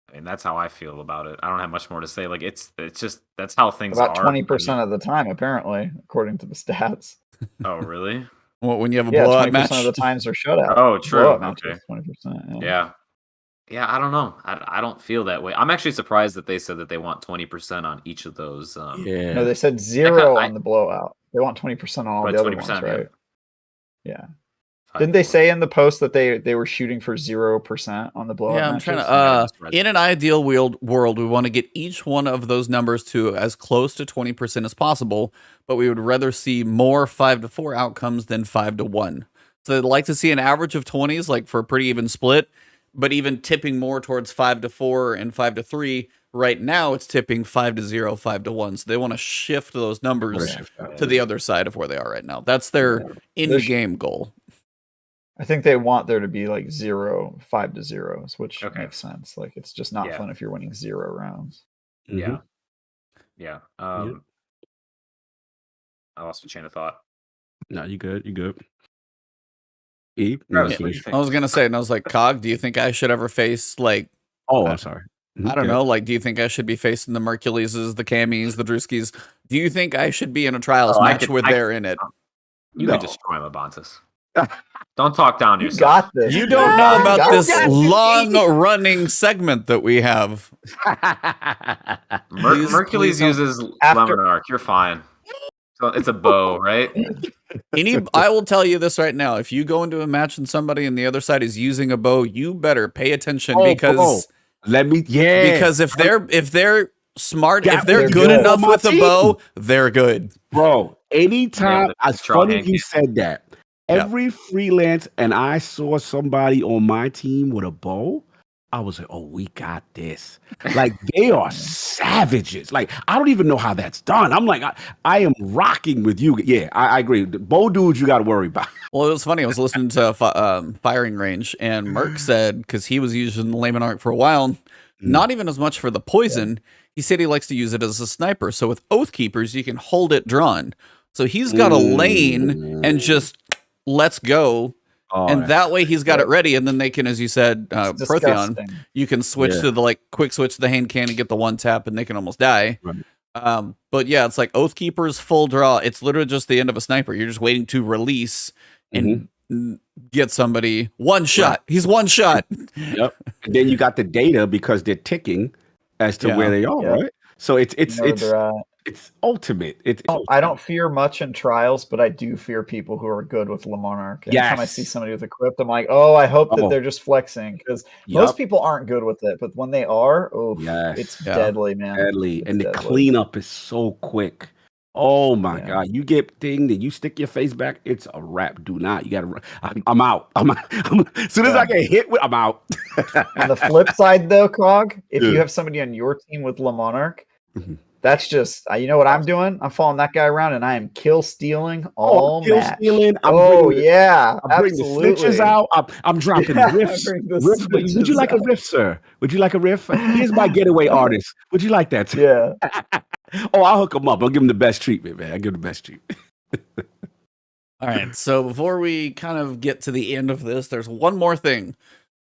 I mean, that's how I feel about it. I don't have much more to say. Like it's just that's how things about are. 20% of the time, apparently, according to the stats. Oh, really? Well, when you have a Yeah, blowout 20% match. of the times are shutout. Oh, true. Blowout Okay. matches, 20%. Yeah. Yeah, I don't know. I don't feel that way. I'm actually surprised that they said that they want 20% on each of those. Yeah. No, they said 0 I- on the blowout. They want 20% on all But the other 20% ones, on the right? Yeah. Five Didn't they four. say in the post that they were shooting for 0% on the blowout Yeah, I'm matches? trying Yeah, to. In an ideal world, we want to get each one of those numbers to as close to 20% as possible, but we would rather see more 5-4 outcomes than 5-1. So I'd like to see an average of 20s, like for a pretty even split, but even tipping more towards 5-4 and 5-3. Right now, it's tipping 5-0, 5-1. So they want to shift those numbers to the other side of where they are right now. That's their in-game goal. I think they want there to be like 0, 5-0s, which Okay. makes sense. Like it's just not fun if you're winning 0 rounds. Yeah. Yeah. I lost my chain of thought. No, you good. You good. E? Travis, what do you think? I was gonna say, and I was like, Cog, do you think I should ever face like? Oh, I'm sorry. I don't know. Like, do you think I should be facing the Merculeses, the Camis, the Drewskis? Do you think I should be in a trials match where they're in it? You could destroy him, Ebontis. Don't talk down to You yourself. got this. You don't know about this this. long-running segment that we have. Mercules uses Lemon Arc. You're fine. So it's a bow, right? I will tell you this right now. If you go into a match and somebody on the other side is using a bow, you better pay attention because because if they're smart, if they're good enough with a bow, they're good. Bro, anytime it's funny hand you said that. Every freelance and I saw somebody on my team with a bow, I was like, oh, we got this. Like, they are savages. Like, I don't even know how that's done. I'm like, I am rocking with you. Yeah, I agree. The bow dudes, you got to worry about. Well, it was funny. I was listening to Firing Range, and Merc said, because he was using the Layman Arc for a while, not even as much for the poison. He said he likes to use it as a sniper. So with Oath Keepers, you can hold it drawn. So he's got a lane and just let's go. And that way he's got it ready, and then they can, as you said, Protheon, you can switch to the quick switch to the hand cannon, get the one tap, and they can almost die. Right. But yeah, it's like Oath Keeper's full draw. It's literally just the end of a sniper. You're just waiting to release and get somebody one shot. Right. He's one shot. Yep. And then you got the data because they're ticking as to where they are, right? So it's ultimate. I don't fear much in trials, but I do fear people who are good with Le Monarch. Anytime I see somebody with equipped, I'm like, oh, I hope that they're just flexing, because most people aren't good with it. But when they are, it's deadly, man. Deadly. And the cleanup is so quick. Oh my God. You get thing that you stick your face back, it's a wrap. Do not. You gotta I'm out. As soon as I get hit with, I'm out. On the flip side though, Cog, if you have somebody on your team with Le Monarch, that's just, you know what I'm doing? I'm following that guy around, and I am kill stealing all match. I'm absolutely. Bringing the snitches out. I'm dropping riffs. Would you like a riff, sir? Would you like a riff? Here's my getaway artist. Would you like that? Yeah. I'll hook him up. I'll give him the best treatment, man. I'll give him the best treatment. All right. So before we kind of get to the end of this, there's one more thing.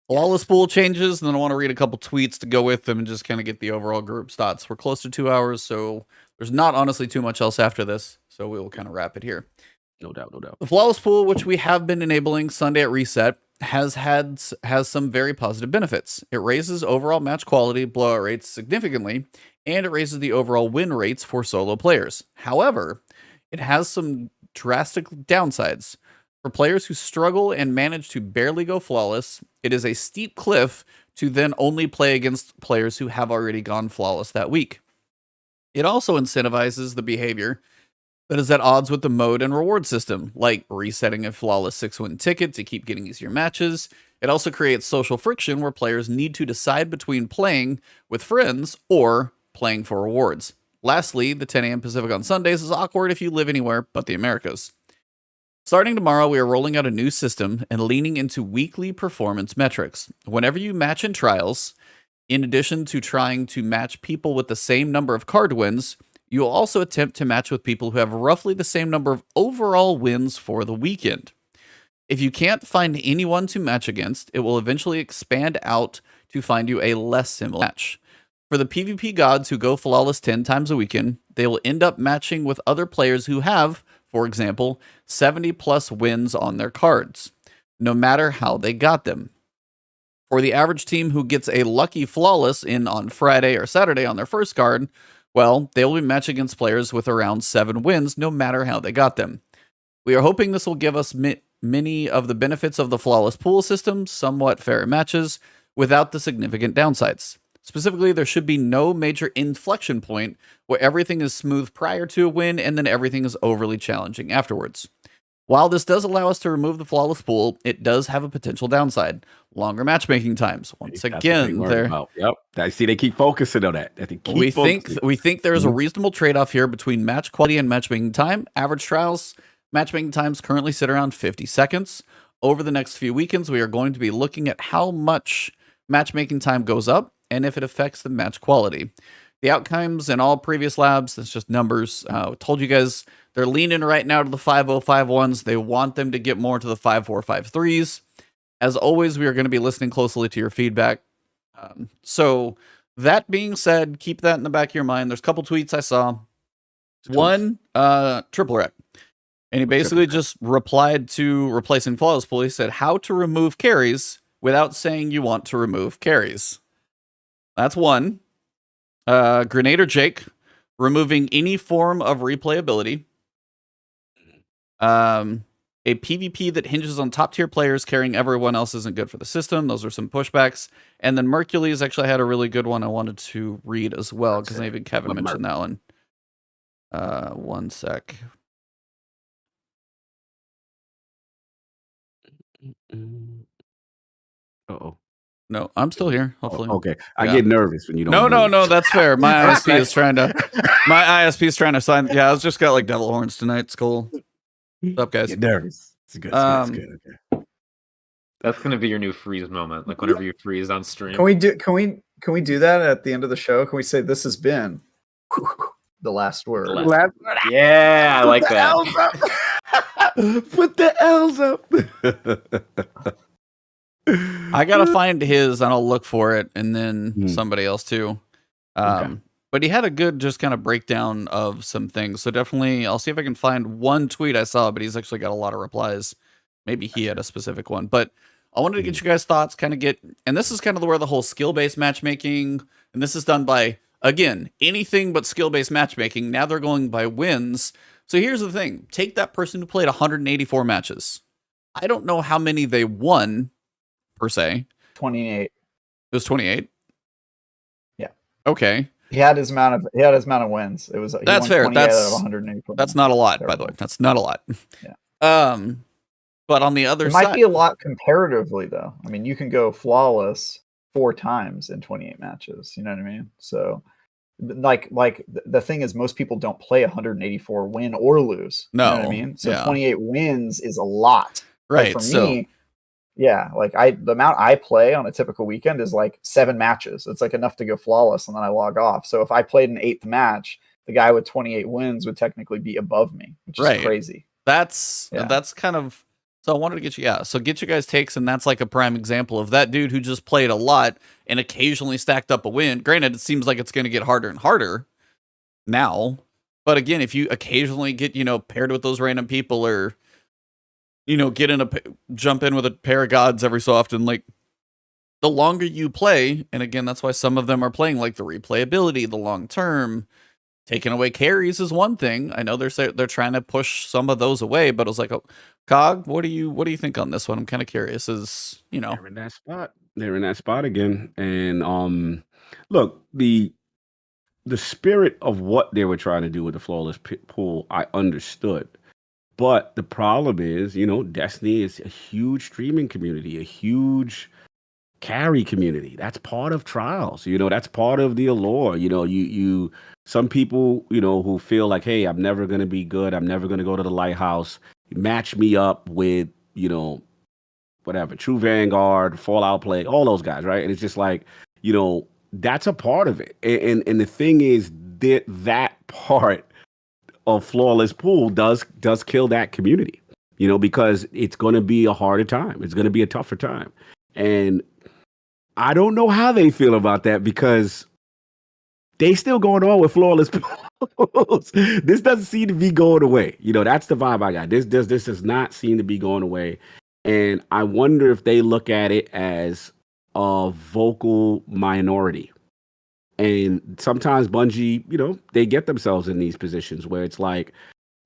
Flawless pool changes, and then I want to read a couple tweets to go with them and just kind of get the overall group's thoughts. We're close to 2 hours, so there's not honestly too much else after this, so we will kind of wrap it here. No doubt. The Flawless pool, which we have been enabling Sunday at reset, has some very positive benefits. It raises overall match quality, blowout rates significantly, and it raises the overall win rates for solo players. However, it has some drastic downsides. For players who struggle and manage to barely go flawless, it is a steep cliff to then only play against players who have already gone flawless that week. It also incentivizes the behavior that is at odds with the mode and reward system, like resetting a flawless 6-win ticket to keep getting easier matches. It also creates social friction where players need to decide between playing with friends or playing for rewards. Lastly, the 10 a.m. Pacific on Sundays is awkward if you live anywhere but the Americas. Starting tomorrow, we are rolling out a new system and leaning into weekly performance metrics. Whenever you match in trials, in addition to trying to match people with the same number of card wins, you will also attempt to match with people who have roughly the same number of overall wins for the weekend. If you can't find anyone to match against, it will eventually expand out to find you a less similar match. For the PvP gods who go flawless 10 times a weekend, they will end up matching with other players who have, for example, 70 plus wins on their cards, no matter how they got them. For the average team who gets a lucky flawless in on Friday or Saturday on their first card, well, they will be matched against players with around 7 wins, no matter how they got them. We are hoping this will give us many of the benefits of the flawless pool system, somewhat fairer matches, without the significant downsides. Specifically, there should be no major inflection point where everything is smooth prior to a win and then everything is overly challenging afterwards. While this does allow us to remove the flawless pool, it does have a potential downside. Longer matchmaking times. Once again, Yep. I see they keep focusing on that. We think there is a reasonable trade-off here between match quality and matchmaking time. Average trials matchmaking times currently sit around 50 seconds. Over the next few weekends, we are going to be looking at how much matchmaking time goes up and if it affects the match quality. The outcomes in all previous labs, it's just numbers. Told you guys they're leaning right now to the 5051s. They want them to get more to the 5453s. As always, we are going to be listening closely to your feedback. So that being said, keep that in the back of your mind. There's a couple tweets I saw. One, Triple Rec. And he basically just replied to replacing Flawless Pool. He said, how to remove carries without saying you want to remove carries. That's one. Grenader Jake, removing any form of replayability. A PvP that hinges on top tier players carrying everyone else isn't good for the system. Those are some pushbacks. And then Mercules actually had a really good one I wanted to read as well, because even Kevin mentioned that one. One sec. Uh-oh. No, I'm still here. Hopefully. Okay. I get nervous when you don't. No, that's fair. My ISP is trying to sign. Yeah, I was just got like devil horns tonight. It's cool. What's up, guys? Get nervous. It's good. It's good. Okay. That's gonna be your new freeze moment. Like whenever you freeze on stream. Can we do that at the end of the show? Can we say this has been the last word? Yeah, I like that. Put the L's up. I gotta find his and I'll look for it, and then somebody else too. But he had a good just kind of breakdown of some things. So definitely I'll see if I can find one tweet I saw, but he's actually got a lot of replies. Maybe he had a specific one. But I wanted to get you guys' thoughts, and this is kind of where the whole skill-based matchmaking, and this is done by, again, anything but skill-based matchmaking. Now they're going by wins. So here's the thing. Take that person who played 184 matches. I don't know how many they won, per se. 28. It was 28? Yeah. Okay. He had his amount of wins. It was that's fair. That's out of 184. That's not a lot, by the way. That's not a lot. Yeah. But on the other it side, might be a lot comparatively, though. I mean, you can go flawless 4 times in 28 matches. You know what I mean? So, like the thing is, most people don't play 184 win or lose. No, you know what I mean? So 28 wins is a lot, right? Like for me, yeah, like the amount I play on a typical weekend is like 7 matches. It's like enough to go flawless, and then I log off. So if I played an 8th match, the guy with 28 wins would technically be above me, which is crazy. That's kind of. So I wanted to get you guys' takes, and that's like a prime example of that dude who just played a lot and occasionally stacked up a win. Granted, it seems like it's going to get harder and harder now, but again, if you occasionally get, paired with those random people, or, jump in with a pair of gods every so often, like the longer you play, and again, that's why some of them are playing like the replayability, the long term. Taking away carries is one thing. I know they're trying to push some of those away, but I was like, oh, Cog, what do you think on this one? I'm kind of curious. They're in that spot. They're in that spot again. And look, the spirit of what they were trying to do with the flawless pool, I understood. But the problem is, Destiny is a huge streaming community, a huge carry community. That's part of trials. That's part of the allure. You some people, who feel like, hey, I'm never going to be good. I'm never going to go to the lighthouse. Match me up with, whatever, True Vanguard, Fallout Play, all those guys, right? And it's just like, that's a part of it. And the thing is that part of Flawless Pool does kill that community, because it's going to be a harder time. It's going to be a tougher time. And I don't know how they feel about that, because they still going on with Flawless Pool. This doesn't seem to be going away. You know, that's the vibe I got. This does not seem to be going away. And I wonder if they look at it as a vocal minority. And sometimes Bungie, you know, they get themselves in these positions where it's like,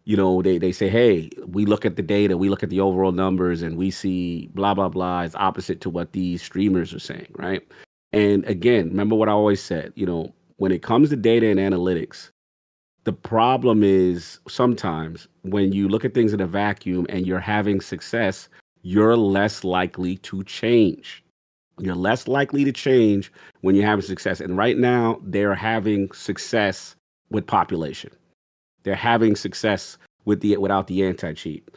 you know, they say, hey, we look at the data, we look at the overall numbers, and we see blah, blah, blah is opposite to what these streamers are saying, right? And again, remember what I always said, you know, when it comes to data and analytics, the problem is sometimes when you look at things in a vacuum and you're having success, you're less likely to change. You're less likely to change when you're having success. And right now, they're having success with population. They're having success without the anti-cheat.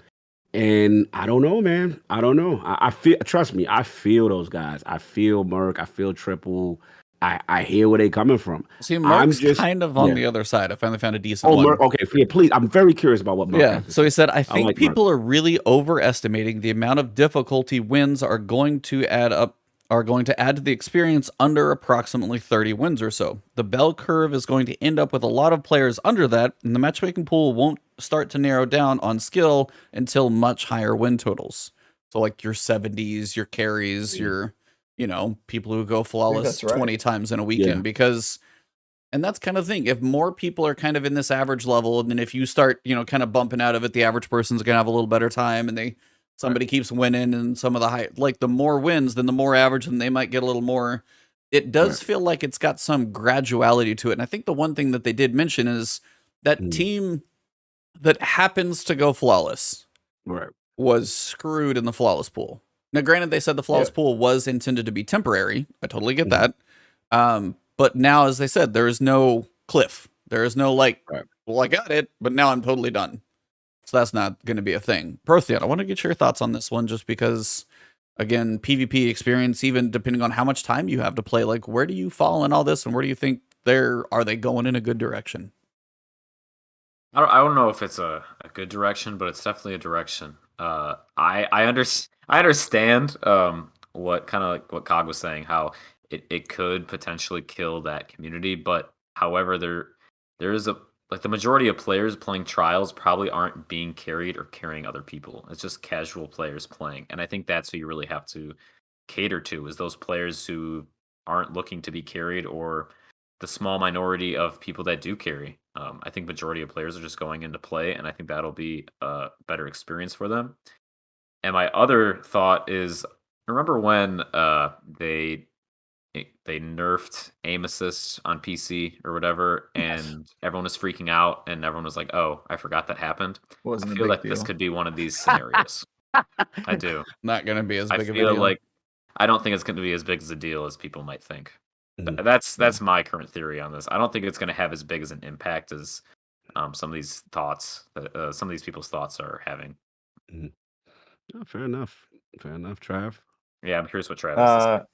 And I don't know, man. I don't know. I feel, trust me, I feel those guys. I feel Merc. I feel Triple. I hear where they're coming from. See, Merc's kind of on the other side. I finally found a decent one. Merc, okay, yeah, please. I'm very curious about what Merc has to so say. he said, I think like people are really overestimating the amount of difficulty wins are going to add to the experience under approximately 30 wins or so. The bell curve is going to end up with a lot of players under that, and the matchmaking pool won't start to narrow down on skill until much higher win totals. So like your 70s, your carries, your, you know, people who go flawless 20 times in a weekend because, and that's kind of the thing. If more people are kind of in this average level, and then if you start, you know, kind of bumping out of it, the average person's going to have a little better time, and somebody keeps winning, and some of the high, like the more wins, then the more average, and they might get a little more. It does feel like it's got some graduality to it. And I think the one thing that they did mention is that team that happens to go flawless was screwed in the flawless pool. Now, granted, they said the flawless pool was intended to be temporary. I totally get that. But now, as they said, there is no cliff. There is no like, well, I got it, but now I'm totally done. So that's not going to be a thing. Protheon, I want to get your thoughts on this one just because, again, PvP experience, even depending on how much time you have to play, like where do you fall in all this and where do you think are they going in a good direction? I don't know if it's a good direction, but it's definitely a direction. I understand what kind of like what Cog was saying, how it could potentially kill that community, but however there is the majority of players playing trials probably aren't being carried or carrying other people. It's just casual players playing, and I think that's who you really have to cater to, is those players who aren't looking to be carried, or the small minority of people that do carry. I think majority of players are just going into play, and I think that'll be a better experience for them. And my other thought is, remember when they nerfed aim assist on PC or whatever, and everyone was freaking out, and everyone was like, "Oh, I forgot that happened." I feel like this could be one of these scenarios. I do. Not going to be as big of a deal. I feel like I don't think it's going to be as big as a deal as people might think. That's my current theory on this. I don't think it's going to have as big as an impact as some of these thoughts, some of these people's thoughts are having. Oh, fair enough, Trav. Yeah, I'm curious what Trav has to say.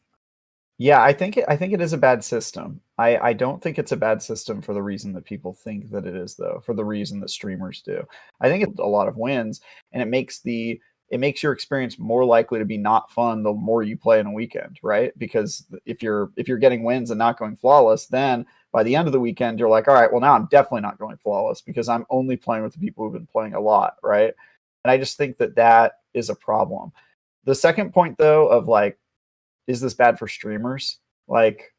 Yeah, I think it is a bad system. I don't think it's a bad system for the reason that people think that it is, though. For the reason that streamers do, I think it's a lot of wins, and it makes your experience more likely to be not fun the more you play in a weekend, right? Because if you're getting wins and not going flawless, then by the end of the weekend you're like, all right, well now I'm definitely not going flawless because I'm only playing with the people who've been playing a lot, right? And I just think that is a problem. The second point, though, of like, is this bad for streamers? Like,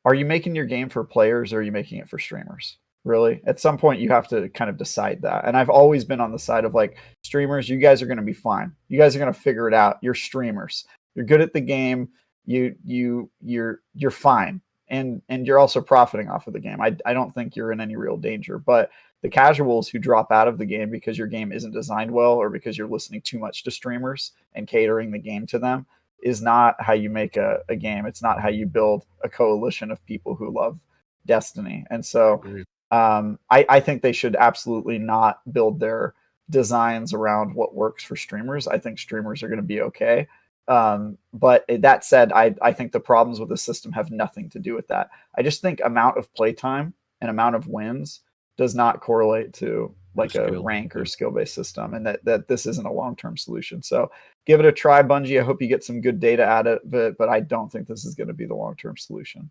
are you making your game for players or are you making it for streamers? Really? At some point, you have to kind of decide that. And I've always been on the side of like, streamers, you guys are going to be fine. You guys are going to figure it out. You're streamers. You're good at the game. You're fine. And you're also profiting off of the game. I don't think you're in any real danger. But the casuals who drop out of the game because your game isn't designed well or because you're listening too much to streamers and catering the game to them is not how you make a game. It's not how you build a coalition of people who love Destiny. And so I think they should absolutely not build their designs around what works for streamers. I think streamers are going to be okay. But that said, I think the problems with the system have nothing to do with that. I just think amount of playtime and amount of wins does not correlate to like a rank or skill-based system, and that this isn't a long-term solution. So give it a try, Bungie. I hope you get some good data out of it, but I don't think this is going to be the long-term solution.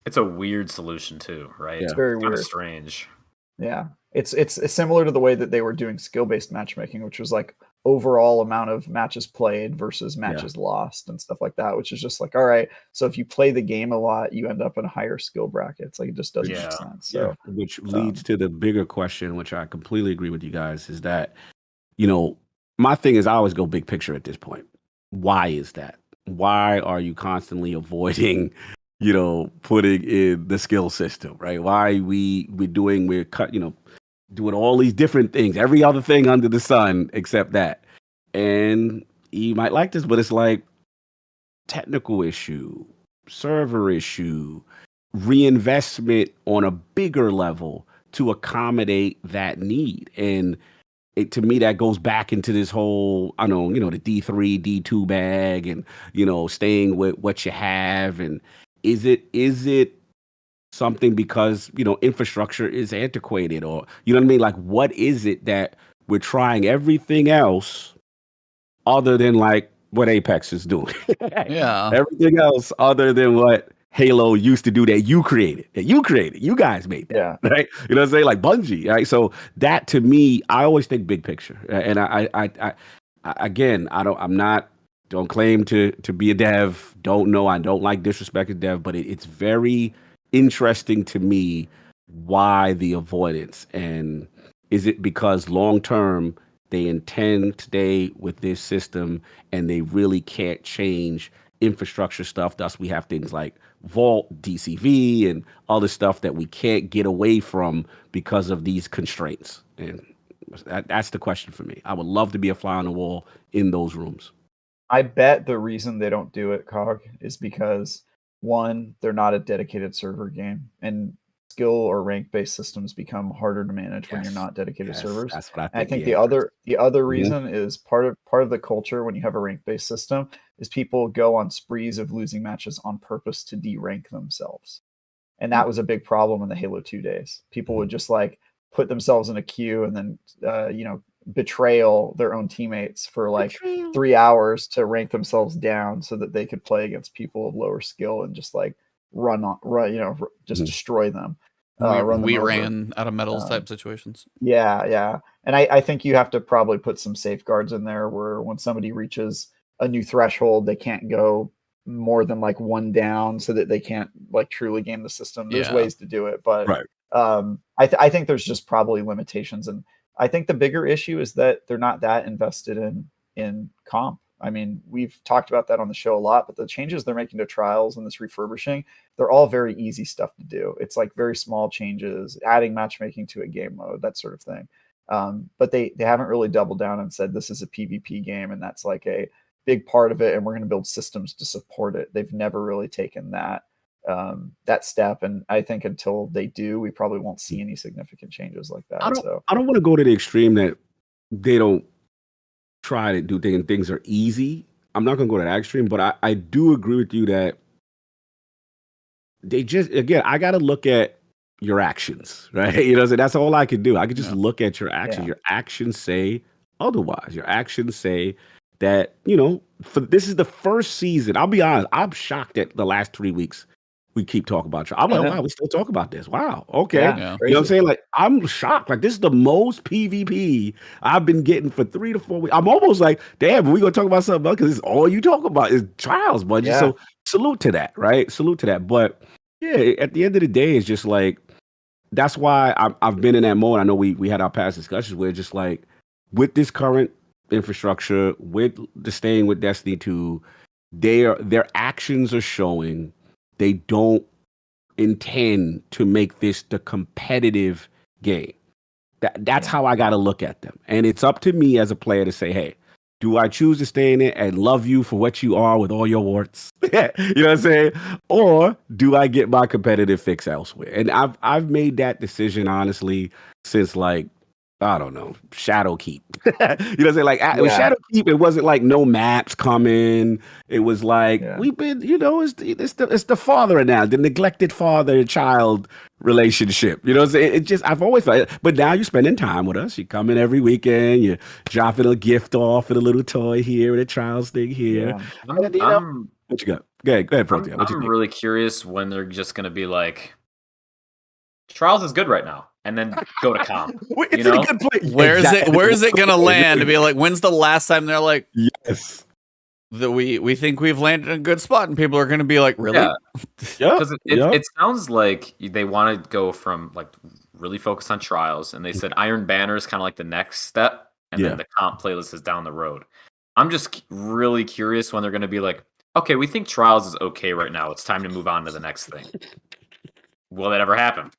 It's a weird solution too, right? It's very weird. Strange. Yeah, it's similar to the way that they were doing skill-based matchmaking, which was like overall amount of matches played versus matches lost and stuff like that, which is just like, all right, so if you play the game a lot, you end up in a higher skill bracket. It's like it just doesn't make sense. So which leads to the bigger question, which I completely agree with you guys, is that, you know, my thing is I always go big picture at this point. Why is that? Why are you constantly avoiding, you know, putting in the skill system, right? Why we're doing all these different things, every other thing under the sun except that. And you might like this, but it's like technical issue, server issue, reinvestment on a bigger level to accommodate that need. And to me, that goes back into this whole, I know, the D3, D2 bag and, staying with what you have. And is it something because, infrastructure is antiquated, or, you know what I mean? Like, what is it that we're trying everything else other than like what Apex is doing? Yeah. Everything else other than what Halo used to do that you created, you guys made that, right? You know what I'm saying? Like Bungie, right? So that, to me, I always think big picture. And I again, don't claim to be a dev. Don't know. I don't like disrespecting dev, but it's very interesting to me why the avoidance. And is it because long term they intend to stay with this system and they really can't change infrastructure stuff? Thus, we have things like Vault, DCV, and other stuff that we can't get away from because of these constraints. And that's the question for me. I would love to be a fly on the wall in those rooms. I bet the reason they don't do it, Cog, is because, one, they're not a dedicated server game, and skill or rank-based systems become harder to manage when you're not dedicated servers. That's what I think. And I think the other reason is part of the culture when you have a rank-based system is people go on sprees of losing matches on purpose to de-rank themselves. And that was a big problem in the Halo 2 days. People would just like put themselves in a queue and then betrayal their own teammates for like 3 hours to rank themselves down so that they could play against people of lower skill and just like just destroy them. We ran out of medals type situations. Yeah. And I think you have to probably put some safeguards in there where when somebody reaches a new threshold, they can't go more than like one down so that they can't like truly game the system. There's ways to do it, but I think there's just probably limitations. And I think the bigger issue is that they're not that invested in comp. I mean, we've talked about that on the show a lot, but the changes they're making to trials and this refurbishing, they're all very easy stuff to do. It's like very small changes, adding matchmaking to a game mode, that sort of thing. But they haven't really doubled down and said this is a PvP game and that's like a big part of it, and we're going to build systems to support it. They've never really taken that step, and I think until they do, we probably won't see any significant changes like that. I don't want to go to the extreme that they don't try to do things and things are easy. I'm not going to go to that extreme, but I do agree with you that they just, again, I got to look at your actions, right? So that's all I can do. I can just look at your actions. Your actions say otherwise. Your actions say that, this is the first season. I'll be honest, I'm shocked at the last 3 weeks we keep talking about. I'm like, wow, we still talk about this. Wow, okay. You know what I'm saying? Like, I'm shocked. Like, this is the most PvP I've been getting for 3 to 4 weeks. I'm almost like, damn, we're going to talk about something else because it's all you talk about is trials, budget. So salute to that, right? Salute to that. But yeah, at the end of the day, it's just like, that's why I've been in that mode. I know we had our past discussions where just like, with this current infrastructure, with the staying with Destiny 2, their actions are showing they don't intend to make this the competitive game. That's how I got to look at them. And it's up to me as a player to say, hey, do I choose to stay in it and love you for what you are with all your warts? You know what I'm saying? Or do I get my competitive fix elsewhere? And I've made that decision, honestly, since like, I don't know, Shadowkeep. You know what I'm saying? Like, with Shadowkeep, it wasn't like no maps coming. It was like, we've been, it's the father now, the neglected father-child relationship. You know what I'm saying? It just, I've always felt, but now you're spending time with us. You come in every weekend, you're dropping a gift off and a little toy here and a trials thing here. What you got? Go ahead, Protheon. I'm really curious when they're just going to be like, trials is good right now. and then go to comp. It's You know? in a good place. Where is Exactly. it? Where is it gonna land? To be like, when's the last time they're like, Yes. that we think we've landed in a good spot, and people are gonna be like, really? Yeah. Yeah. Because it sounds like they want to go from like really focused on trials, and they said Iron Banner is kind of like the next step, and then the comp playlist is down the road. I'm just really curious when they're going to be like, okay, we think trials is okay right now. It's time to move on to the next thing. Will that ever happen?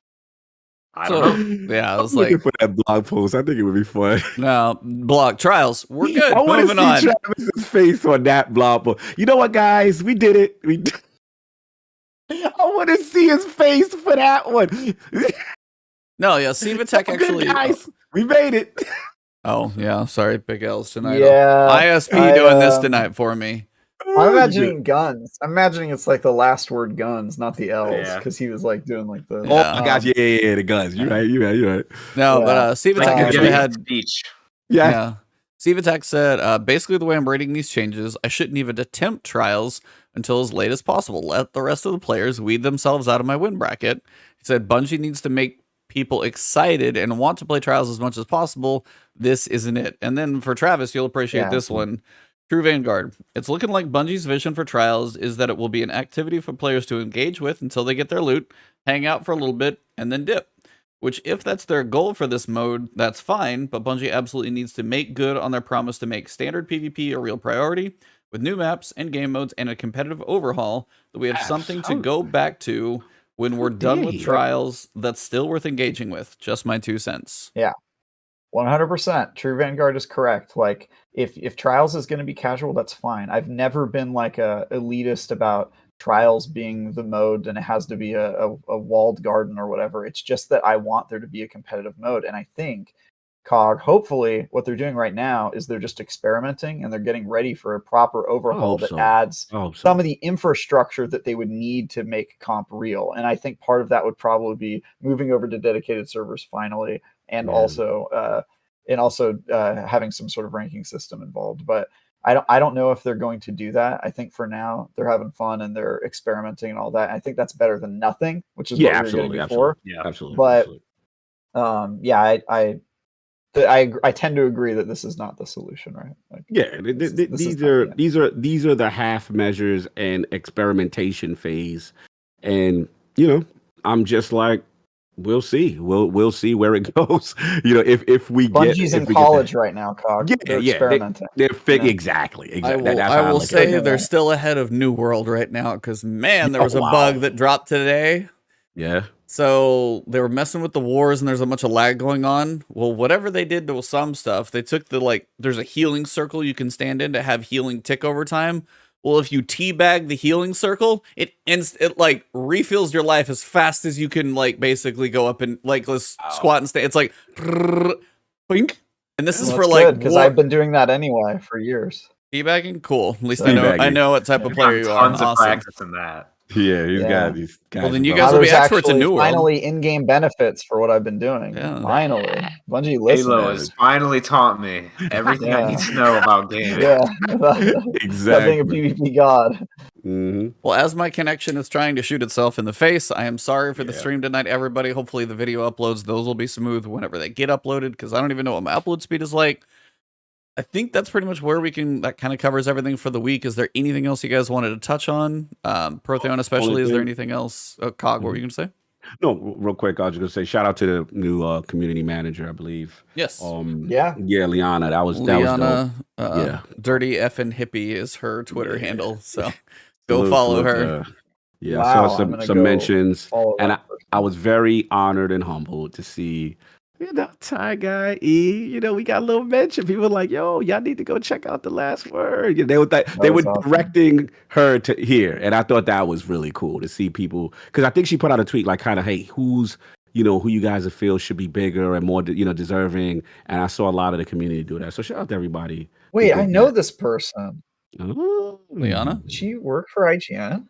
I don't know. Yeah, I was I'm looking like, for that blog post. I think it would be fun. no, blog trials. We're good. I want to Moving see on. Travis's face on that blog post. You know what, guys? We did it. I want to see his face for that one. No, yeah, Civatech Good, actually. guys. We made it. Oh yeah, sorry, big L's tonight. Yeah, ISP doing this tonight for me. I'm imagining guns. I'm imagining it's like the last word guns, not the L's, Yeah. because he was like doing like the. Oh, I got you. Yeah, the guns. You're right. No, Yeah. but Civatech Like you're actually giving a had. speech. Yeah. Civatech said, basically the way I'm rating these changes, I shouldn't even attempt trials until as late as possible. Let the rest of the players weed themselves out of my win bracket. He said Bungie needs to make people excited and want to play trials as much as possible. This isn't it. And then for Travis, you'll appreciate this one. True Vanguard. It's looking like Bungie's vision for trials is that it will be an activity for players to engage with until they get their loot, hang out for a little bit, and then dip. Which, if that's their goal for this mode, that's fine, but Bungie absolutely needs to make good on their promise to make standard PvP a real priority, with new maps and game modes and a competitive overhaul, that we have something to go back to when we're done with trials that's still worth engaging with. Just my 2 cents. Yeah, 100%. True Vanguard is correct. Like, if trials is going to be casual, that's fine. I've never been like a elitist about trials being the mode and it has to be a walled garden or whatever. It's just that I want there to be a competitive mode, and I think COG, hopefully what they're doing right now is they're just experimenting and they're getting ready for a proper overhaul that adds some of the infrastructure that they would need to make comp real. And I think part of that would probably be moving over to dedicated servers finally, and also having some sort of ranking system involved. But I don't know if they're going to do that. I think for now they're having fun and they're experimenting and all that. I think that's better than nothing, which is what we were getting before. Yeah, absolutely. But I tend to agree that this is not the solution, right? Like, these are the half measures and experimentation phase, and I'm just like, we'll see. We'll see where it goes. If we get Bungie's in college right now, COG. They're experimenting. Exactly. I will say they're still ahead of New World right now, because man, there was a bug that dropped today. Yeah. So they were messing with the wars and there's a bunch of lag going on. Well, whatever they did to some stuff, they took there's a healing circle you can stand in to have healing tick over time. Well, if you teabag the healing circle, it like refills your life as fast as you can, like basically go up and like let's squat and stay. It's like boink. And this is for like, because I've been doing that anyway for years. Teabagging, cool. At least I know what type of player you are. Tons of practice in that. Yeah, he's got these guys. Well, then you guys will be experts in New World. Finally, in-game benefits for what I've been doing. Yeah. Finally, Bungie listened. Halo has finally taught me everything I need to know about gaming. Yeah, exactly. Being a PvP god. Mm-hmm. Well, as my connection is trying to shoot itself in the face, I am sorry for the stream tonight, everybody. Hopefully, the video uploads; those will be smooth whenever they get uploaded. Because I don't even know what my upload speed is like. I think that's pretty much where that kind of covers everything for the week. Is there anything else you guys wanted to touch on? Protheon especially, is there anything else? COG, what were you going to say? No, real quick, I was just going to say, shout out to the new community manager, I believe. Yes. Yeah, Liana. That was Liana, dope. Dirty Effin' Hippie is her Twitter handle. So go follow her. I saw some mentions. And I was very honored and humbled to see Ty Guy E. We got a little mention. People were like, "Yo, y'all need to go check out The Last Word." They were awesome. Directing her to here, and I thought that was really cool to see people. Because I think she put out a tweet like, kind of, "Hey, who's who you guys feel should be bigger and more deserving?" And I saw a lot of the community do that. So shout out to everybody. Wait, I know this person. Liana. She worked for IGN.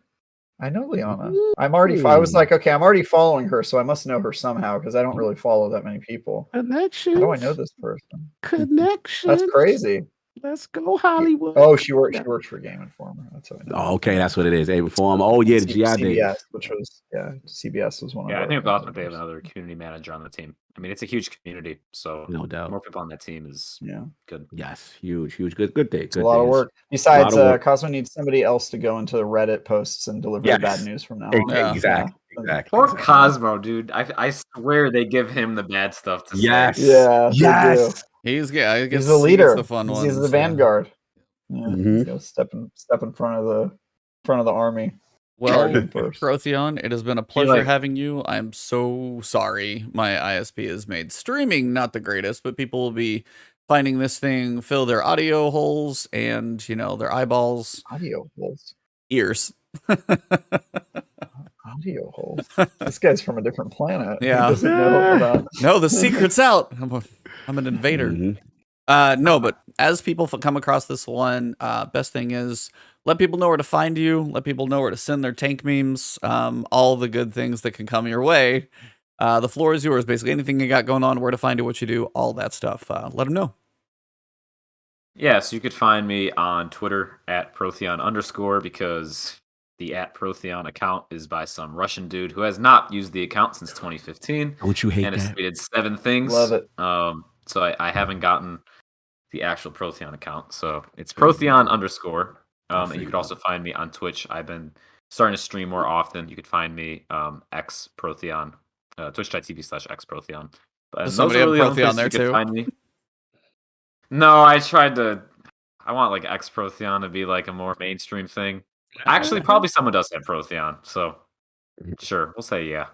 I know Liana. I was like, okay, I'm already following her, so I must know her somehow because I don't really follow that many people. Connection. How do I know this person? Connection. That's crazy. Let's go, Hollywood. Oh, she works for Game Informer. That's what I know. Oh, okay, that's what it is. Aim Inform. Oh yeah, the GI days. CBS, which was CBS was one of. Yeah, I our think it's awesome that they have competitors. another community manager on the team. I mean, it's a huge community, so No doubt. more people on that team is good. Yes, huge, good day. It's a lot of work. Besides, Cosmo needs somebody else to go into the Reddit posts and deliver the bad news from now on. Exactly. Poor Cosmo, dude. I swear they give him the bad stuff to say. Yeah. Yes. He's I guess He's the leader. He's the fun one. He's the vanguard. Yeah, he's gonna step in front of the army. Well, Protheon, it has been a pleasure like- having you. I'm so sorry my ISP has made streaming not the greatest, but people will be finding this thing fill their audio holes and, their eyeballs. Audio holes? Ears. Audio holes? This guy's from a different planet. Yeah. He doesn't know about... No, the secret's out. I'm an invader. No, but as people come across this one, best thing is let people know where to find you. Let people know where to send their tank memes. All the good things that can come your way. The floor is yours. Basically, anything you got going on, where to find you, what you do, all that stuff. Let them know. Yeah, so you could find me on Twitter at Protheon_ because the @Protheon account is by some Russian dude who has not used the account since 2015. Don't you hate and has that? tweeted 7 things. Love it. So I haven't gotten the actual Protheon account. So it's Protheon_. And you could also find me on Twitch. I've been starting to stream more often. You could find me XProtheon, twitch.tv/XProtheon. Does somebody have Protheon there too? Find me. No, I tried to. I want like XProtheon to be like a more mainstream thing. Actually, probably someone does have Protheon. So sure, we'll say yeah.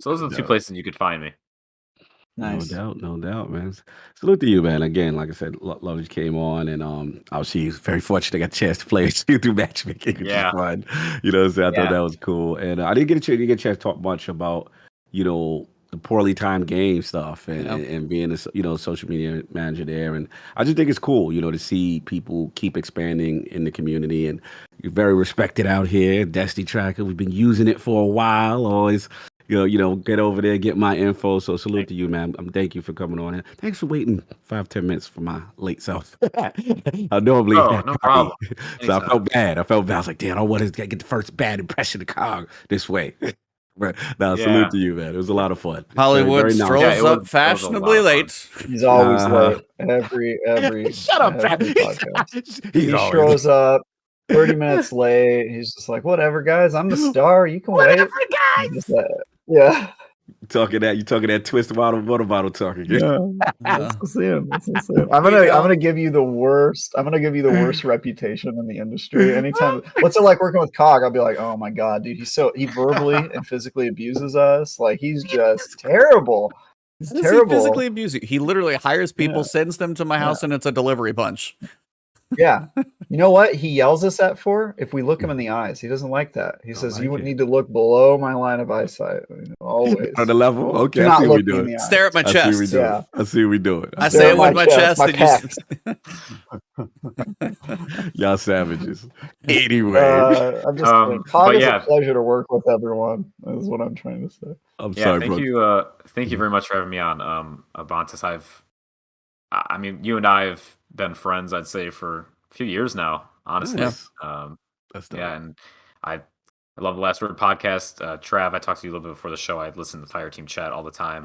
So those are the 2 places you could find me. Nice. No doubt, man. Salute to you, man. Again, like I said, love you came on, and obviously very fortunate I got a chance to play through matchmaking, which is fun. I thought that was cool, and I didn't get a chance to talk much about the poorly timed game stuff and being a social media manager there, and I just think it's cool, to see people keep expanding in the community, and you're very respected out here. Destiny Tracker, we've been using it for a while, always. Get over there, get my info. So salute to you, man. Thank you for coming on. Thanks for waiting 5-10 minutes for my late self. I normally no problem. So I felt bad. I was like, damn, I want to get the first bad impression of Cog this way. But salute to you, man. It was a lot of fun. Hollywood strolls up fashionably late. He's always late. Every shut up, every podcast. He shows up 30 minutes late. He's just like, whatever, guys. I'm the star. You can wait. Guys. Yeah. You talking that twist water bottle talking. Yeah. Let's see him. I'm gonna give you the worst. I'm gonna give you the worst reputation in the industry. Anytime, what's it like working with Cog? I'll be like, oh my god, dude, he verbally and physically abuses us. Like he's just terrible. He's terrible. He physically abuses you. He literally hires people, sends them to my house, and it's a delivery bunch. Yeah. You know what he yells us at for? If we look him in the eyes, he doesn't like that. He says, you would need to look below my line of eyesight. Always. On the level? Okay, Do I not see look what we me in doing. the eyes. Stare at my chest. I see what we doing. I say it with my chest. Y'all savages. Anyway. I'm just Cog is a pleasure to work with everyone, is what I'm trying to say. I'm sorry, thank bro. you. Thank you very much for having me on, Ebontis. I mean, you and I have been friends, I'd say, for a few years now, honestly. And I love the Last Word podcast. Trav, I talked to you a little bit before the show. I listened to the Fire Team chat all the time.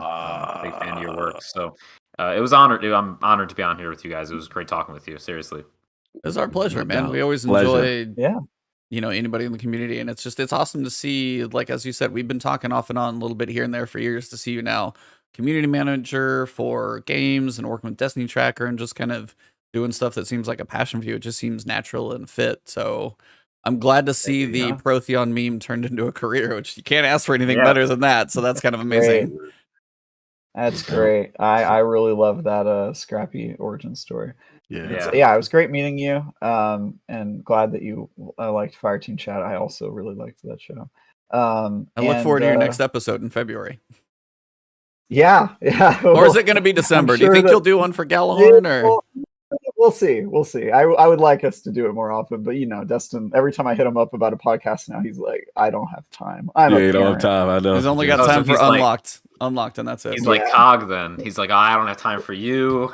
Big fan of your work. So it was honored. I'm honored to be on here with you guys. It was great talking with you. Seriously. It was our pleasure, man. We always enjoy anybody in the community, and it's awesome to see, like as you said, we've been talking off and on a little bit here and there for years, to see you now community manager for games and working with Destiny Tracker and just kind of doing stuff that seems like a passion for you. It just seems natural and fit. So I'm glad to see the Protheon meme turned into a career, which you can't ask for anything better than that. So that's kind of amazing. Great. That's great. I really love that scrappy origin story. It was great meeting you. And glad that you liked Fire Team Chat. I also really liked that show. I look forward to your next episode in February. Yeah. Or is it going to be December? Do you think you'll do one for Gallahorn? Or we'll see. I would like us to do it more often, but Dustin, every time I hit him up about a podcast now, he's like, I don't have time. You don't have time. I know. He's only got time for Unlocked, and that's it. He's like Cog then. He's like, I don't have time for you.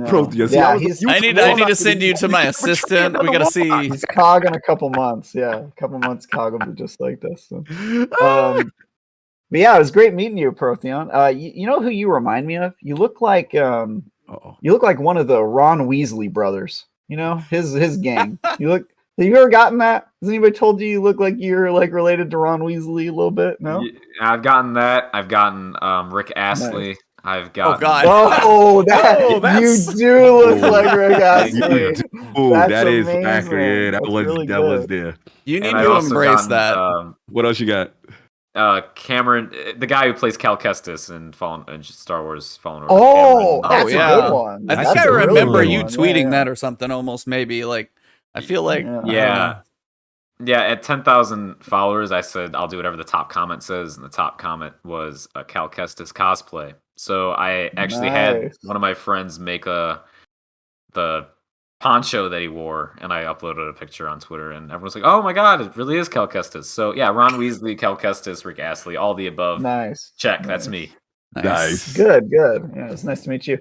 Protheon. See, Yeah, I need to send you to my assistant. We gotta see. he's Cog in a couple months. Yeah, a couple months Cog will be just like this. So. But yeah, it was great meeting you, Protheon. You know who you remind me of? You look like one of the Ron Weasley brothers. You know, his gang. Have you ever gotten that? Has anybody told you look like you're like related to Ron Weasley a little bit? No? Yeah, I've gotten that. I've gotten Rick Astley. Nice. I've gotten... Oh God! You do look like Rick Astley. That is accurate. Yeah, that was there. You need to embrace that. What else you got? Cameron, the guy who plays Cal Kestis in Star Wars Fallen Order. Oh, Cameron. that's a good one. I think I remember you tweeting that or something. Almost maybe like I feel like yeah. At 10,000 followers, I said I'll do whatever the top comment says, and the top comment was a Cal Kestis cosplay. So I actually had one of my friends make the poncho that he wore, and I uploaded a picture on Twitter, and everyone's like, "Oh my God, it really is Cal Kestis." So yeah, Ron Weasley, Cal Kestis, Rick Astley, all the above. Nice. Check. That's me. Nice. Good. Yeah, it's nice to meet you.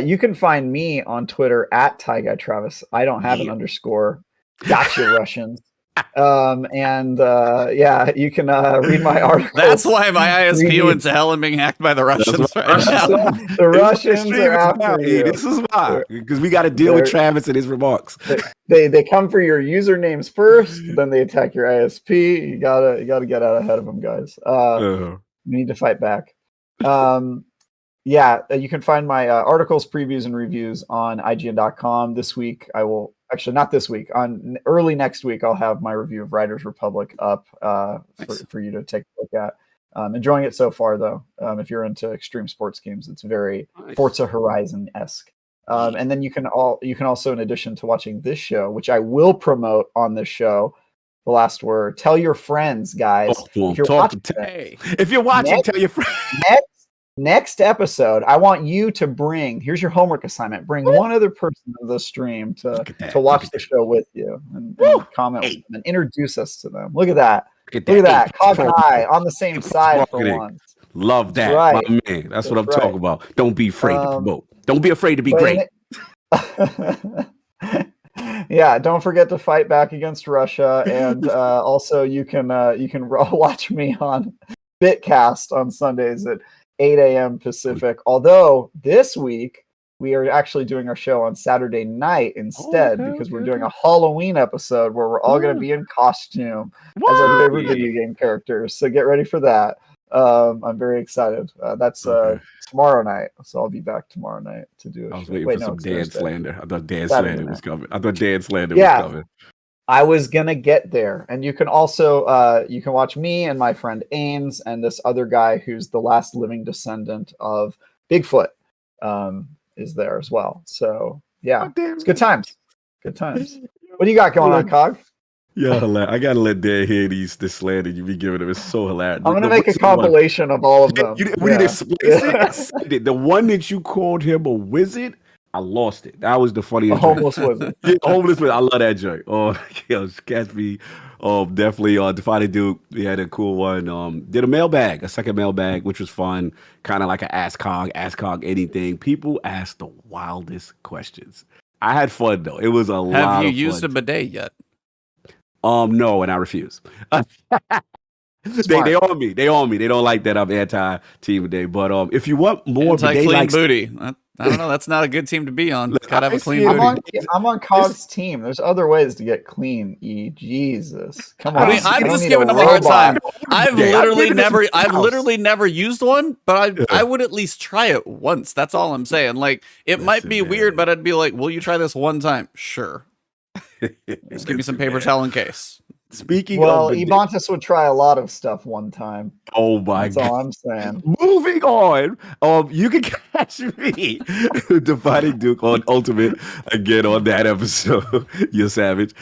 You can find me on Twitter at TyGuyTravis. I don't have an underscore. Gotcha, Russians. You can read my article. That's why my ISP went to hell and being hacked by the Russians right now. The Russians are after you. This is why, because we got to deal with Travis and his remarks. They come for your usernames first, then they attack your ISP. You gotta get out ahead of them, guys. You need to fight back. You can find my articles, previews, and reviews on IGN.com. This week, I will actually not this week. On early next week, I'll have my review of Riders Republic up for you to take a look at. Enjoying it so far, though. If you're into extreme sports games, it's very Forza Horizon-esque. And then you can also, in addition to watching this show, which I will promote on this show, The Last Word, tell your friends, guys. If you're watching, tell your friends. Next episode, I want you to here's your homework assignment. Bring one other person to the stream to watch the show with you and comment with them and introduce us to them. Look at that. Look at that. Cog and I on the same side for once. Love that, my man. That's what I'm talking about. Don't be afraid to promote. Don't be afraid to be great. Yeah, don't forget to fight back against Russia, and also you can watch me on Bitcast on Sundays at 8 a.m. Pacific. Although this week we are actually doing our show on Saturday night instead, because we're doing a Halloween episode where we're all going to be in costume as our favorite video game characters. So get ready for that. I'm very excited. That's tomorrow night, so I'll be back tomorrow night to do it. I was waiting for some Dan slander. I thought Dan slander was coming. Was coming. I was gonna get there, and you can also you can watch me and my friend Ames and this other guy who's the last living descendant of Bigfoot is there as well. So yeah, it's good times. Good times. What do you got going on, Cog? Yeah, I gotta let Dan hear this slander you be giving him. It's so hilarious. I'm gonna make a compilation of all of them. The one that you called him a wizard, I lost it. That was the funniest. Homeless wizard. Homeless wizard. I love that joke. Gatsby. Definitely. Defining Duke. We had a cool one. Did a second mailbag, which was fun. Kind of like an Ask Cog anything. People asked the wildest questions. I had fun though. It was a lot. Have you used a bidet yet? No, and I refuse. They on me. They don't like that I'm anti-team bidet. But if you want more anti-clean booty. I don't know. That's not a good team to be on. Gotta have a clean booty. I'm on Cog's team. There's other ways to get clean. Jesus, come on. I mean, I'm just giving them a hard time. I've literally never used one, but I would at least try it once. That's all I'm saying. Like, it might be weird, but I'd be like, "Will you try this one time?" Sure. Just give me some paper towel in case. Speaking of Ebontis would try a lot of stuff one time. Oh my God. That's all I'm saying. Moving on. You can catch me Defining Duke on Ultimate again on that episode. You're savage.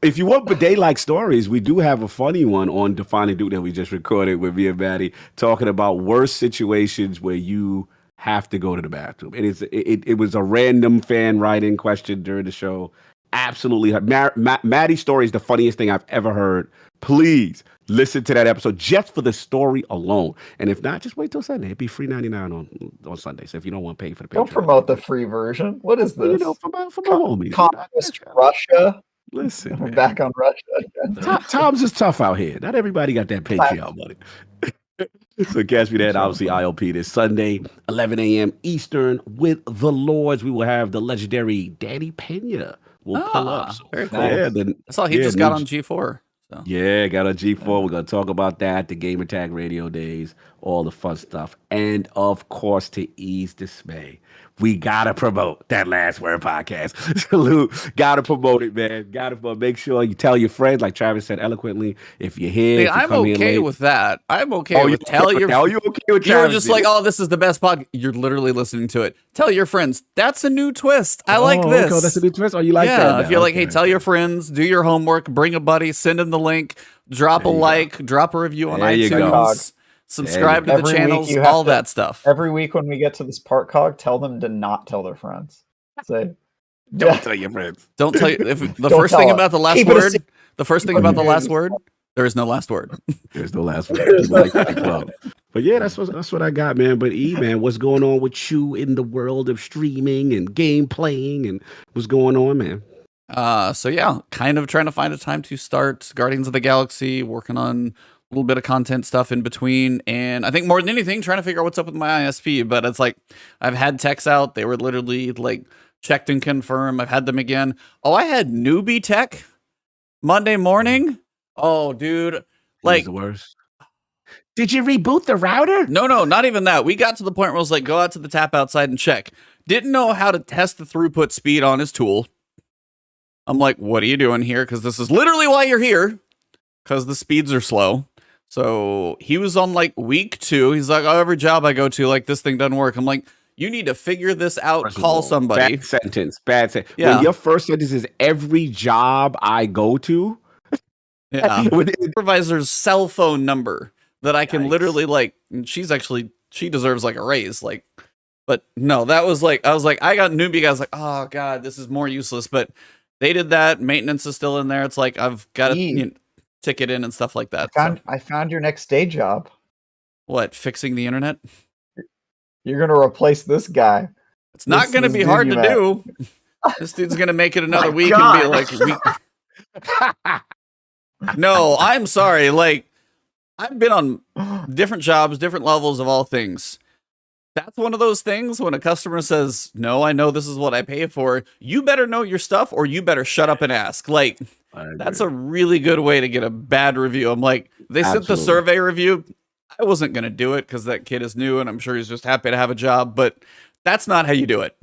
If you want bidet-like stories, we do have a funny one on Defining Duke that we just recorded with me and Maddie talking about worst situations where you have to go to the bathroom. It was a random fan write-in question during the show. absolutely Maddie's story is the funniest thing I've ever heard. Please listen to that episode just for the story alone. And if not, just wait till Sunday. It'd be free 99 on Sunday. So if you don't want to pay for the Patreon, Don't promote the free version. What is this? well, you know, for my homies. Conquest Russia. Listen, We're man. back on Russia again. Times is tough out here. Not everybody got that Patreon money. So catch me there, obviously IOP this Sunday, 11 a.m. Eastern with the Lords. We will have the legendary Danny Pena will pull up. So, very cool. Yeah, then, I saw he just got on G4. So. Yeah, got on G4. We're going to talk about that, the Game Attack Radio days, all the fun stuff. And of course, to ease dismay, we got to promote that Last Word podcast. Salute. Got to promote it, man. Got to make sure you tell your friends, like Travis said eloquently, if you're here. Hey, if you I'm come in okay late. with that. I'm okay with tell your Are you okay with You're Travis? just like, oh, this is the best podcast. You're literally listening to it. Tell your friends. That's a new twist. I like this. Okay, that's a new twist. Oh, you like that? Yeah, if you're like, hey, tell your friends, do your homework, bring a buddy, send them the link, drop a like, drop a review on iTunes, subscribe to the channels, all that stuff. Every week when we get to this part, Cog, tell them to not tell their friends. Say, Don't tell your friends. Don't tell you if the Don't first thing tell about the last Keep it a word. secret. The first thing about the last word. There is no last word. There's no last word. People like Fight Club. But yeah, that's what I got, man. But man, what's going on with you in the world of streaming and game playing, and what's going on, man? So yeah, kind of trying to find a time to start Guardians of the Galaxy, working on a little bit of content stuff in between, and I think more than anything, trying to figure out what's up with my ISP. But it's like I've had techs out; they were literally like checked and confirmed. I've had them again. Oh, I had newbie tech Monday morning. Oh, dude, like the worst. Did you reboot the router? No, not even that. We got to the point where I was like, go out to the tap outside and check. Didn't know how to test the throughput speed on his tool. I'm like, what are you doing here? Because this is literally why you're here. Because the speeds are slow. So he was on like week 2. He's like, oh, every job I go to, like this thing doesn't work. I'm like, you need to figure this out. Call somebody. Bad sentence. Bad sentence. Yeah. When your first sentence is every job I go to. Yeah. Supervisor's cell phone number that I can literally like, she deserves like a raise. Like, but no, that was like, I was like, I got newbie guys like, oh God, this is more useless. But they did that. Maintenance is still in there. It's like, I've got to ticket in and stuff like that. I found your next day job. What? Fixing the internet? You're going to replace this guy. It's not going to be hard to do. This dude's going to make it another week and be like, no, I'm sorry. Like, I've been on different jobs, different levels of all things. That's one of those things when a customer says, no, I know this is what I pay for. You better know your stuff or you better shut up and ask. Like, that's a really good way to get a bad review. I'm like, they sent the survey review. I wasn't going to do it because that kid is new and I'm sure he's just happy to have a job, but that's not how you do it.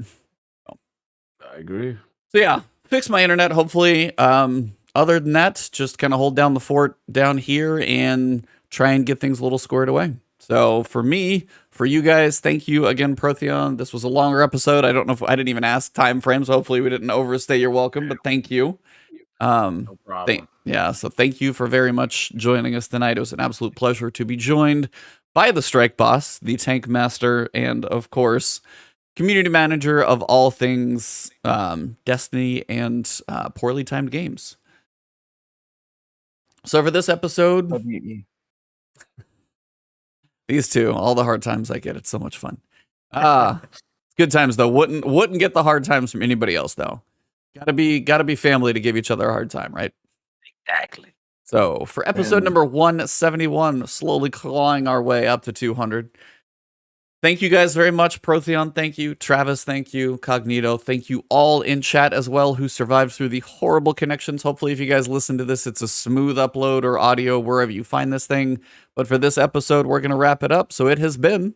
I agree. So yeah, fix my internet, hopefully. Other than that, just kind of hold down the fort down here and try and get things a little squared away. So for me, for you guys, thank you again, Protheon. This was a longer episode. I don't know if I didn't even ask time frames. Hopefully we didn't overstay your welcome, but thank you. No problem. So thank you for very much joining us tonight. It was an absolute pleasure to be joined by the Strike Boss, the Tank Master, and of course, community manager of all things Destiny and poorly timed games. So for this episode, these two, all the hard times I get, it's so much fun. Good times though. Wouldn't get the hard times from anybody else though. Gotta be family to give each other a hard time, right? Exactly. So for episode number 171, slowly clawing our way up to 200. Thank you guys very much. Protheon, thank you. Travis, thank you. Cognito, thank you all in chat as well who survived through the horrible connections. Hopefully, if you guys listen to this, it's a smooth upload or audio wherever you find this thing. But for this episode, we're going to wrap it up. So it has been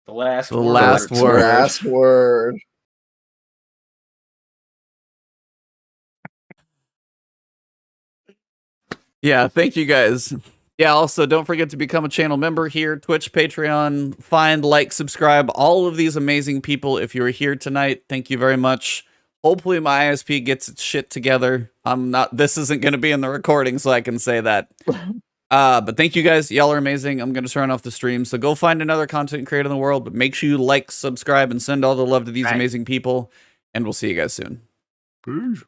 The last word. Yeah, thank you guys. Yeah, also don't forget to become a channel member here, Twitch, Patreon, find, like, subscribe, all of these amazing people. If you were here tonight, thank you very much. Hopefully my ISP gets its shit together. This isn't going to be in the recording, so I can say that. But thank you guys. Y'all are amazing. I'm going to turn off the stream. So go find another content creator in the world, but make sure you like, subscribe, and send all the love to these amazing people. And we'll see you guys soon. Peace.